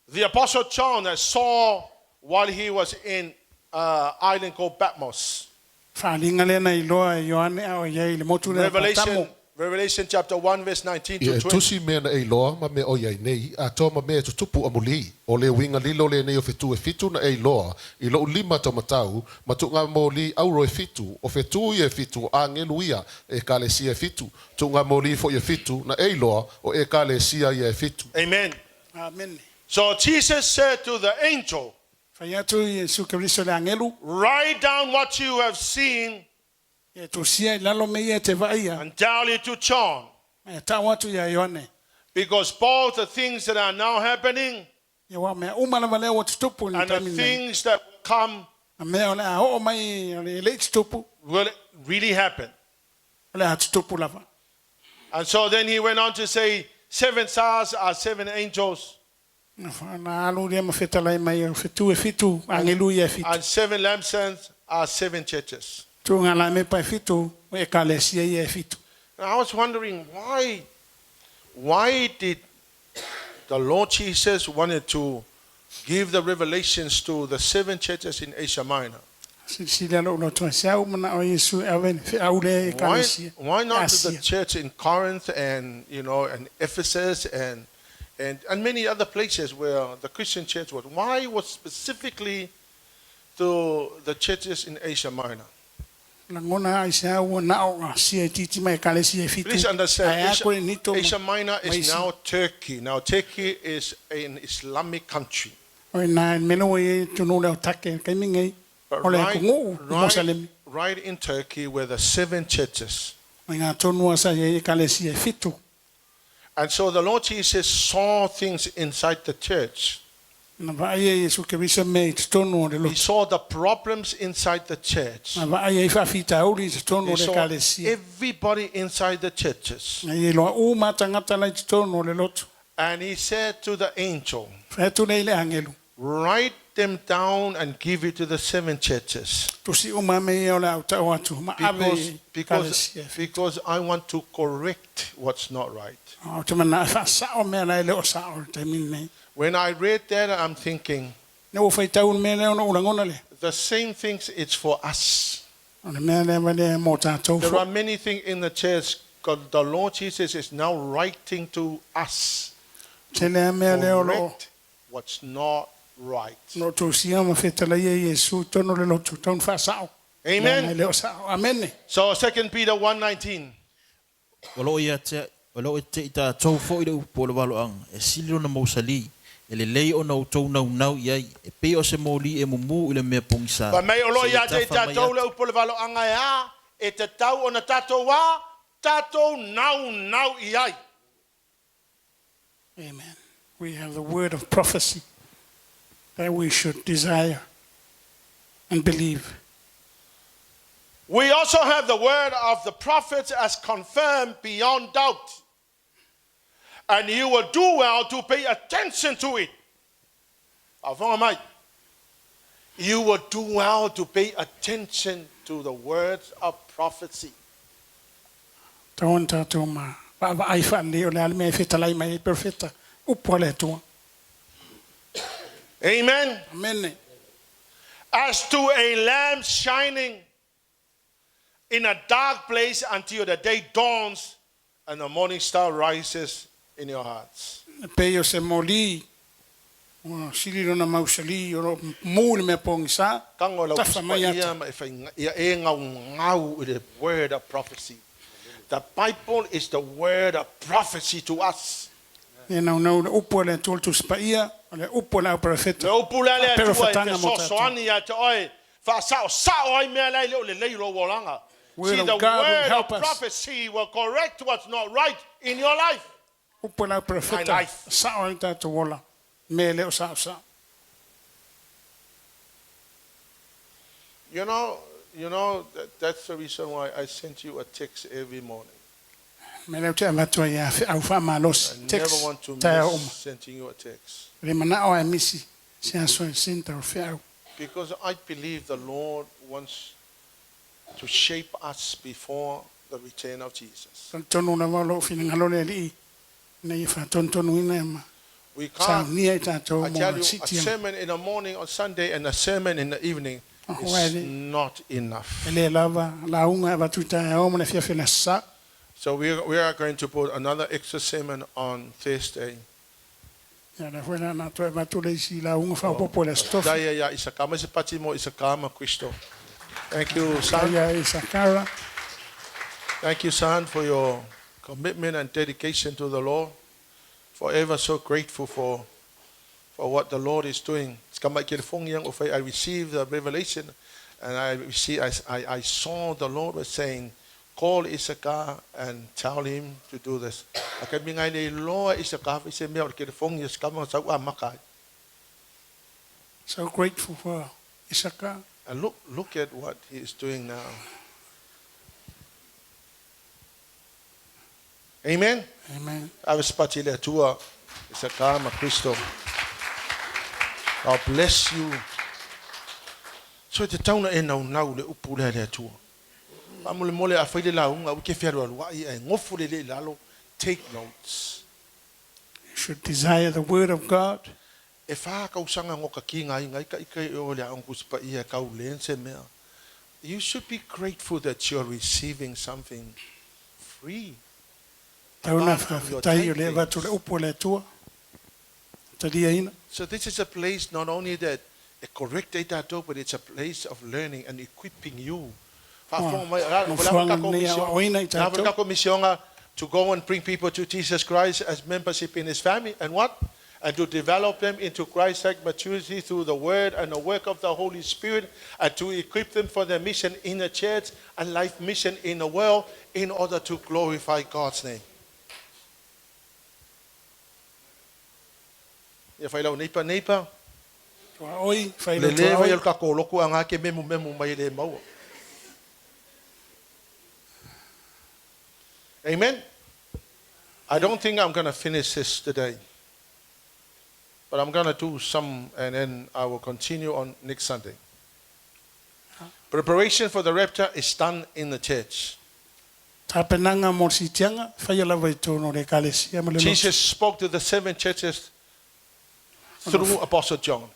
[SPEAKER 6] the Apostle John that saw while he was in island called Patmos.
[SPEAKER 5] Whaadinga lea na i loa i Ioane au i ei le motu le
[SPEAKER 6] Revelation
[SPEAKER 5] patamo.
[SPEAKER 6] Revelation chapter 1 verse 19
[SPEAKER 4] Ia
[SPEAKER 6] to
[SPEAKER 4] e
[SPEAKER 6] 20.
[SPEAKER 4] tusi mea na ei loa ma mea o iai nei, a toa ma mea tutupu amuli, o le winga lilo le nei o fetu e fitu na ei loa, I lo lima tau matau, ma tu ngā moli auro e fitu, o fetu I e fitu, a ngeluia e kalesia e fitu, tu ngā moli fo I e fitu, na ei loa o e kalesia I e fitu.
[SPEAKER 6] Amen.
[SPEAKER 5] Amen.
[SPEAKER 6] So Jesus said to the angel,
[SPEAKER 5] Fai atu Yesu Kristo le angelu,
[SPEAKER 6] write down what you have seen
[SPEAKER 5] e tu sia I lalo me ia te vaia,
[SPEAKER 6] and tell it to John.
[SPEAKER 5] e tau atu ia Ioane.
[SPEAKER 6] Because both the things that are now happening
[SPEAKER 5] Ia wa mea umala wale o tutupu ni
[SPEAKER 6] and the
[SPEAKER 5] tami nei.
[SPEAKER 6] things that will come
[SPEAKER 5] A mea o le a ho mai o le le tutupu,
[SPEAKER 6] will really happen.
[SPEAKER 5] o le a tutupu lava.
[SPEAKER 6] And so then he went on to say, 7 stars are 7 angels,
[SPEAKER 5] Na alu ria ma fetalai mai o fetu e fitu, angelu ia e fitu.
[SPEAKER 6] and 7 lampstands are 7 churches.
[SPEAKER 5] Tu ngala me pa e fitu, o e kalesia ia e fitu.
[SPEAKER 6] And I was wondering why did the Lord Jesus wanted to give the revelations to the 7 churches in Asia Minor?
[SPEAKER 5] Sila lo no tu siau mana o Yesu awen fe au le e kalesia.
[SPEAKER 6] Why not to the
[SPEAKER 5] Asia.
[SPEAKER 6] church in Corinth and and Ephesus and many other places where the Christian church was? Why was specifically to the churches in Asia Minor?
[SPEAKER 5] La ngona ai siau na o Asia titi mai kalesia e fitu.
[SPEAKER 6] Please understand,
[SPEAKER 5] Ai a koe nito
[SPEAKER 6] Asia Minor is
[SPEAKER 5] maisi.
[SPEAKER 6] now Turkey. Now Turkey is an Islamic country.
[SPEAKER 5] O na meno e tunu le o take kai mingai.
[SPEAKER 6] But
[SPEAKER 5] O le kungu Mosalem.
[SPEAKER 6] right in Turkey were the 7 churches.
[SPEAKER 5] O nga tonu asa e kalesia e fitu.
[SPEAKER 6] And so the Lord Jesus saw things inside the church.
[SPEAKER 5] Na vai e Yesu Kristo me tonu le lo.
[SPEAKER 6] He saw the problems inside the church.
[SPEAKER 5] Na vai e fa fita uri tonu
[SPEAKER 6] He
[SPEAKER 5] le
[SPEAKER 6] saw
[SPEAKER 5] kalesia.
[SPEAKER 6] everybody inside the churches.
[SPEAKER 5] Na e lo u mata ngata lai tonu le lotu.
[SPEAKER 6] And he said to the angel,
[SPEAKER 5] Fa tu nei le angelu.
[SPEAKER 6] write them down and give it to the 7 churches.
[SPEAKER 5] Tu si uma me o le au tau atu. Ma ave kalesia.
[SPEAKER 6] Because I want to correct what's not right.
[SPEAKER 5] O te mana fa sa o me lai le o sa o te min nei.
[SPEAKER 6] When I read that, I'm thinking,
[SPEAKER 5] Ne o fai tau me le ona urangona le.
[SPEAKER 6] the same things it's for us.
[SPEAKER 5] O le me le vale mo tātou
[SPEAKER 6] There are
[SPEAKER 5] fo.
[SPEAKER 6] many things in the church. God, the Lord Jesus is now writing to us.
[SPEAKER 5] Te le me le o lo.
[SPEAKER 6] Correct what's not right.
[SPEAKER 5] No tu sia ma fetala ye Yesu tonu le lotu. Tonu fa sa o.
[SPEAKER 6] Amen.
[SPEAKER 5] Le o sa o. Amen.
[SPEAKER 6] So 2 Peter 1:19.
[SPEAKER 7] Walo ia te, walo e te ita tau fo i le upo le walo ang, e sili na mausali, e le lei o nau tau nau iai, e pe o se moli e mumu i le mea pungisa.
[SPEAKER 6] But may olo
[SPEAKER 7] Se
[SPEAKER 6] ia te
[SPEAKER 7] tafa mai
[SPEAKER 6] tatou le upole valo anga ea, e te tau o na tatou wa, tatou nau iai.
[SPEAKER 5] Amen. We have the word of prophecy that we should desire and believe.
[SPEAKER 6] We also have the word of the prophets as confirmed beyond doubt. And you will do well to pay attention to it. You will do well to pay attention to the words of prophecy.
[SPEAKER 5] Tawon tātou ma. Wa ai whande o le alme e whetalai mai e perfeta. Upo le tua.
[SPEAKER 6] Amen.
[SPEAKER 5] Amen.
[SPEAKER 6] As to a lamp shining in a dark place until the day dawns and the morning star rises in your hearts.
[SPEAKER 5] Pei o se moli. O siliro na mausali. O mule me pongisa.
[SPEAKER 6] Kango lau
[SPEAKER 5] Tafa mai ata.
[SPEAKER 6] ia e ngau i the word of prophecy. The Bible is the word of prophecy to us.
[SPEAKER 5] E nau le upo le toltu spaia. O le upo le au profeta.
[SPEAKER 6] Le upula le
[SPEAKER 5] Pero
[SPEAKER 6] atua e
[SPEAKER 5] fatanga
[SPEAKER 6] te
[SPEAKER 5] mo
[SPEAKER 6] sosoani a te oi. Fa sao ai mea lai leo le leilo wolanga.
[SPEAKER 5] Word
[SPEAKER 6] See,
[SPEAKER 5] of
[SPEAKER 6] the
[SPEAKER 5] God will
[SPEAKER 6] word of
[SPEAKER 5] help us.
[SPEAKER 6] prophecy will correct what's not right in your life.
[SPEAKER 5] Upo le au
[SPEAKER 6] My
[SPEAKER 5] profeta.
[SPEAKER 6] life.
[SPEAKER 5] Sao i tātou wola. Me le o sao sao.
[SPEAKER 6] You know that's the reason why I sent you a text every morning.
[SPEAKER 5] Me leu te amatua ia au wha malos.
[SPEAKER 6] I never
[SPEAKER 5] Text
[SPEAKER 6] want to
[SPEAKER 5] tae
[SPEAKER 6] miss
[SPEAKER 5] oma.
[SPEAKER 6] sending you a text.
[SPEAKER 5] Le mana o e misi. Se aso e sinta o whiau.
[SPEAKER 6] Because I believe the Lord wants to shape us before the return of Jesus.
[SPEAKER 5] Tonu na walo fina ngalo le li. Nei wha tonu ina e ma.
[SPEAKER 6] We
[SPEAKER 5] Sao
[SPEAKER 6] can't,
[SPEAKER 5] nia i tātou
[SPEAKER 6] I
[SPEAKER 5] mo
[SPEAKER 6] tell you, a
[SPEAKER 5] siti ama.
[SPEAKER 6] sermon in the morning on Sunday and a sermon in the evening is
[SPEAKER 5] Alrighty.
[SPEAKER 6] not enough.
[SPEAKER 5] E le lava, la unga e watuta e oma le fiafina sa.
[SPEAKER 6] So we are going to put another extra sermon on Thursday.
[SPEAKER 5] Ia na whena na toi matule isi la unga whapopo le stofi.
[SPEAKER 6] Daya ya Isakama se pati mo Isakama Christo. Thank you, son.
[SPEAKER 5] Ia Isakara.
[SPEAKER 6] Thank you, son, for your commitment and dedication to the Lord. Forever so grateful for what the Lord is doing. I received the revelation, and I saw the Lord was saying, call Issachar and tell him to do this.
[SPEAKER 5] So grateful for Issachar.
[SPEAKER 6] And look at what he is doing now. Amen.
[SPEAKER 5] Amen.
[SPEAKER 6] I was patile tua Issachar ma Christo. God bless you. So te tauna e nau le upule le tua. Pamule mole a faile la unga uke fiaru alua I ngofu le lalo. Take notes.
[SPEAKER 5] You should desire the word of God.
[SPEAKER 6] E wha kausanga ngoka ki ngai ngai ka ike o le angus pa ia kau lense mea. You should be grateful that you're receiving something free.
[SPEAKER 5] Tauna whawhitai o le watu le upo le tua. Tadia ina.
[SPEAKER 6] So this is a place not only that a correct data, but it's a place of learning and equipping you. To go and bring people to Jesus Christ as membership in his family. And what? And to develop them into Christ-like maturity through the word and the work of the Holy Spirit, and to equip them for their mission in the church and life mission in the world in order to glorify God's name. If I don't neighbor,
[SPEAKER 5] Oi, whai
[SPEAKER 6] le
[SPEAKER 5] le
[SPEAKER 6] lewa
[SPEAKER 5] tua
[SPEAKER 6] i
[SPEAKER 5] oi.
[SPEAKER 6] al kakoloku a ngake memu mai le maua. Amen? I don't think I'm going to finish this today. But I'm going to do some, and then I will continue on next Sunday. Preparation for the rapture is done in the church.
[SPEAKER 5] Tapenanga mo si tianga, whai ala vai tono le kalesia ma le
[SPEAKER 6] Jesus spoke to the 7 churches through Apostle John.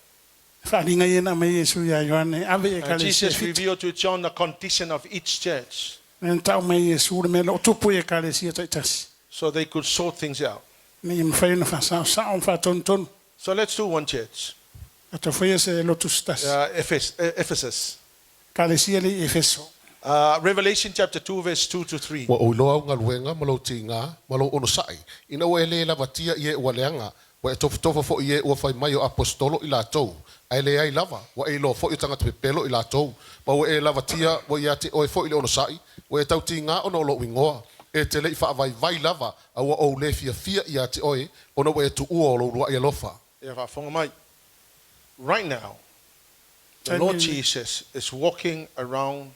[SPEAKER 5] whaninga ina mai Yesu ia Ioane, ave e
[SPEAKER 6] And
[SPEAKER 5] kalesia
[SPEAKER 6] Jesus
[SPEAKER 5] fiti.
[SPEAKER 6] revealed to John the condition of each church
[SPEAKER 5] Nen tau mai Yesu le me lo tupu e kalesia taitasi.
[SPEAKER 6] so they could sort things out.
[SPEAKER 5] Ni im whai na whasao sao whaton.
[SPEAKER 6] So let's do one church.
[SPEAKER 5] Ato whai se lotus tas.
[SPEAKER 6] Ephesus.
[SPEAKER 5] Kalesia le Efeso.
[SPEAKER 6] Revelation chapter 2 verse 2 to 3.
[SPEAKER 4] Wa o loa nga luenga malo tinga malo ono sai ina o ele lava tia ie o leanga wa e tofa fo ie o fai mai o apostolo I latou ai le ai lava wa e lo fo I tanga pepelo I latou ma o e lava tia wa ia te o fo I le ono sai wa e tau tinga ono lo wingoa e te le fa vai lava a wa o le fia ia te oi ono wa e tu o lo ro ia lofa.
[SPEAKER 6] Right now, the Lord Jesus is walking around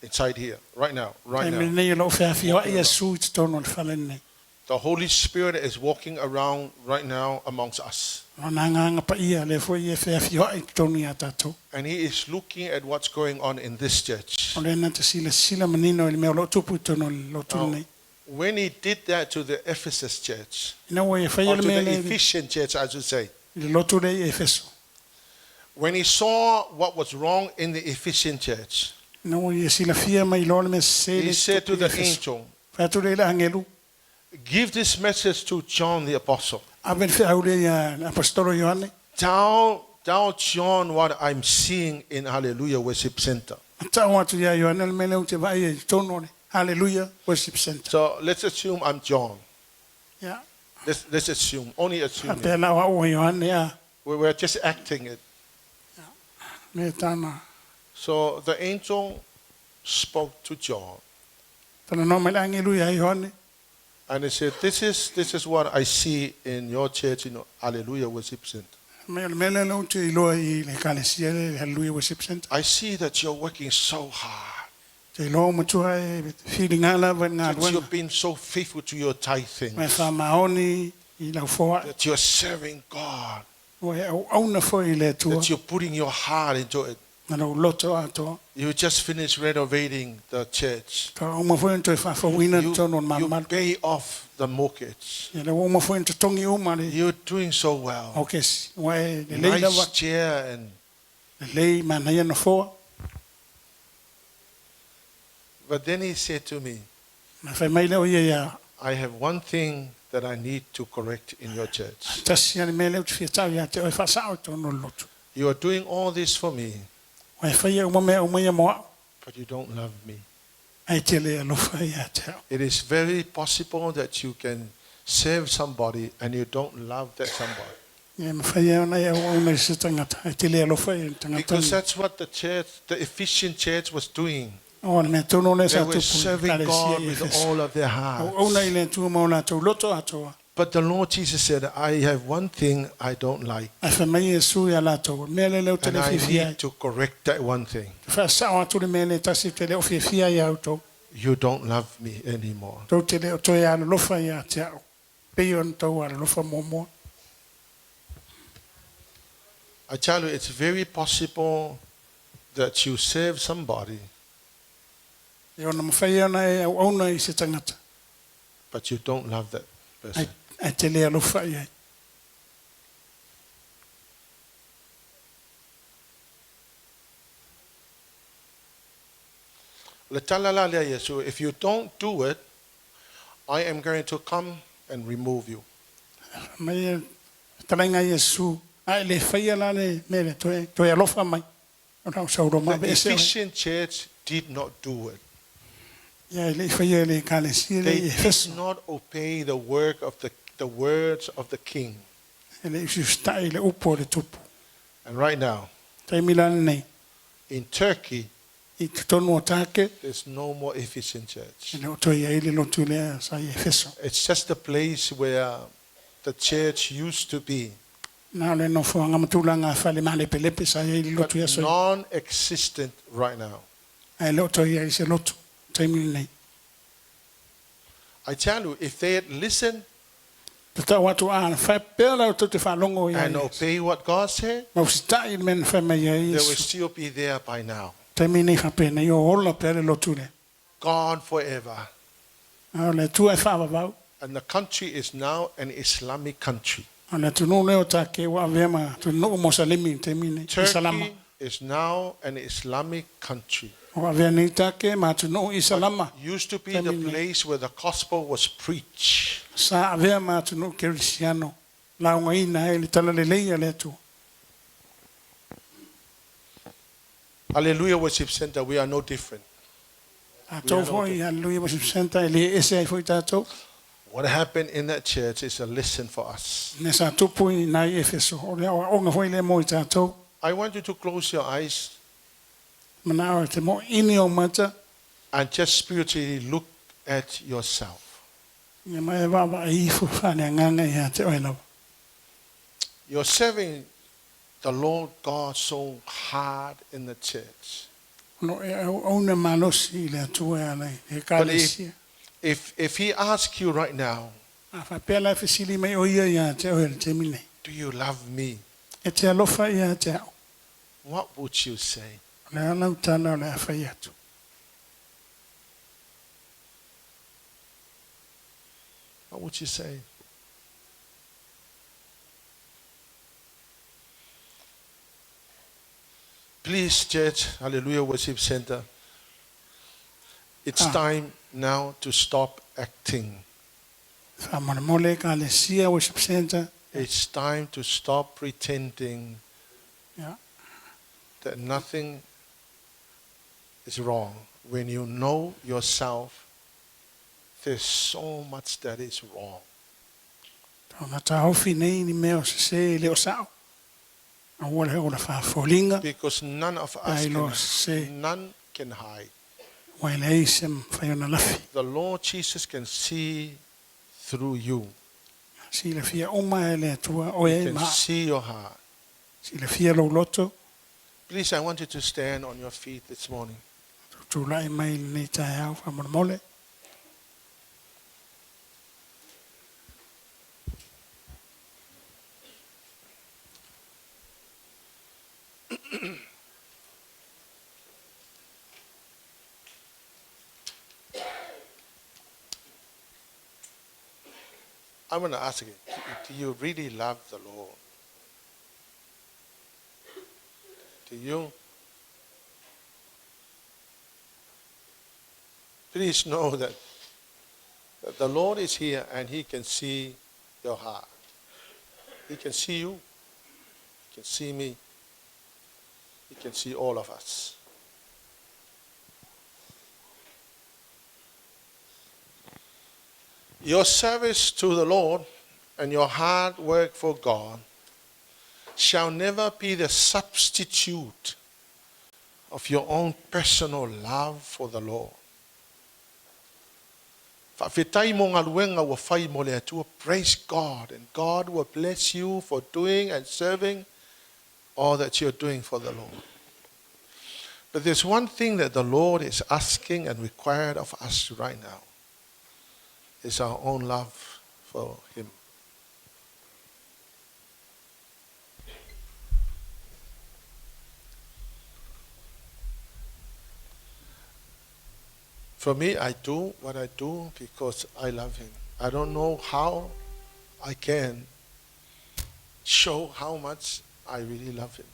[SPEAKER 6] inside here. Right now.
[SPEAKER 5] Ai me nei lo whawhia wa Yesu I tono le whalene.
[SPEAKER 6] The Holy Spirit is walking around right now amongst us.
[SPEAKER 5] Ona nganga pa ia le fo ia whawhia I tono ia tatou.
[SPEAKER 6] And he is looking at what's going on in this church.
[SPEAKER 5] O le na te sila manino I le mea lo tupu I tono lo tunu nei.
[SPEAKER 6] When he did that to the Ephesus church,
[SPEAKER 5] Ina o e whai
[SPEAKER 6] or
[SPEAKER 5] le
[SPEAKER 6] to
[SPEAKER 5] mea
[SPEAKER 6] the
[SPEAKER 5] le
[SPEAKER 6] Ephesian church, I should say,
[SPEAKER 5] le lotu le Efeso.
[SPEAKER 6] when he saw what was wrong in the Ephesian church,
[SPEAKER 5] Ina o e sila fia mai lo le me se
[SPEAKER 6] he said to the angel,
[SPEAKER 5] Fatu le angelu.
[SPEAKER 6] give this message to John the apostle.
[SPEAKER 5] Aben whau le ia apostolo Ioane.
[SPEAKER 6] Tell John what I'm seeing in Halleluiah Worship Center.
[SPEAKER 5] Tau atu ia Ioane le mele te vai e tono le. Hallelujah Worship Center.
[SPEAKER 6] So let's assume I'm John.
[SPEAKER 5] Yeah.
[SPEAKER 6] Let's assume, only assume.
[SPEAKER 5] Ape la wa o Ioane ia.
[SPEAKER 6] We're just acting it.
[SPEAKER 5] Me tana.
[SPEAKER 6] So the angel spoke to John
[SPEAKER 5] Tana no me angelu ia Ioane.
[SPEAKER 6] and he said, this is what I see in your church in Hallelujah Worship Center.
[SPEAKER 5] Me mele lo te ilo I le kalesia le Hallelujah Worship Center.
[SPEAKER 6] I see that you're working so hard.
[SPEAKER 5] Te ilo matua e feeling ala wa ngā
[SPEAKER 6] That
[SPEAKER 5] ruanga.
[SPEAKER 6] you've been so faithful to your tithing.
[SPEAKER 5] Me wha maoni I lau foa.
[SPEAKER 6] That you're serving God.
[SPEAKER 5] O e au auna fo I le tua.
[SPEAKER 6] That you're putting your heart into it.
[SPEAKER 5] Na lau loto ato.
[SPEAKER 6] You just finished renovating the church.
[SPEAKER 5] Ka uma fo into fa fo wina tono
[SPEAKER 6] You
[SPEAKER 5] mamal.
[SPEAKER 6] pay off the mortgage.
[SPEAKER 5] Ya le uma fo into tongi uma le.
[SPEAKER 6] You're doing so well.
[SPEAKER 5] O kesi. Wa e le leila wa.
[SPEAKER 6] Nice chair and
[SPEAKER 5] Le lei mana ia na foa.
[SPEAKER 6] but then he said to me,
[SPEAKER 5] Na fai mai leo ia
[SPEAKER 6] I have one thing that I need to correct in your church.
[SPEAKER 5] tasi ani me leo te whiatau ia te oi whasao te ono lotu.
[SPEAKER 6] You are doing all this for me,
[SPEAKER 5] Wai whai uma mea umia moa.
[SPEAKER 6] but you don't love me.
[SPEAKER 5] Ai te lea lofa ia te au.
[SPEAKER 6] It is very possible that you can serve somebody and you don't love that somebody.
[SPEAKER 5] Ia ma whai ona ia una i se tangata. Ai te lea lofa ia tangata.
[SPEAKER 6] Because that's what the church, the Ephesian church was doing.
[SPEAKER 5] O me tono le
[SPEAKER 6] They
[SPEAKER 5] sa
[SPEAKER 6] were
[SPEAKER 5] tupu.
[SPEAKER 6] serving God with all of their heart.
[SPEAKER 5] Ona i le tu mo na tu loto atoa.
[SPEAKER 6] But the Lord Jesus said, I have one thing I don't like,
[SPEAKER 5] Ai whai mai e su ia lato. Me le leo te
[SPEAKER 6] and
[SPEAKER 5] le
[SPEAKER 6] I
[SPEAKER 5] whiwhia.
[SPEAKER 6] need to correct that one thing.
[SPEAKER 5] Whasao atu le me le tasi te leo whiwhia ia auto.
[SPEAKER 6] You don't love me anymore.
[SPEAKER 5] Tau te leo toi ana lofa ia te au. Pei on tau ana lofa momoa.
[SPEAKER 6] I tell you, it's very possible that you serve somebody,
[SPEAKER 5] E ona mawhai ana e au auna i se tangata.
[SPEAKER 6] but you don't love that person.
[SPEAKER 5] Ai te lea lofa ia.
[SPEAKER 6] Le talala lea Yesu, if you don't do it, I am going to come and remove you.
[SPEAKER 5] Mai e talainga Iesu. Ai le whaia la le mele toi alofa mai. O rau sauro ma
[SPEAKER 6] The
[SPEAKER 5] be se.
[SPEAKER 6] Ephesian church did not do it.
[SPEAKER 5] Ia le whaia le kale si le
[SPEAKER 6] They
[SPEAKER 5] e
[SPEAKER 6] did
[SPEAKER 5] feso.
[SPEAKER 6] not obey the work of the words of the king.
[SPEAKER 5] E le isu stai le upo le tupu.
[SPEAKER 6] And right now,
[SPEAKER 5] Tai milana nei.
[SPEAKER 6] in Turkey,
[SPEAKER 5] I te tonu o tāke.
[SPEAKER 6] there's no more Ephesian church.
[SPEAKER 5] E le o toi ai le lotu lea sa i e feso.
[SPEAKER 6] It's just a place where the church used to be,
[SPEAKER 5] Nā le no fuanga matulanga whale male pelepe sa i le
[SPEAKER 6] but
[SPEAKER 5] lotu ia soi.
[SPEAKER 6] non-existent right now.
[SPEAKER 5] Ai le o toi ai se lotu. Tai milana nei.
[SPEAKER 6] I tell you, if they had listened
[SPEAKER 5] Te tau atu ana whai pēr lau tau te whalongo ia.
[SPEAKER 6] and obey what God said,
[SPEAKER 5] Mau si tai le men whai mai ia
[SPEAKER 6] they will
[SPEAKER 5] Iesu.
[SPEAKER 6] still be there by now.
[SPEAKER 5] Tai milana nei whapena i o ola pēr le lotu le.
[SPEAKER 6] Gone forever.
[SPEAKER 5] Au le tu ai whawawau.
[SPEAKER 6] And the country is now an Islamic country.
[SPEAKER 5] Ana tu no leo ta ke wa vema tu no mo salimi te mine salama.
[SPEAKER 6] Turkey is now an Islamic country.
[SPEAKER 5] Wa vena ta ke ma tu no isalama.
[SPEAKER 6] Used to be the place where the gospel was preached.
[SPEAKER 5] Sa vema tu no cristiano. La nga ina ele tala le leia le tu.
[SPEAKER 6] Hallelujah Worship Center, we are no different.
[SPEAKER 5] A to foi hallelujah was senta ele ese ai foi tato.
[SPEAKER 6] What happened in that church is a lesson for us.
[SPEAKER 5] Ne sa tu pui na efeso. O le o nga foi le mo tato.
[SPEAKER 6] I want you to close your eyes
[SPEAKER 5] Mana te mo ini o mata.
[SPEAKER 6] and just spiritually look at yourself.
[SPEAKER 5] Ni mai va va i fu fa ne nganga ia te oina.
[SPEAKER 6] You're serving the Lord God so hard in the church.
[SPEAKER 5] No e o na malosi le tu ai e ka
[SPEAKER 6] But
[SPEAKER 5] le si.
[SPEAKER 6] if he asks you right now,
[SPEAKER 5] A fa pela fesili mai o ia te o te mine.
[SPEAKER 6] do you love me?
[SPEAKER 5] E te alofa ia te au.
[SPEAKER 6] What would you say?
[SPEAKER 5] Le ana tana le afai atu.
[SPEAKER 6] What would you say? Please, church, Hallelujah Worship Center, it's time now to stop acting.
[SPEAKER 5] Fa mana mole ka le sia worship center.
[SPEAKER 6] It's time to stop pretending
[SPEAKER 5] Ja.
[SPEAKER 6] that nothing is wrong. When you know yourself, there's so much that is wrong.
[SPEAKER 5] Tona ta hofi nei ni meo se le o sao. A wole o la fa folinga.
[SPEAKER 6] Because none of us
[SPEAKER 5] Ai lo se
[SPEAKER 6] none can hide.
[SPEAKER 5] wai le isem fa ona lafi.
[SPEAKER 6] The Lord Jesus can see through you.
[SPEAKER 5] Si le fia uma ele tua o
[SPEAKER 6] He
[SPEAKER 5] e
[SPEAKER 6] can
[SPEAKER 5] ma.
[SPEAKER 6] see your heart.
[SPEAKER 5] Si le fia lo loto.
[SPEAKER 6] Please, I want you to stand on your feet this morning.
[SPEAKER 5] Tu lai mai nei tai au fa mana mole.
[SPEAKER 6] I want to ask you, do you really love the Lord? Do you? Please know that that the Lord is here and He can see your heart. He can see you. He can see me. He can see all of us. Your service to the Lord and your hard work for God shall never be the substitute of your own personal love for the Lord. Praise God, and God will bless you for doing and serving all that you're doing for the Lord. But there's one thing that the Lord is asking and required of us right now. It's our own love for Him. For me, I do what I do because I love Him. I don't know how I can show how much I really love Him.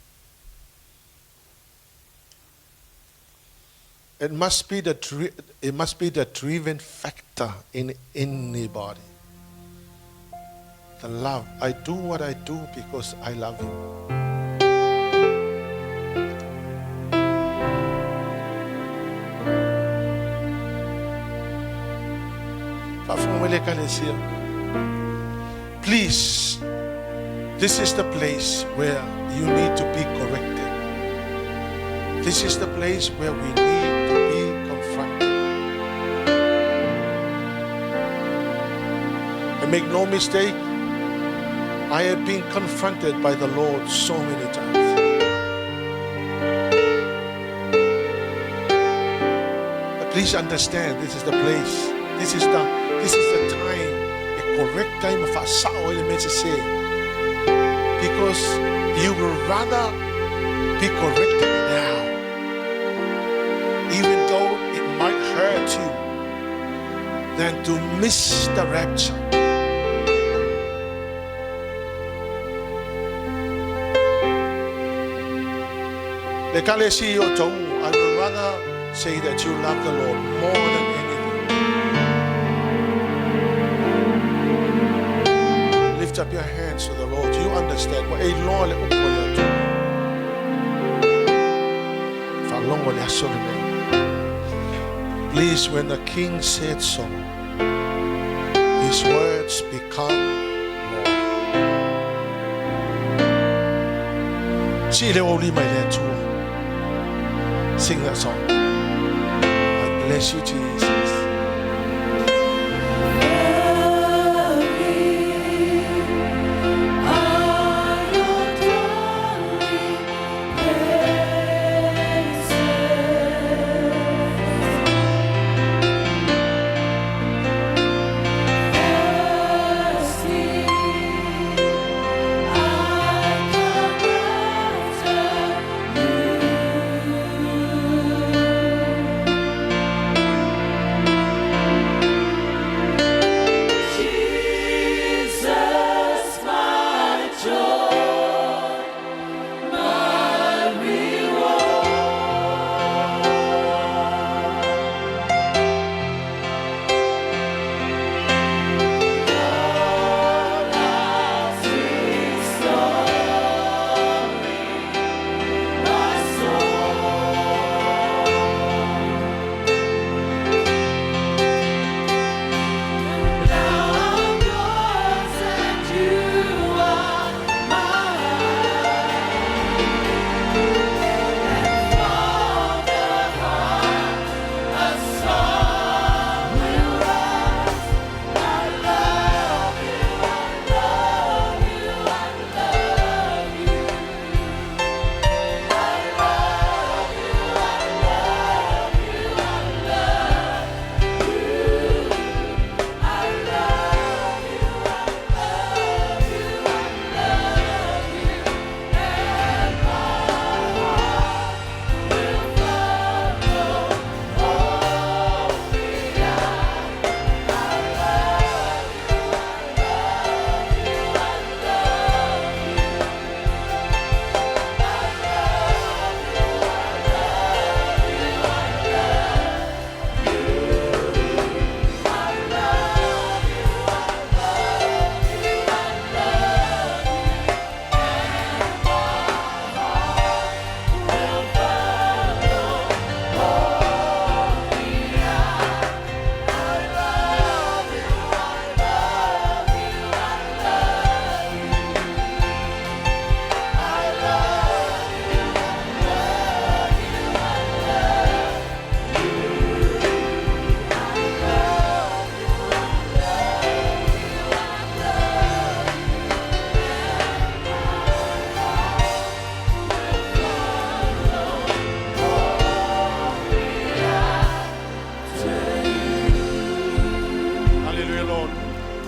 [SPEAKER 6] It must be the driven factor in anybody. The love. I do what I do because I love Him. Please, this is the place where you need to be corrected. This is the place where we need to be confronted. And make no mistake, I have been confronted by the Lord so many times. But please understand, this is the place. This is the time, the correct time of our sorrow, to say, because you will rather be corrected now, even though it might hurt you, than to miss the rapture. I would rather say that you love the Lord more than anything. Lift up your hands to the Lord. You understand what a Lord please, when the King said so, His words become law. Sing that song. I bless you, Jesus.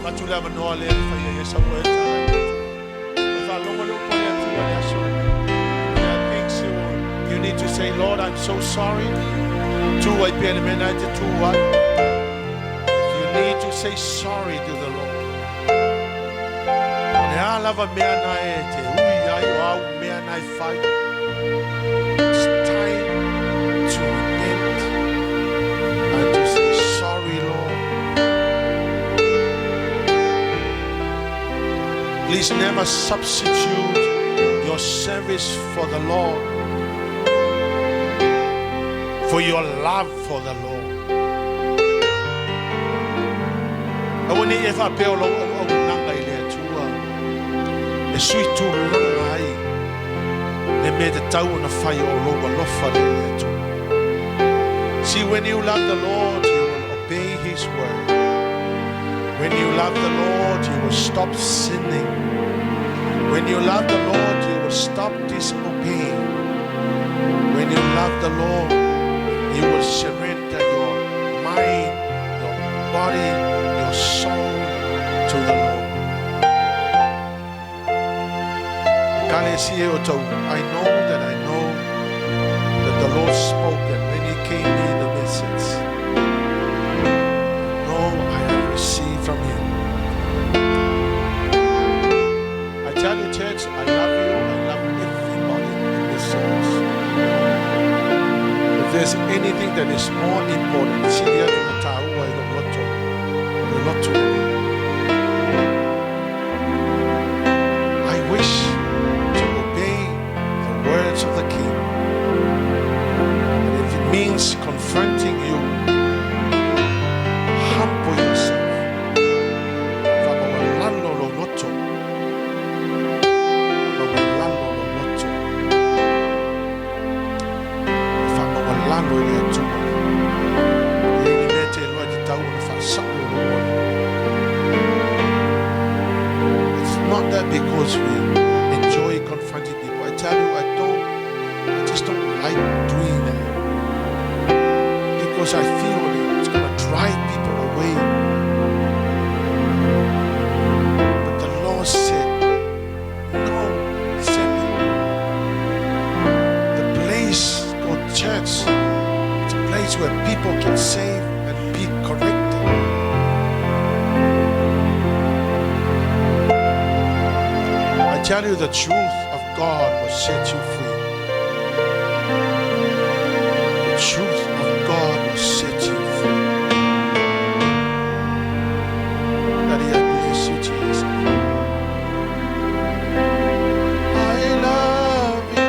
[SPEAKER 6] Matula manoa le whaia e sa moe tala. Wha longa le upone atua le aso. There are things you need to say, Lord, I'm so sorry. Tu ai pere mena te tua. You need to say sorry to the Lord. Ne alava mea na e te ui ai o au mea na e whai. It's time to repent and to say sorry, Lord. Please never substitute your service for the Lord, for your love for the Lord. And when you ever pay along nanga ile tua, e sui tu langa ai, le me te tau na whai o longa lofa ile tua. See, when you love the Lord, you will obey His word. When you love the Lord, you will stop sinning. When you love the Lord, you will stop disobeying. When you love the Lord, you will surrender your mind, your body, your soul to the Lord. I know that the Lord spoke and when He gave me the message. No, I have received from Him. I tell you, church, I love you. I love everybody in this service. If there's anything that is more important, I wish to obey the words of the King. And if it means confronting you, humble yourself. It's not that because we enjoy confronting people. I tell you, I just don't like doing that. Because I feel it's going to drive people away. But the Lord said, no, Sepiliano. The place called church, it's a place where people can save and be corrected. I tell you, the truth of God will set you free. The truth of God will set you free. Daddy, I bless you, Jesus. I love you.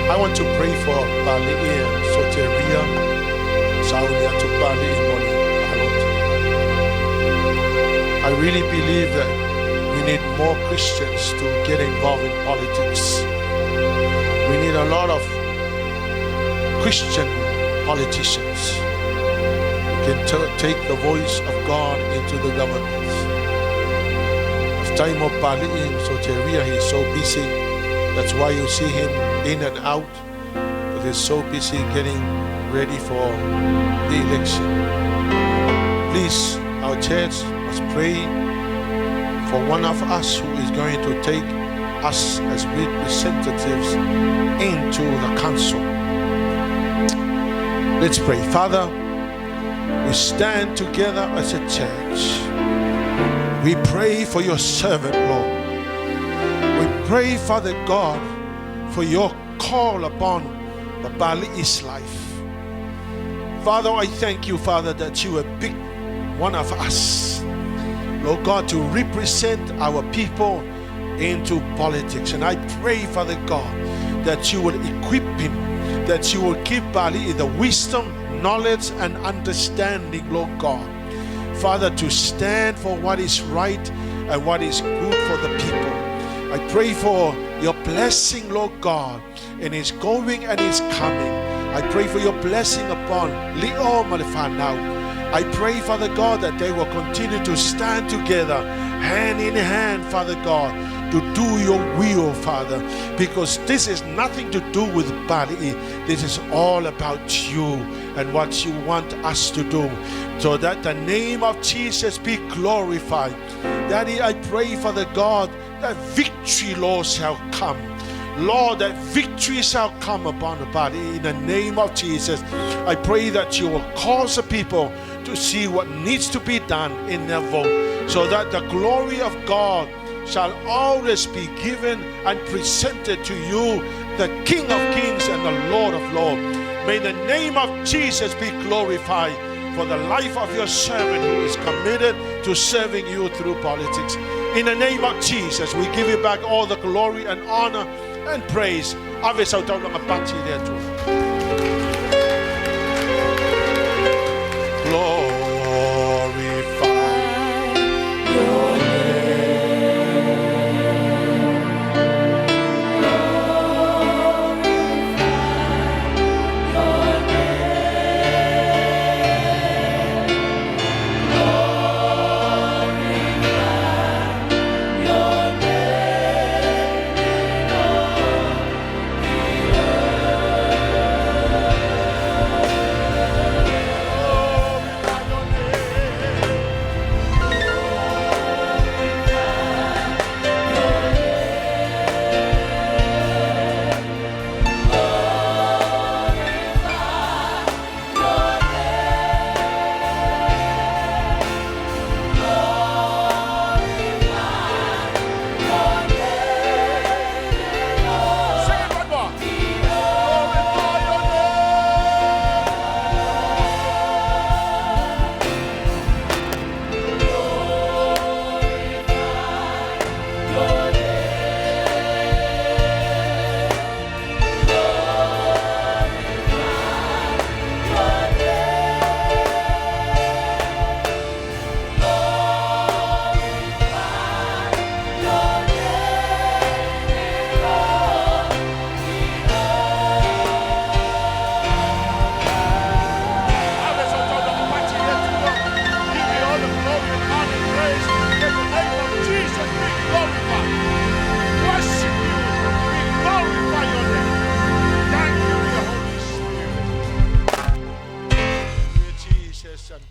[SPEAKER 6] I want to pray for Bali and Soteria, Saudia to Bali. I really believe that we need more Christians to get involved in politics. We need a lot of Christian politicians who can take the voice of God into the government. Of time of Bali'im, so Teria, he's so busy. That's why you see him in and out. But he's so busy getting ready for the election. Please, our church must pray for one of us who is going to take us as representatives into the council. Let's pray. Father, we stand together as a church. We pray for your servant, Lord. We pray, Father God, for your call upon the Bali's life. Father, I thank you, Father, that you have picked one of us, Lord God, to represent our people into politics. And I pray, Father God, that you will equip him, that you will give Bali the wisdom, knowledge, and understanding, Lord God, Father, to stand for what is right and what is good for the people. I pray for your blessing, Lord God, in his going and his coming. I pray for your blessing upon Leauma now. I pray, Father God, that they will continue to stand together, hand in hand, Father God, to do your will, Father, because this is nothing to do with Bali. This is all about you and what you want us to do, so that the name of Jesus be glorified. Daddy, I pray, Father God, that victory, Lord, shall come. Lord, that victory shall come upon the body in the name of Jesus. I pray that you will cause the people to see what needs to be done in their vote, so that the glory of God shall always be given and presented to you, the King of Kings and the Lord of Lords. May the name of Jesus be glorified for the life of your servant who is committed to serving you through politics. In the name of Jesus, we give you back all the glory and honor and praise. Ave sautau na Ropati there too. Glorify your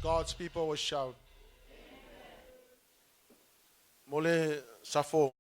[SPEAKER 6] God's people will shout. Mole ASAFO.